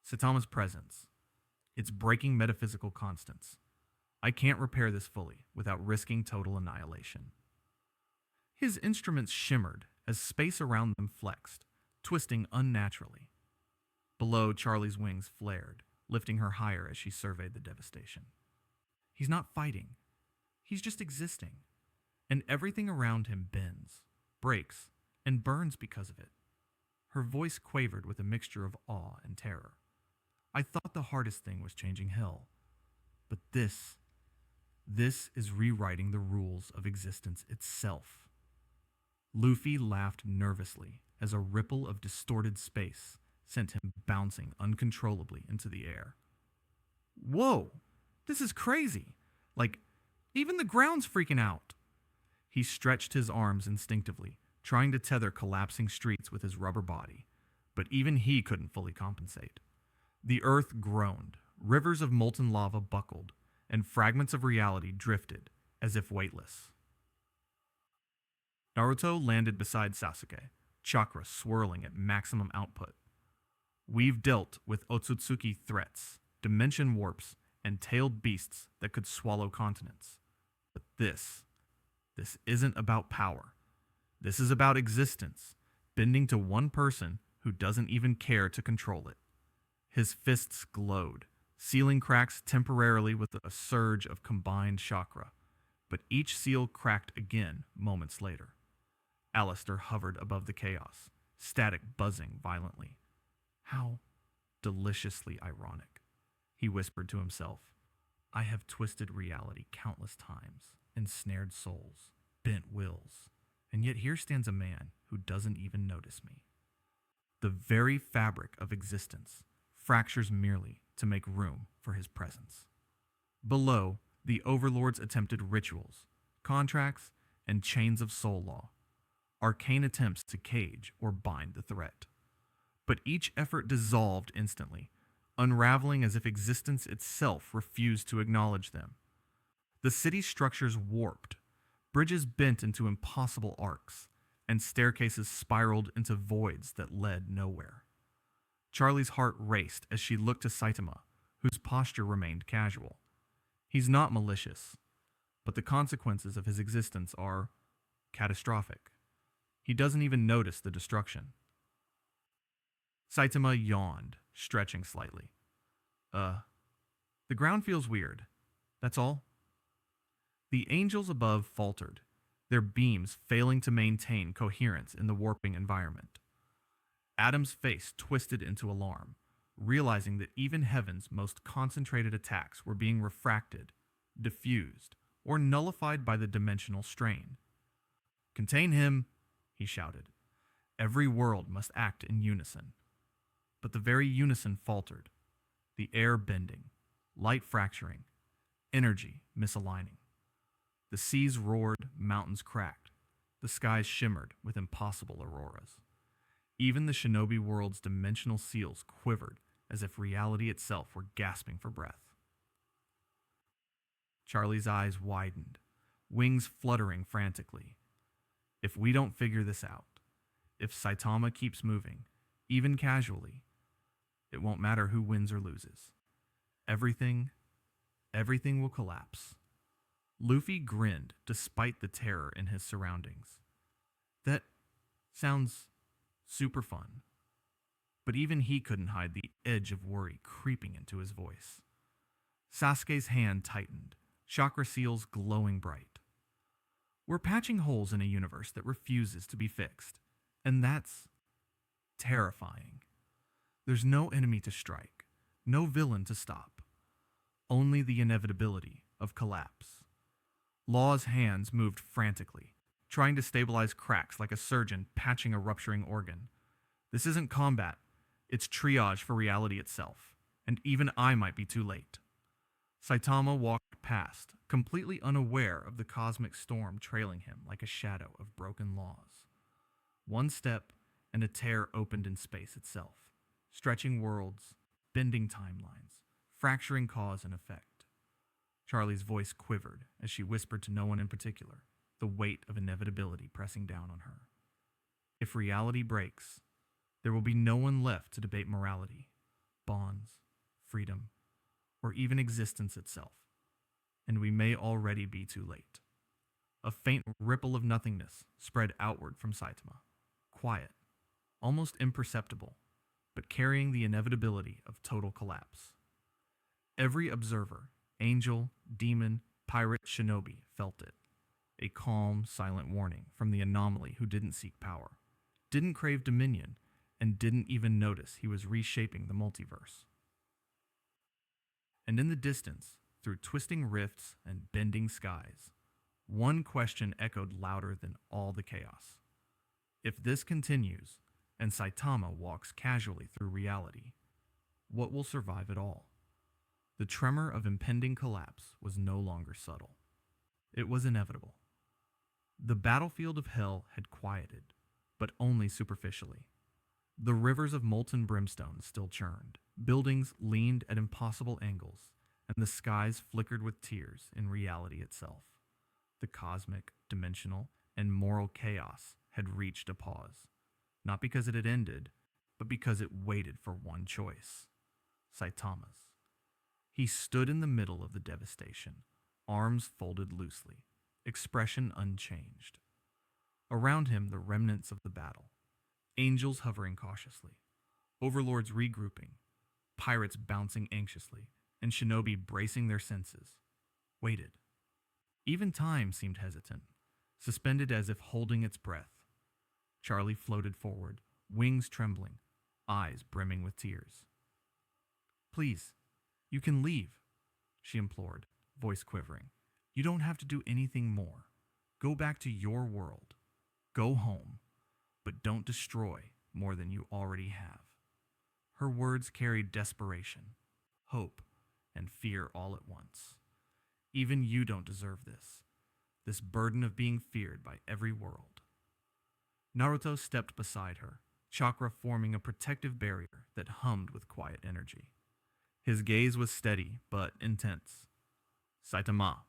Saitama's presence. It's breaking metaphysical constants. I can't repair this fully without risking total annihilation. His instruments shimmered as space around them flexed, twisting unnaturally. Below, Charlie's wings flared, lifting her higher as she surveyed the devastation. He's not fighting. He's just existing. And everything around him bends, breaks, and burns because of it. Her voice quavered with a mixture of awe and terror. I thought the hardest thing was changing hell. But this is rewriting the rules of existence itself. Luffy laughed nervously as a ripple of distorted space sent him bouncing uncontrollably into the air. Whoa, this is crazy. Like, even the ground's freaking out. He stretched his arms instinctively, trying to tether collapsing streets with his rubber body, but even he couldn't fully compensate. The earth groaned, rivers of molten lava buckled, and fragments of reality drifted, as if weightless. Naruto landed beside Sasuke, chakra swirling at maximum output. We've dealt with Otsutsuki threats, dimension warps, and tailed beasts that could swallow continents. But this isn't about power. This is about existence, bending to one person who doesn't even care to control it. His fists glowed, sealing cracks temporarily with a surge of combined chakra, but each seal cracked again moments later. Alistor hovered above the chaos, static buzzing violently. How deliciously ironic, he whispered to himself. I have twisted reality countless times, ensnared souls, bent wills, and yet here stands a man who doesn't even notice me. The very fabric of existence fractures merely to make room for his presence. Below, the Overlords attempted rituals, contracts, and chains of soul law, arcane attempts to cage or bind the threat. But each effort dissolved instantly, unraveling as if existence itself refused to acknowledge them. The city's structures warped, bridges bent into impossible arcs, and staircases spiraled into voids that led nowhere. Charlie's heart raced as she looked to Saitama, whose posture remained casual. He's not malicious. but the consequences of his existence are catastrophic. He doesn't even notice the destruction. Saitama yawned, stretching slightly. The ground feels weird. That's all. The angels above faltered, their beams failing to maintain coherence in the warping environment. Adam's face twisted into alarm, realizing that even heaven's most concentrated attacks were being refracted, diffused, or nullified by the dimensional strain. "Contain him," he shouted. "Every world must act in unison." But the very unison faltered, the air bending, light fracturing, energy misaligning. The seas roared, mountains cracked, the skies shimmered with impossible auroras. Even the shinobi world's dimensional seals quivered as if reality itself were gasping for breath. Charlie's eyes widened, wings fluttering frantically. If we don't figure this out, if Saitama keeps moving, even casually, it won't matter who wins or loses. Everything will collapse. Luffy grinned despite the terror in his surroundings. That sounds super fun. But even he couldn't hide the edge of worry creeping into his voice. Sasuke's hand tightened, chakra seals glowing bright. We're patching holes in a universe that refuses to be fixed, and that's terrifying. There's no enemy to strike, no villain to stop, only the inevitability of collapse. Law's hands moved frantically, trying to stabilize cracks like a surgeon patching a rupturing organ. This isn't combat, it's triage for reality itself, and even I might be too late. Saitama walked past, completely unaware of the cosmic storm trailing him like a shadow of broken laws. One step, and a tear opened in space itself, stretching worlds, bending timelines, fracturing cause and effect. Charlie's voice quivered as she whispered to no one in particular, the weight of inevitability pressing down on her. If reality breaks, there will be no one left to debate morality, bonds, freedom, or even existence itself, and we may already be too late. A faint ripple of nothingness spread outward from Saitama, quiet, almost imperceptible, but carrying the inevitability of total collapse. Every observer, angel, demon, pirate, shinobi, felt it. A calm, silent warning from the anomaly who didn't seek power, didn't crave dominion, and didn't even notice he was reshaping the multiverse. And in the distance, through twisting rifts and bending skies, one question echoed louder than all the chaos. If this continues, and Saitama walks casually through reality, what will survive it all? The tremor of impending collapse was no longer subtle. It was inevitable. The battlefield of hell had quieted, but only superficially. The rivers of molten brimstone still churned, buildings leaned at impossible angles, and the skies flickered with tears in reality itself. The cosmic, dimensional, and moral chaos had reached a pause, not because it had ended, but because it waited for one choice: Saitama's. He stood in the middle of the devastation, arms folded loosely, expression unchanged. Around him, the remnants of the battle. Angels hovering cautiously, overlords regrouping, pirates bouncing anxiously, and shinobi bracing their senses. Waited. Even time seemed hesitant, suspended as if holding its breath. Charlie floated forward, wings trembling, eyes brimming with tears. "Please, you can leave," she implored, voice quivering. "You don't have to do anything more. Go back to your world. Go home. But don't destroy more than you already have." Her words carried desperation, hope, and fear all at once. Even you don't deserve this burden of being feared by every world. Naruto stepped beside her, chakra forming a protective barrier that hummed with quiet energy. His gaze was steady but intense. "Saitama,"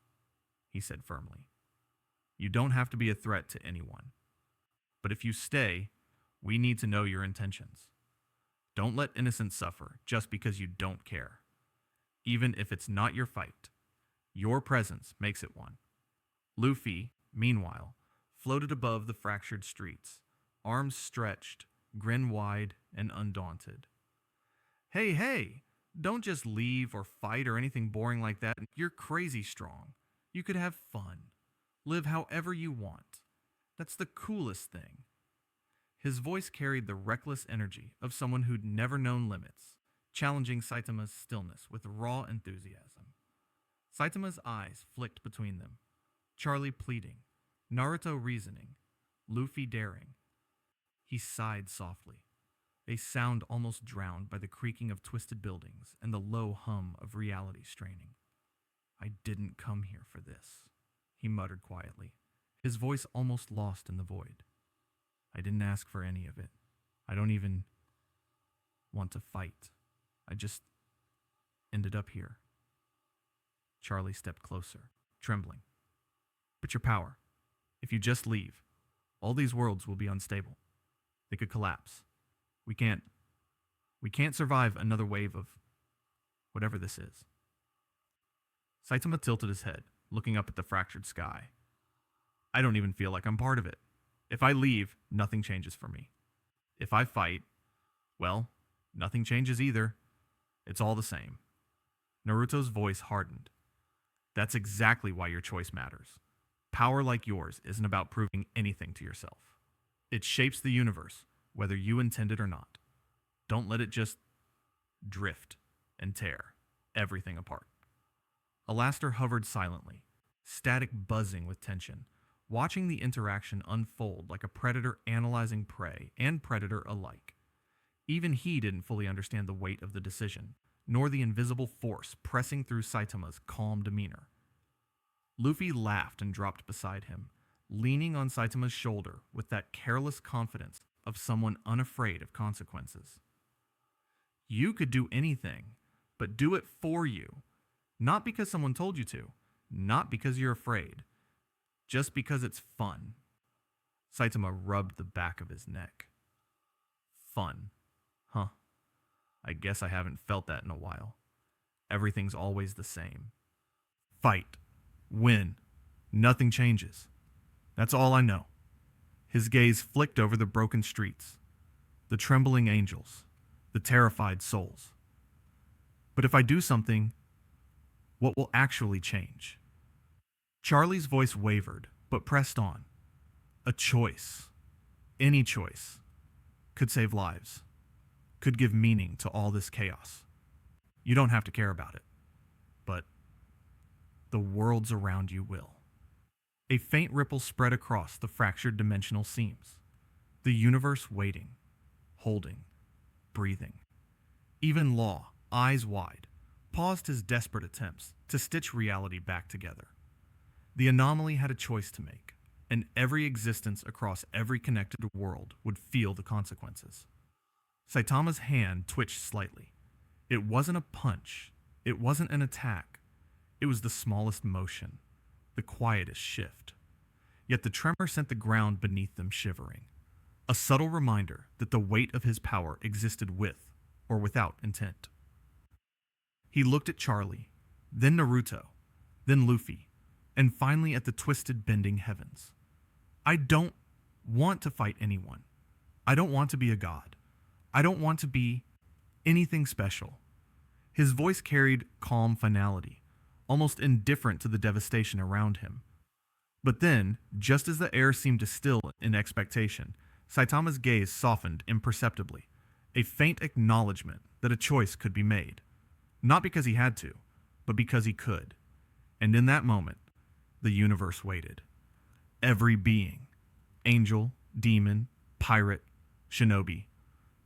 he said firmly, "you don't have to be a threat to anyone. But if you stay, we need to know your intentions. Don't let innocents suffer just because you don't care. Even if it's not your fight, your presence makes it one. Luffy, meanwhile, floated above the fractured streets, arms stretched, grin wide and undaunted. Hey, hey! Don't just leave or fight or anything boring like that. You're crazy strong. You could have fun. Live however you want. That's the coolest thing. His voice carried the reckless energy of someone who'd never known limits, challenging Saitama's stillness with raw enthusiasm. Saitama's eyes flicked between them, Charlie pleading, Naruto reasoning, Luffy daring. He sighed softly, a sound almost drowned by the creaking of twisted buildings and the low hum of reality straining. I didn't come here for this, he muttered quietly, his voice almost lost in the void. I didn't ask for any of it. I don't even want to fight. I just ended up here. Charlie stepped closer, trembling. But your power, if you just leave, all these worlds will be unstable. They could collapse. We can't survive another wave of whatever this is. Saitama tilted his head, looking up at the fractured sky. I don't even feel like I'm part of it. If I leave, nothing changes for me. If I fight, well, nothing changes either. It's all the same. Naruto's voice hardened. That's exactly why your choice matters. Power like yours isn't about proving anything to yourself. It shapes the universe, whether you intend it or not. Don't let it just drift and tear everything apart. Alastor hovered silently, static buzzing with tension, watching the interaction unfold like a predator analyzing prey and predator alike. Even he didn't fully understand the weight of the decision, nor the invisible force pressing through Saitama's calm demeanor. Luffy laughed and dropped beside him, leaning on Saitama's shoulder with that careless confidence of someone unafraid of consequences. You could do anything, but do it for you. Not because someone told you to, not because you're afraid, just because it's fun. Saitama rubbed the back of his neck. Fun. Huh. I guess I haven't felt that in a while. Everything's always the same. Fight. Win. Nothing changes. That's all I know. His gaze flicked over the broken streets, the trembling angels, the terrified souls. But if I do something, what will actually change? Charlie's voice wavered, but pressed on. A choice, any choice, could save lives, could give meaning to all this chaos. You don't have to care about it, but the worlds around you will. A faint ripple spread across the fractured dimensional seams, the universe waiting, holding, breathing. Even Law, eyes wide, paused his desperate attempts to stitch reality back together. The anomaly had a choice to make, and every existence across every connected world would feel the consequences. Saitama's hand twitched slightly. It wasn't a punch. It wasn't an attack. It was the smallest motion, the quietest shift. Yet the tremor sent the ground beneath them shivering, a subtle reminder that the weight of his power existed with or without intent. He looked at Charlie, then Naruto, then Luffy, and finally at the twisted, bending heavens. I don't want to fight anyone. I don't want to be a god. I don't want to be anything special. His voice carried calm finality, almost indifferent to the devastation around him. But then, just as the air seemed to still in expectation, Saitama's gaze softened imperceptibly, a faint acknowledgement that a choice could be made. Not because he had to, but because he could. And in that moment, the universe waited. Every being, angel, demon, pirate, shinobi,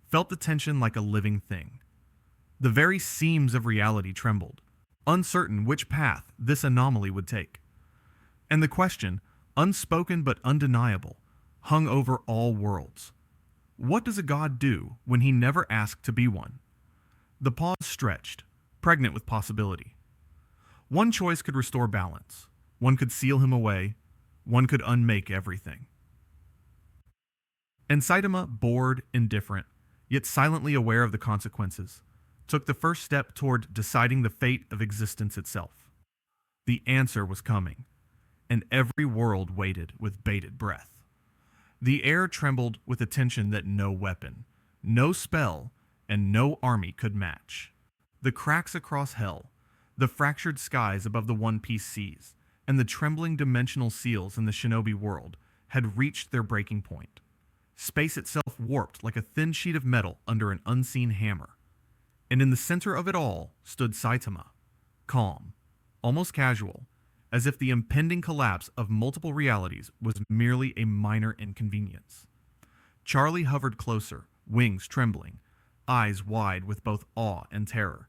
felt the tension like a living thing. The very seams of reality trembled, uncertain which path this anomaly would take. And the question, unspoken but undeniable, hung over all worlds. What does a god do when he never asked to be one? The pause stretched, pregnant with possibility. One choice could restore balance. One could seal him away. One could unmake everything. And Saitama, bored, indifferent, yet silently aware of the consequences, took the first step toward deciding the fate of existence itself. The answer was coming. and every world waited with bated breath. The air trembled with a tension that no weapon, no spell, and no army could match. The cracks across hell, the fractured skies above the one-piece seas, and the trembling dimensional seals in the shinobi world had reached their breaking point. Space itself warped like a thin sheet of metal under an unseen hammer. And in the center of it all stood Saitama, calm, almost casual, as if the impending collapse of multiple realities was merely a minor inconvenience. Charlie hovered closer, wings trembling, eyes wide with both awe and terror.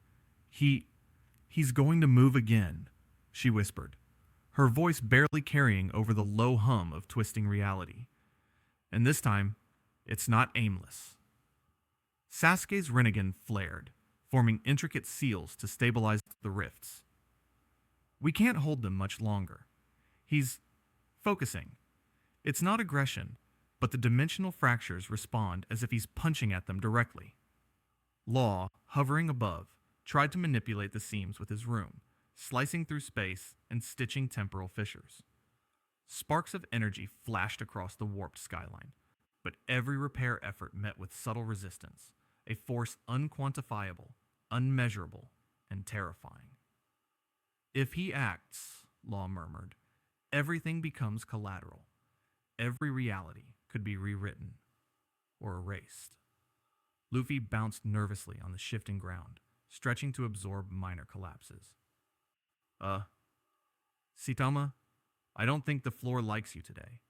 He's going to move again, she whispered, her voice barely carrying over the low hum of twisting reality. And this time, it's not aimless. Sasuke's Rinnegan flared, forming intricate seals to stabilize the rifts. We can't hold them much longer. He's focusing. It's not aggression, but the dimensional fractures respond as if he's punching at them directly. Law, hovering above, tried to manipulate the seams with his room, slicing through space and stitching temporal fissures. Sparks of energy flashed across the warped skyline, but every repair effort met with subtle resistance, a force unquantifiable, unmeasurable, and terrifying. If he acts, Law murmured, everything becomes collateral. Every reality could be rewritten or erased. Luffy bounced nervously on the shifting ground, stretching to absorb minor collapses. Saitama, I don't think the floor likes you today,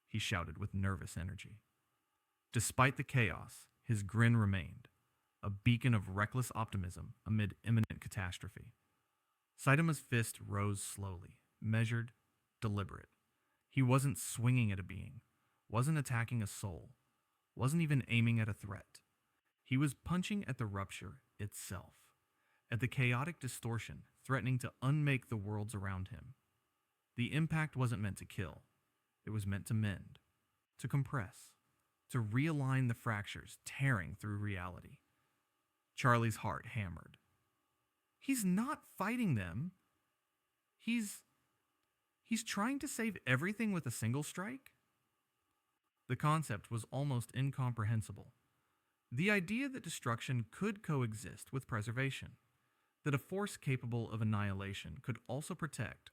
he shouted with nervous energy. Despite the chaos, his grin remained, a beacon of reckless optimism amid imminent catastrophe. Saitama's fist rose slowly, measured, deliberate. He wasn't swinging at a being, wasn't attacking a soul, wasn't even aiming at a threat. He was punching at the rupture itself, at the chaotic distortion threatening to unmake the worlds around him. The impact wasn't meant to kill. It was meant to mend, to compress, to realign the fractures tearing through reality. Charlie's heart hammered. He's not fighting them. He's trying to save everything with a single strike? The concept was almost incomprehensible. The idea that destruction could coexist with preservation, that a force capable of annihilation could also protect,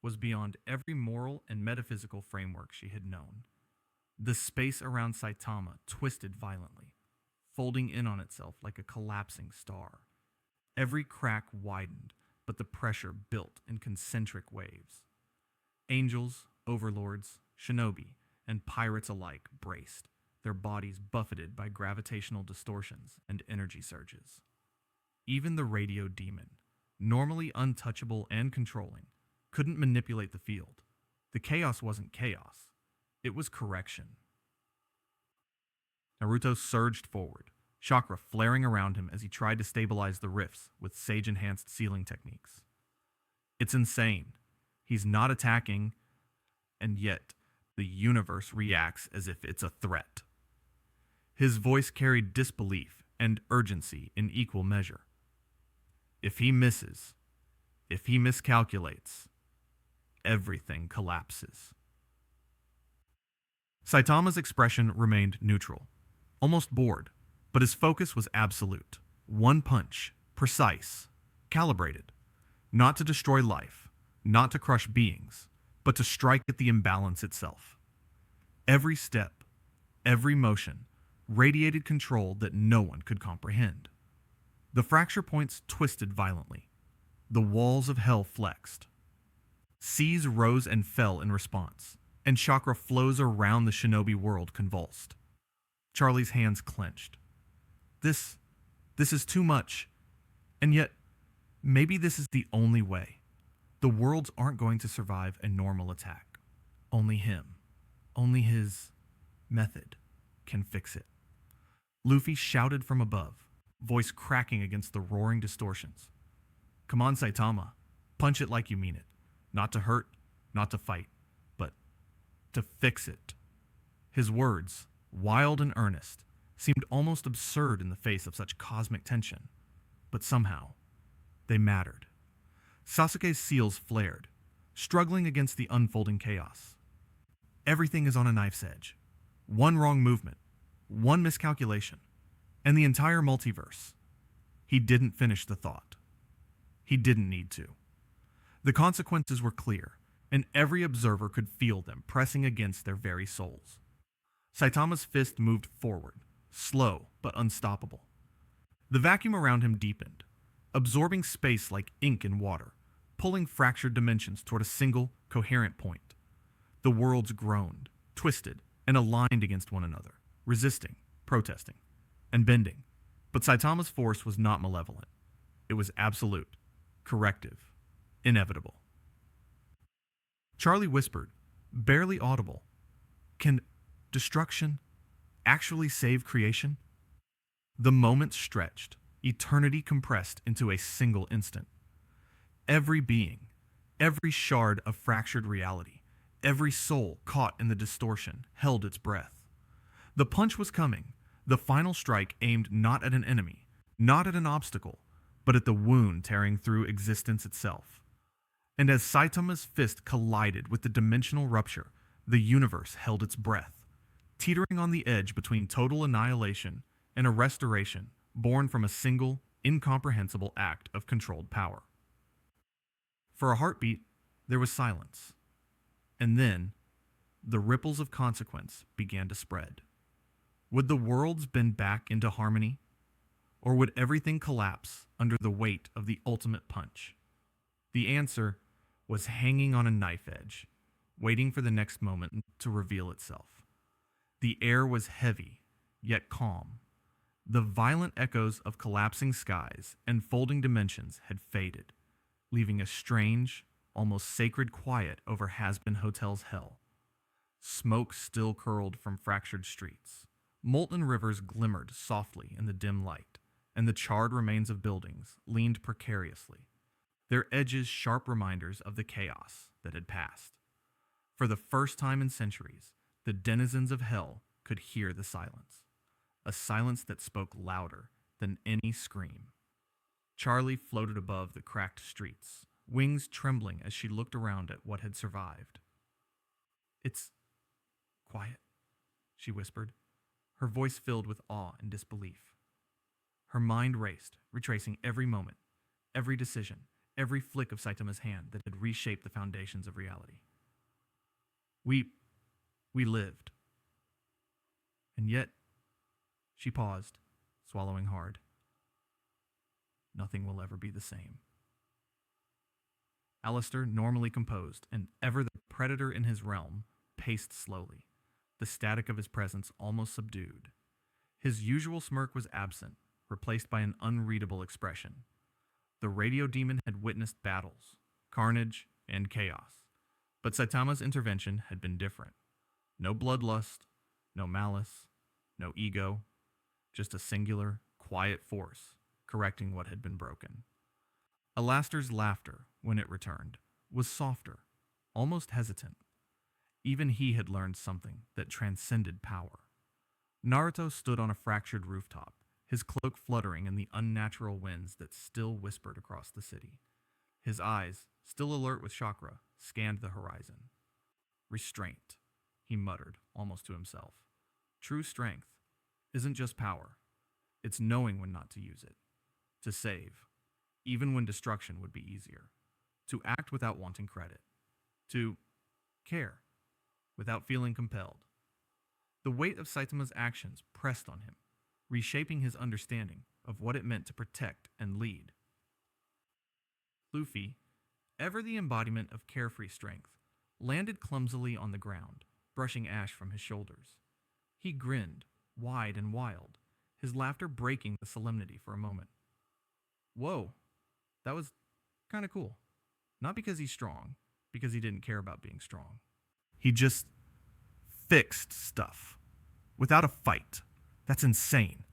was beyond every moral and metaphysical framework she had known. The space around Saitama twisted violently, folding in on itself like a collapsing star. Every crack widened, but the pressure built in concentric waves. Angels, overlords, shinobi, and pirates alike braced, their bodies buffeted by gravitational distortions and energy surges. Even the radio demon, normally untouchable and controlling, couldn't manipulate the field. The chaos wasn't chaos. It was correction. Naruto surged forward, chakra flaring around him as he tried to stabilize the rifts with sage-enhanced sealing techniques. It's insane. He's not attacking, and yet the universe reacts as if it's a threat. His voice carried disbelief and urgency in equal measure. If he misses, if he miscalculates, everything collapses. Saitama's expression remained neutral, almost bored, but his focus was absolute. One punch, precise, calibrated, not to destroy life, not to crush beings, but to strike at the imbalance itself. Every step, every motion, radiated control that no one could comprehend. The fracture points twisted violently. The walls of hell flexed. Seas rose and fell in response, and chakra flows around the shinobi world convulsed. Charlie's hands clenched. This is too much, and yet, maybe this is the only way. The worlds aren't going to survive a normal attack. Only him, only his method can fix it. Luffy shouted from above, voice cracking against the roaring distortions. Come on, Saitama. Punch it like you mean it. Not to hurt, not to fight, but to fix it. His words, wild and earnest, seemed almost absurd in the face of such cosmic tension, but somehow, they mattered. Sasuke's seals flared, struggling against the unfolding chaos. Everything is on a knife's edge. One wrong movement, one miscalculation, and the entire multiverse. He didn't finish the thought. He didn't need to. The consequences were clear, and every observer could feel them pressing against their very souls. Saitama's fist moved forward, slow but unstoppable. The vacuum around him deepened, absorbing space like ink in water, pulling fractured dimensions toward a single, coherent point. The worlds groaned, twisted, and aligned against one another, resisting, protesting, and bending. But Saitama's force was not malevolent. It was absolute, corrective, inevitable. Charlie whispered, barely audible, "Can destruction actually save creation?" The moment stretched, eternity compressed into a single instant. Every being, every shard of fractured reality, every soul caught in the distortion held its breath. The punch was coming, the final strike aimed not at an enemy, not at an obstacle, but at the wound tearing through existence itself. And as Saitama's fist collided with the dimensional rupture, the universe held its breath, teetering on the edge between total annihilation and a restoration born from a single, incomprehensible act of controlled power. For a heartbeat, there was silence. And then, the ripples of consequence began to spread. Would the worlds bend back into harmony? Or would everything collapse under the weight of the ultimate punch? The answer was hanging on a knife edge, waiting for the next moment to reveal itself. The air was heavy, yet calm. The violent echoes of collapsing skies and folding dimensions had faded, leaving a strange, almost sacred quiet over Hazbin Hotel's hell. Smoke still curled from fractured streets. Molten rivers glimmered softly in the dim light, and the charred remains of buildings leaned precariously, their edges sharp reminders of the chaos that had passed. For the first time in centuries, the denizens of hell could hear the silence, a silence that spoke louder than any scream. Charlie floated above the cracked streets, wings trembling as she looked around at what had survived. "It's quiet," she whispered, her voice filled with awe and disbelief. Her mind raced, retracing every moment, every decision, every flick of Saitama's hand that had reshaped the foundations of reality. We lived. And yet, she paused, swallowing hard. Nothing will ever be the same. Alistor, normally composed and ever the predator in his realm, paced slowly, the static of his presence almost subdued. His usual smirk was absent, replaced by an unreadable expression. The radio demon had witnessed battles, carnage, and chaos, but Saitama's intervention had been different. No bloodlust, no malice, no ego, just a singular, quiet force correcting what had been broken. Alastor's laughter, when it returned, was softer, almost hesitant. Even he had learned something that transcended power. Naruto stood on a fractured rooftop, his cloak fluttering in the unnatural winds that still whispered across the city. His eyes, still alert with chakra, scanned the horizon. "Restraint," he muttered, almost to himself. "True strength isn't just power. It's knowing when not to use it. To save, even when destruction would be easier. To act without wanting credit. To care, without feeling compelled." The weight of Saitama's actions pressed on him, reshaping his understanding of what it meant to protect and lead. Luffy, ever the embodiment of carefree strength, landed clumsily on the ground, brushing ash from his shoulders. He grinned, wide and wild, his laughter breaking the solemnity for a moment. "Whoa, that was kind of cool. Not because he's strong, because he didn't care about being strong. He just fixed stuff. Without a fight. That's insane."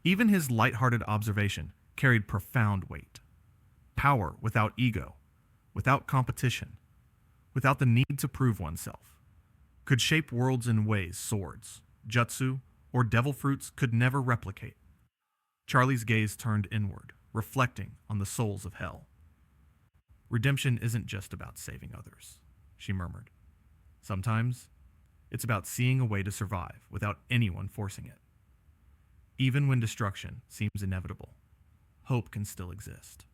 Even his lighthearted observation carried profound weight. Power without ego, without competition, without the need to prove oneself, could shape worlds in ways swords, jutsu, or devil fruits could never replicate. Charlie's gaze turned inward, reflecting on the souls of hell. Redemption isn't just about saving others, she murmured. Sometimes, it's about seeing a way to survive without anyone forcing it. Even when destruction seems inevitable, hope can still exist.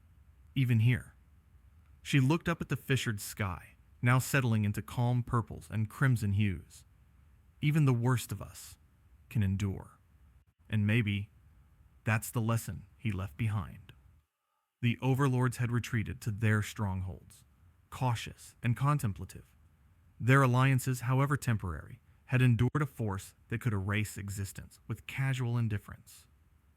Even here. She looked up at the fissured sky, now settling into calm purples and crimson hues. Even the worst of us can endure. And maybe that's the lesson he left behind. The Overlords had retreated to their strongholds, cautious and contemplative. Their alliances, however temporary, had endured a force that could erase existence with casual indifference.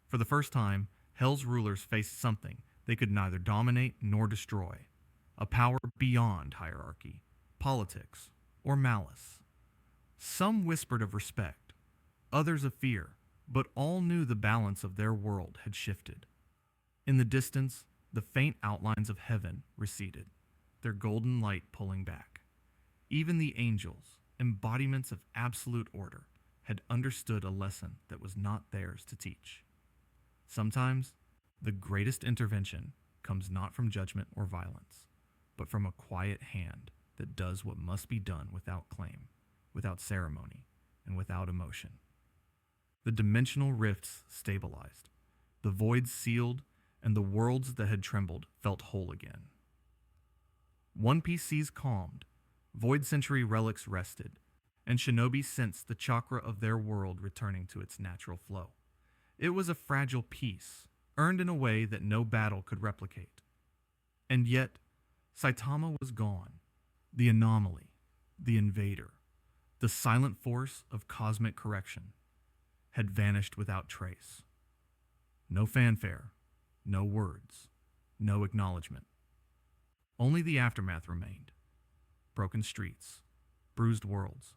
For the first time, Hell's rulers faced something they could neither dominate nor destroy, a power beyond hierarchy, politics, or malice. Some whispered of respect, others of fear, but all knew the balance of their world had shifted. In the distance, the faint outlines of heaven receded, their golden light pulling back. Even the angels, embodiments of absolute order, had understood a lesson that was not theirs to teach. Sometimes, the greatest intervention comes not from judgment or violence, but from a quiet hand that does what must be done without claim, without ceremony, and without emotion. The dimensional rifts stabilized, the voids sealed, and the worlds that had trembled felt whole again. One Piece seas calmed, Void Century relics rested, and shinobi sensed the chakra of their world returning to its natural flow. It was a fragile peace, earned in a way that no battle could replicate. And yet, Saitama was gone, the anomaly, the invader, the silent force of cosmic correction, had vanished without trace. No fanfare, no words, no acknowledgement. Only the aftermath remained. Broken streets, bruised worlds,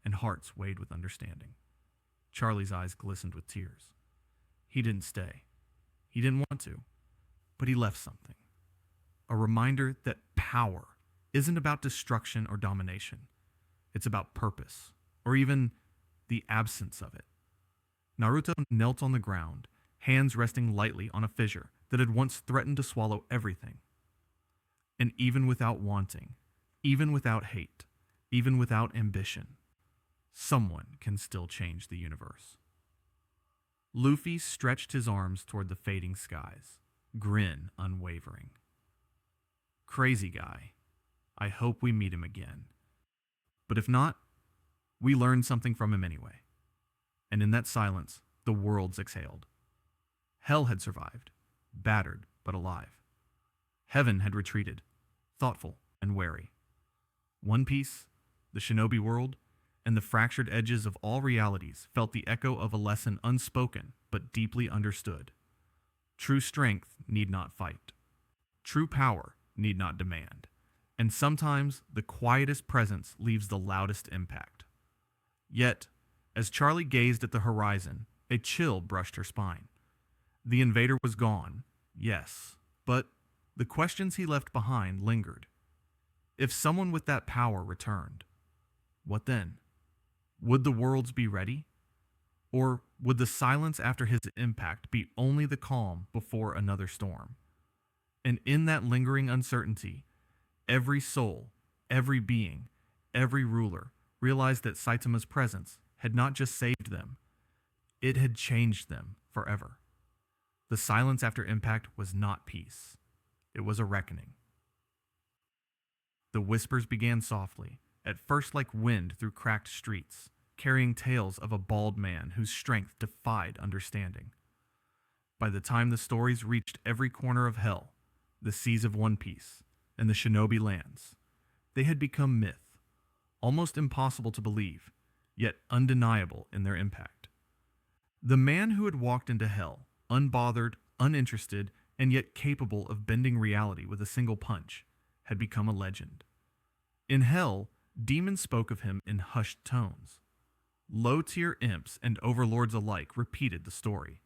and hearts weighed with understanding. Charlie's eyes glistened with tears. He didn't stay. He didn't want to, but he left something. A reminder that power isn't about destruction or domination. It's about purpose, or even the absence of it. Naruto knelt on the ground, hands resting lightly on a fissure that had once threatened to swallow everything. And even without wanting, even without hate, even without ambition, someone can still change the universe. Luffy stretched his arms toward the fading skies, grin unwavering. Crazy guy. I hope we meet him again. But if not, we learned something from him anyway. And in that silence, the worlds exhaled. Hell had survived, battered but alive. Heaven had retreated, thoughtful and wary. One Piece, the shinobi world, and the fractured edges of all realities felt the echo of a lesson unspoken but deeply understood. True strength need not fight. True power need not demand. And sometimes the quietest presence leaves the loudest impact. Yet, as Charlie gazed at the horizon, a chill brushed her spine. The invader was gone, yes, but the questions he left behind lingered. If someone with that power returned, what then? Would the worlds be ready? Or would the silence after his impact be only the calm before another storm? And in that lingering uncertainty, every soul, every being, every ruler realized that Saitama's presence had not just saved them, it had changed them forever. The silence after impact was not peace. It was a reckoning. The whispers began softly, at first like wind through cracked streets, carrying tales of a bald man whose strength defied understanding. By the time the stories reached every corner of Hell, the seas of One Piece, and the shinobi lands, they had become myth, almost impossible to believe, yet undeniable in their impact. The man who had walked into Hell, unbothered, uninterested, and yet capable of bending reality with a single punch, had become a legend. In Hell, demons spoke of him in hushed tones. Low-tier imps and overlords alike repeated the story.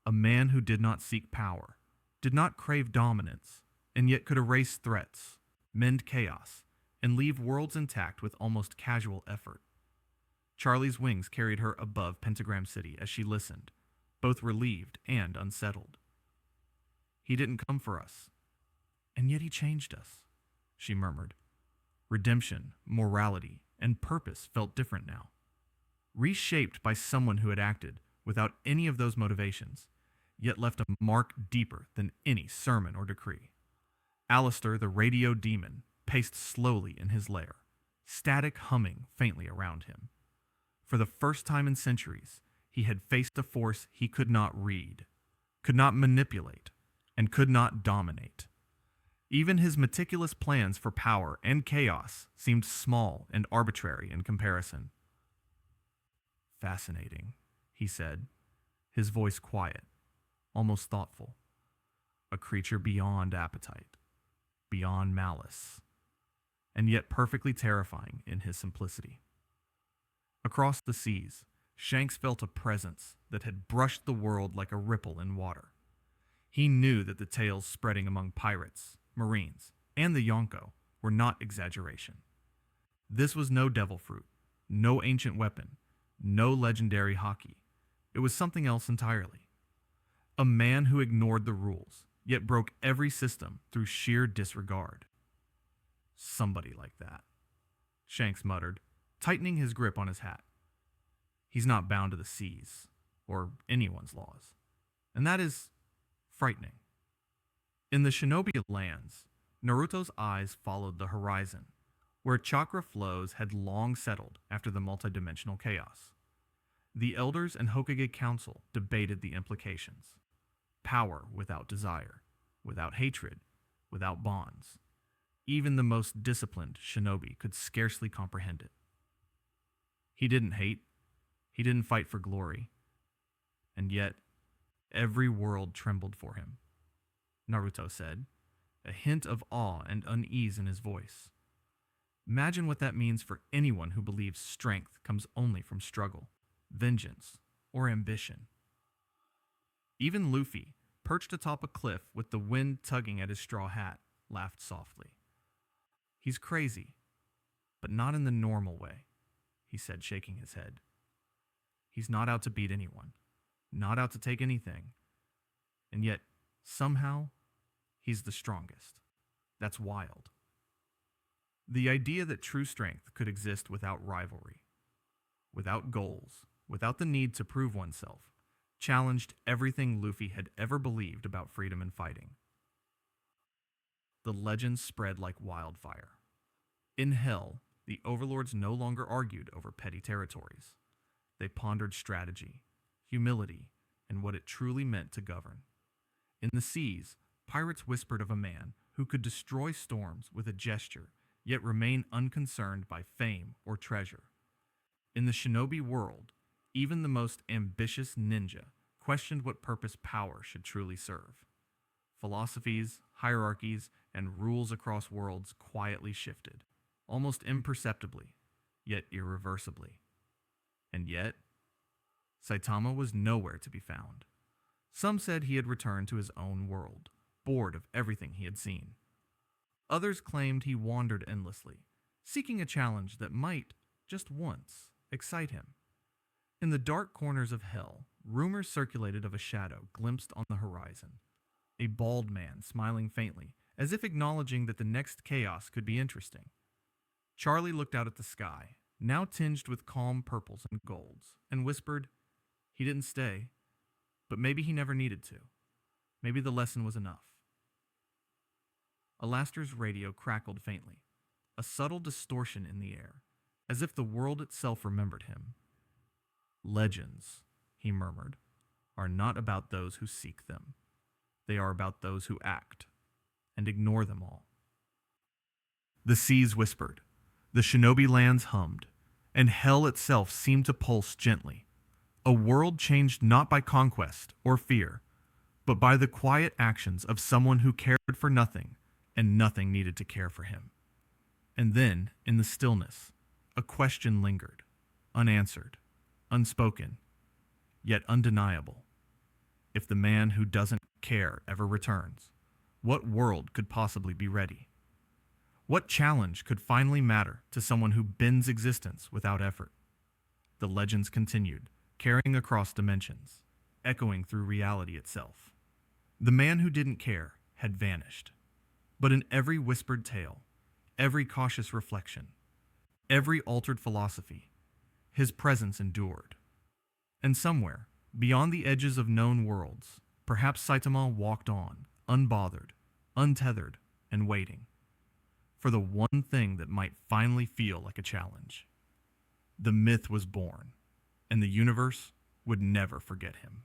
A man who did not seek power, did not crave dominance, and yet could erase threats, mend chaos, and leave worlds intact with almost casual effort. Charlie's wings carried her above Pentagram City as she listened, both relieved and unsettled. He didn't come for us, And yet he changed us, she murmured. Redemption, morality, and purpose felt different now. Reshaped by someone who had acted without any of those motivations, yet left a mark deeper than any sermon or decree. Alistor, the radio demon, paced slowly in his lair, static humming faintly around him. For the first time in centuries, he had faced a force he could not read, could not manipulate, and could not dominate. Even his meticulous plans for power and chaos seemed small and arbitrary in comparison. Fascinating, he said, his voice quiet, almost thoughtful. A creature beyond appetite, beyond malice, and yet perfectly terrifying in his simplicity. Across the seas, Shanks felt a presence that had brushed the world like a ripple in water. He knew that the tales spreading among pirates, marines, and the Yonko were not exaggeration. This was no devil fruit, no ancient weapon, no legendary hockey. It was something else entirely. A man who ignored the rules, yet broke every system through sheer disregard. Somebody like that, Shanks muttered, tightening his grip on his hat. He's not bound to the seas, or anyone's laws, and that is frightening. In the shinobi lands, Naruto's eyes followed the horizon, where chakra flows had long settled after the multidimensional chaos. The elders and Hokage Council debated the implications. Power without desire, without hatred, without bonds. Even the most disciplined shinobi could scarcely comprehend it. He didn't hate. He didn't fight for glory. And yet, every world trembled for him, Naruto said, a hint of awe and unease in his voice. Imagine what that means for anyone who believes strength comes only from struggle, vengeance, or ambition. Even Luffy, perched atop a cliff with the wind tugging at his straw hat, laughed softly. He's crazy, but not in the normal way, he said, shaking his head. He's not out to beat anyone, not out to take anything, and yet, somehow, he's the strongest. That's wild. The idea that true strength could exist without rivalry, without goals, without the need to prove oneself, challenged everything Luffy had ever believed about freedom and fighting. The legends spread like wildfire. In Hell, the Overlords no longer argued over petty territories. They pondered strategy, humility, and what it truly meant to govern. In the seas, pirates whispered of a man who could destroy storms with a gesture, yet remain unconcerned by fame or treasure. In the shinobi world, even the most ambitious ninja questioned what purpose power should truly serve. Philosophies, hierarchies, and rules across worlds quietly shifted, almost imperceptibly, yet irreversibly. And yet, Saitama was nowhere to be found. Some said he had returned to his own world, bored of everything he had seen. Others claimed he wandered endlessly, seeking a challenge that might, just once, excite him. In the dark corners of Hell, rumors circulated of a shadow glimpsed on the horizon. A bald man smiling faintly, as if acknowledging that the next chaos could be interesting. Charlie looked out at the sky, now tinged with calm purples and golds, and whispered, he didn't stay, but maybe he never needed to. Maybe the lesson was enough. Alastor's radio crackled faintly, a subtle distortion in the air, as if the world itself remembered him. Legends, he murmured, are not about those who seek them. They are about those who act, and ignore them all. The seas whispered, the shinobi lands hummed, and Hell itself seemed to pulse gently. A world changed not by conquest or fear, but by the quiet actions of someone who cared for nothing, and nothing needed to care for him. And then, in the stillness, a question lingered, unanswered, unspoken, yet undeniable. If the man who doesn't care ever returns, what world could possibly be ready? What challenge could finally matter to someone who bends existence without effort? The legends continued, carrying across dimensions, echoing through reality itself. The man who didn't care had vanished. But in every whispered tale, every cautious reflection, every altered philosophy, his presence endured. And somewhere, beyond the edges of known worlds, perhaps Saitama walked on, unbothered, untethered, and waiting for the one thing that might finally feel like a challenge. The myth was born, and the universe would never forget him.